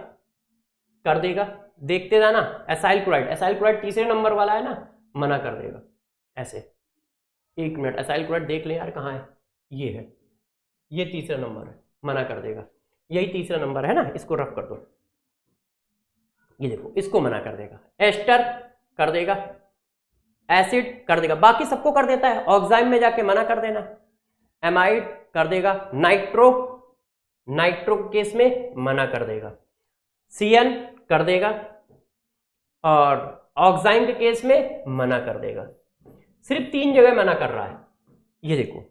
कर देगा, देखते जाना। एसाइल क्लोराइड, एसाइल क्लोराइड तीसरे नंबर वाला है ना, मना कर देगा ऐसे। एक मिनट, एसाइल क्लोराइड देख ले यार कहाँ है, ये है, ये तीसरा नंबर है, मना कर देगा। यही तीसरा नंबर है ना, इसको रफ कर दो, ये देखो, इसको मना कर देगा। एस्टर कर देगा, एसिड कर देगा, बाकी सबको कर देता है। ऑक्साइन में जाके मना कर देना, एमाइड कर देगा, नाइट्रो, नाइट्रो केस में मना कर देगा, CN कर देगा, और ऑक्साइन के केस में मना कर देगा। सिर्फ 3 जगह मना कर रहा है, ये देखो,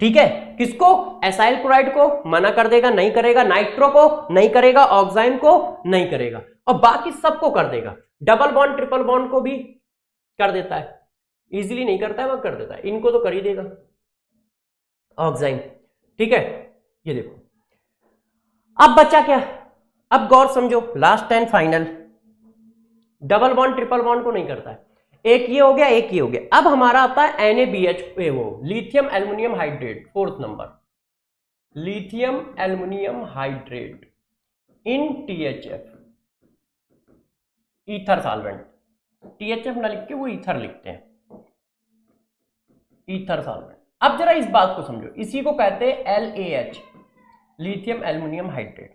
ठीक है। किसको? एसाइल क्लोराइड को मना कर देगा, नहीं करेगा, नाइट्रो को नहीं करेगा, ऑक्साइन को नहीं करेगा, और बाकी सबको कर देगा। डबल बॉन्ड ट्रिपल बॉन्ड को भी कर देता है, इजीली नहीं करता है, वह कर देता है, इनको तो कर ही देगा ऑक्साइन, ठीक है। ये देखो, अब बचा क्या? अब गौर समझो, last and final, double bond triple bond को नहीं करता है। एक ये हो गया, एक ये हो गया। अब हमारा आता है NaBH, वो lithium aluminium hydrate, 4th number, lithium aluminium hydrate in THF, ether solvent. THF ना लिख के वो ईथर लिखते हैं, ईथर सॉल्वेंट। अब जरा इस बात को समझो, इसी को कहते हैं LaH, लिथियम एल्युमिनियम हाइड्रेट।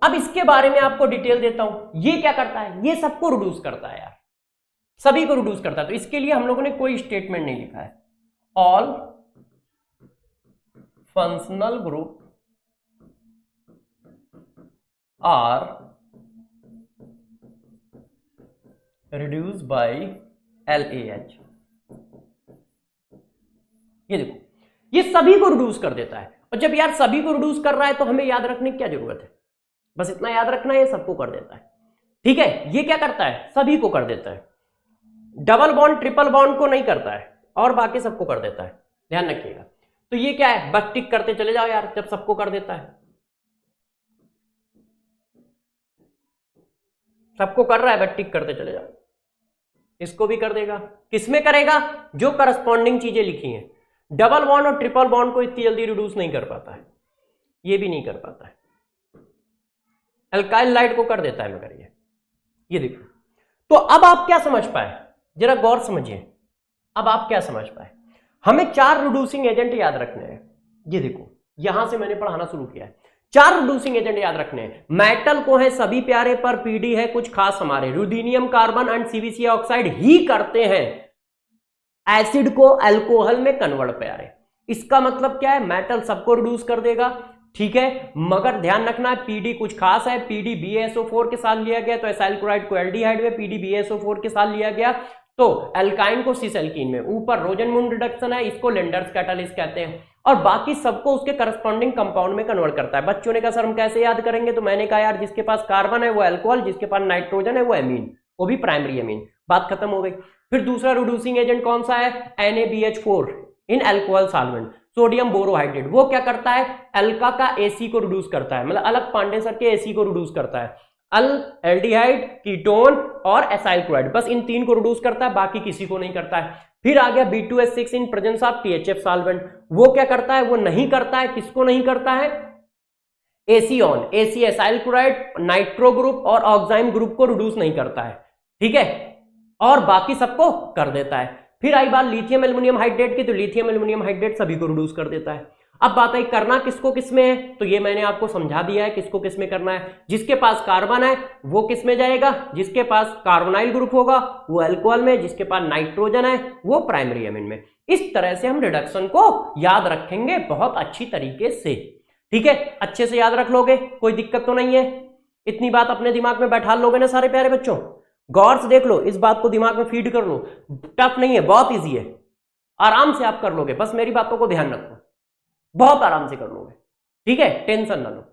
अब इसके बारे में आपको डिटेल देता हूं। ये क्या करता है? ये सबको रिड्यूस करता है यार, सभी को रिड्यूस करता है। तो इसके लिए हम लोगों ने कोई स्टेटमेंट नहीं लिखा है। All functional group are reduce by LaH। ये देखो, ये सभी को रिड्यूस कर देता है। और जब यार सभी को रिड्यूस कर रहा है तो हमें याद रखने की क्या जरूरत है? बस इतना याद रखना है, ये सबको कर देता है, ठीक है। ये क्या करता है? सभी को कर देता है। डबल बॉन्ड ट्रिपल बॉन्ड को नहीं करता है, और बाकी सबको कर देता है, ध्यान रखिएगा। तो ये क्या है? बस टिक करते चले जाओ यार, जब सबको कर देता है, सबको कर रहा है, बस टिक करते चले जाओ। इसको भी कर देगा। किसमें करेगा? जो करस्पॉन्डिंग चीजें लिखी हैं। डबल बॉन्ड और ट्रिपल बॉन्ड को इतनी जल्दी रिड्यूस नहीं कर पाता है, ये भी नहीं कर पाता है। अल्काइल लाइट को कर देता है मगर ये देखो। तो अब आप क्या समझ पाए? जरा गौर समझिए, अब आप क्या समझ पाए, हमें 4 रिड्यूसिंग एजेंट याद रखने हैं। ये देखो यहां से मैंने पढ़ाना शुरू किया है, 4 रिड्यूसिंग एजेंट याद रखने हैं। मेटल को है सभी प्यारे पर पीडी है कुछ खास हमारे, रुदीनियम कार्बन एंड सीवीसी ऑक्साइड ही करते हैं एसिड को अल्कोहल में कन्वर्ट प्यारे। इसका मतलब क्या है, मेटल सबको रिड्यूस कर देगा, ठीक है, मगर ध्यान रखना है पीडी कुछ खास है, पीडी BaSO4 के साथ लिया गया तो एसाइल क्लोराइड को एल्डिहाइड में, पीडी BaSO4 के साथ लिया गया तो एल्काइन को सिस एल्कीन में। ऊपर रोजनमुंड रिडक्शन है, इसको लेंडर्स कैटालिस्ट कहते हैं, और बाकी सबको उसके करस्पॉन्डिंग कंपाउंड में कन्वर्ट करता है। बच्चों ने कहा सर हम कैसे याद करेंगे, तो मैंने कहा यार जिसके पास कार्बन है वो अल्कोहल, जिसके पास नाइट्रोजन है वो एमीन, वो भी प्राइमरी एमीन, बात खत्म हो गई। फिर दूसरा रिड्यूसिंग एजेंट कौन सा है, NaBH4 इन अल्कोहल सॉल्वेंट, सोडियम बोरोहाइड्रेट, वो क्या करता है, अल्का का AC को रिड्यूस करता है, मतलब अलग पांडे सर के AC को रिड्यूस करता है, एल्डिहाइड, कीटोन और एसाइल क्लोराइड, बस इन 3 को रिड्यूस करता है, बाकी किसी को नहीं करता है। फिर आ गया B2S6 in presence of THF solvent, वो क्या करता है, वो नहीं करता है, किसको नहीं करता है, AC acyl chloride, nitro group और ऑक्साइम ग्रुप को रिड्यूस नहीं करता है, ठीक है, और बाकी सबको कर देता है। फिर आई बात लिथियम एल्युमिनियम हाइड्रेट की, तो लिथियम एल्युमिनियम हाइड्रेट सभी को रिड्यूस कर देता है। अब बात आई करना किसको किसमें है, तो ये मैंने आपको समझा दिया है किसको किसमें करना है। जिसके पास कार्बन है वो किसमें जाएगा, जिसके पास कार्बोनाइल ग्रुप होगा वो अल्कोहल में, जिसके पास नाइट्रोजन है वो प्राइमरी एमीन में। इस तरह से हम रिडक्शन को याद रखेंगे बहुत अच्छी तरीके से, ठीक है, अच्छे से याद रख लोगे, कोई दिक्कत तो नहीं है, इतनी बात अपने दिमाग में बैठा लोगे ना सारे प्यारे बच्चों, गौर से देख लो, इस बात को दिमाग में फीड कर लो, टफ नहीं है, बहुत इजी है, आराम से आप कर लोगे, बस मेरी बातों को ध्यान रखो, बहुत आराम से कर लोगे, ठीक है, टेंशन ना लो।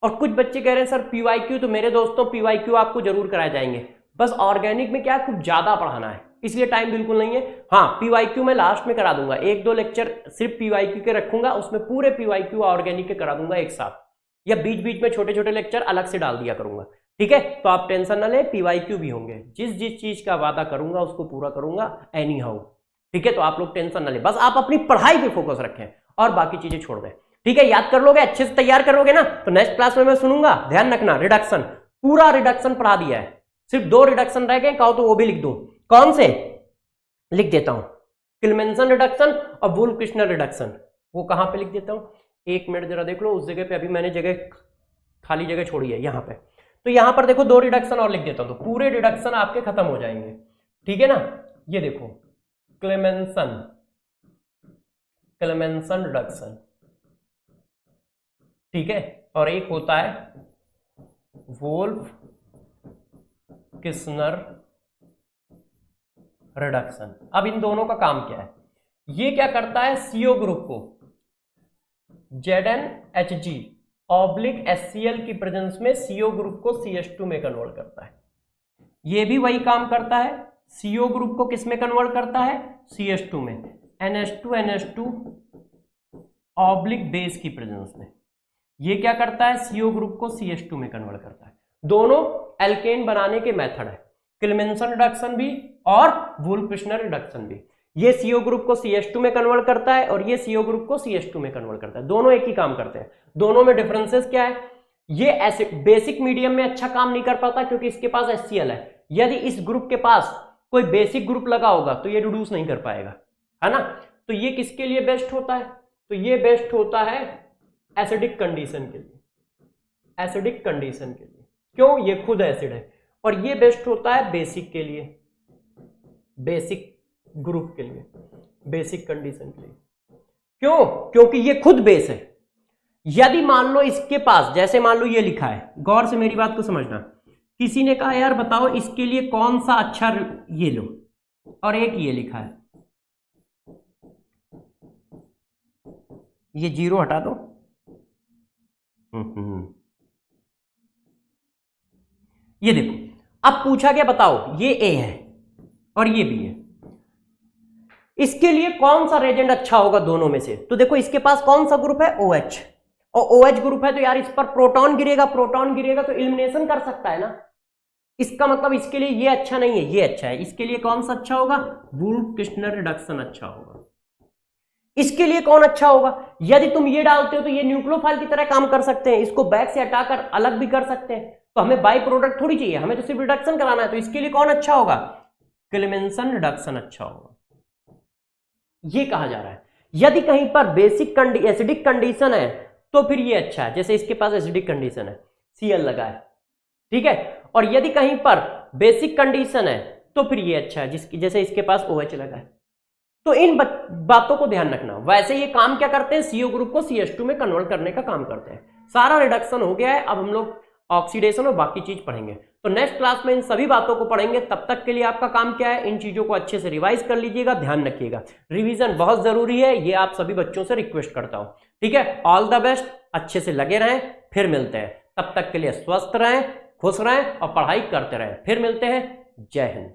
और कुछ बच्चे कह रहे हैं सर PYQ, तो मेरे दोस्तों PYQ आपको जरूर कराए जाएंगे, बस ऑर्गेनिक में क्या कुछ ज्यादा पढ़ाना है इसलिए टाइम बिल्कुल नहीं है। हाँ PYQ मैं लास्ट में करा दूंगा, 1-2 लेक्चर सिर्फ PYQ के रखूंगा, उसमें पूरे PYQ ऑर्गेनिक के करा दूंगा एक साथ, या बीच बीच में छोटे छोटे लेक्चर अलग से डाल दिया करूंगा, ठीक है, तो आप टेंशन ना ले, PYQ भी होंगे, जिस जिस चीज का वादा करूंगा उसको पूरा करूंगा एनी हाउ, ठीक है, तो आप लोग टेंशन ना ले, बस आप अपनी पढ़ाई पे फोकस रखें और बाकी चीजें छोड़ दें, ठीक है, याद कर लोगे, अच्छे से तैयार करोगे ना, तो नेक्स्ट क्लास में मैं सुनूंगा, ध्यान रखना। रिडक्शन पूरा रिडक्शन पढ़ा दिया है, सिर्फ 2 रिडक्शन रह गए, कहो तो वो भी लिख दो, कौन से लिख देता हूं, क्लेमेंसन रिडक्शन और वुल्फ-किर्शनर रिडक्शन, वो कहां पे लिख देता हूं, 1 मिनट जरा देख लो, उस जगह पे अभी मैंने जगह खाली जगह छोड़ी है यहां पे, तो यहां पर देखो 2 रिडक्शन और लिख देता हूं, तो पूरे रिडक्शन आपके खत्म हो जाएंगे, ठीक है ना। ये देखो क्लेमेंसन रिडक्शन, ठीक है, और एक होता है वुल्फ-किर्शनर रिडक्शन। अब इन दोनों का काम क्या है, ये क्या करता है, CO ग्रुप को ZnHg ऑब्लिक HCl की प्रेजेंस में CO ग्रुप को CH2 में कन्वर्ट करता है, ये भी वही काम करता है, CO ग्रुप को किस में कन्वर्ट करता है, CH2 में, NH2 ऑब्लिक बेस की प्रेजेंस में, ये क्या करता है, CO ग्रुप को CH2 में कन्वर्ट करता है। दोनों एल्केन बनाने के मेथड है, क्लेमेंसन रिडक्शन भी और वुल्फ-किर्शनर रिडक्शन भी, ये CO ग्रुप को CH2 में कन्वर्ट करता है और ये CO ग्रुप को CH2 में कन्वर्ट करता है, दोनों एक ही काम करते हैं। दोनों में डिफरेंसेस क्या है, ये एसिड बेसिक मीडियम में अच्छा काम नहीं कर पाता क्योंकि इसके पास HCl है, यदि इस ग्रुप के पास कोई बेसिक ग्रुप लगा होगा तो ये रिड्यूस नहीं कर पाएगा, है ना। तो ये किसके लिए बेस्ट होता है, तो ये बेस्ट होता है एसिडिक कंडीशन के लिए, एसिडिक कंडीशन के लिए, क्यों, ये खुद एसिड है, और ये बेस्ट होता है बेसिक के लिए, बेसिक ग्रुप के लिए, बेसिक कंडीशन के लिए, क्यों, क्योंकि ये खुद बेस है। यदि मान लो इसके पास, जैसे मान लो ये लिखा है, गौर से मेरी बात को समझना, किसी ने कहा यार बताओ इसके लिए कौन सा अच्छा, ये लो, और एक ये लिखा है, ये 0 हटा दो, ये देखो, अब पूछा क्या, बताओ ये A है और ये B है, इसके लिए कौन सा रेजेंट अच्छा होगा दोनों में से, तो देखो इसके पास कौन सा ग्रुप है, OH, और OH ग्रुप है तो यार इस पर प्रोटॉन गिरेगा, प्रोटॉन गिरेगा तो एलिमिनेशन कर सकता है ना, इसका मतलब इसके लिए ये अच्छा नहीं है, ये अच्छा है, इसके लिए कौन सा अच्छा होगा, वुल्फ-किर्शनर रिडक्शन अच्छा होगा। इसके लिए कौन अच्छा होगा, यदि तुम ये डालते हो तो ये न्यूक्लियोफाइल की तरह काम कर सकते हैं, इसको बैक से हटाकर अलग भी कर सकते हैं, तो हमें बाई प्रोडक्ट थोड़ी चाहिए, हमें तो सिर्फ रिडक्शन कराना है, तो इसके लिए कौन अच्छा होगा, क्लेमेंसन रिडक्शन अच्छा होगा, ये कहा जा रहा है। यदि कहीं पर बेसिक एसिडिक कंडीशन है तो फिर ये अच्छा है, जैसे इसके पास एसिडिक कंडीशन है, Cl लगा है, ठीक है। और यदि कहीं पर बेसिक कंडीशन है तो फिर ये अच्छा है, जैसे इसके पास OH लगा है। तो इन बातों को ध्यान रखना। वैसे ये काम क्या करते हैं, CO ग्रुप को CH2 में कन्वर्ट करने का काम करते हैं। सारा रिडक्शन हो गया है, अब हम लोग ऑक्सीडेशन और बाकी चीज पढ़ेंगे। तो नेक्स्ट क्लास में इन सभी बातों को पढ़ेंगे। तब तक के लिए आपका काम क्या है, इन चीजों को अच्छे से रिवाइज कर लीजिएगा, ध्यान रखिएगा। रिवीजन बहुत जरूरी है, ये आप सभी बच्चों से रिक्वेस्ट करता हूं, ठीक है। ऑल द बेस्ट, अच्छे से लगे रहें, फिर मिलते हैं। तब तक के लिए स्वस्थ रहें, खुश रहें और पढ़ाई करते रहें। फिर मिलते हैं। जय हिंद।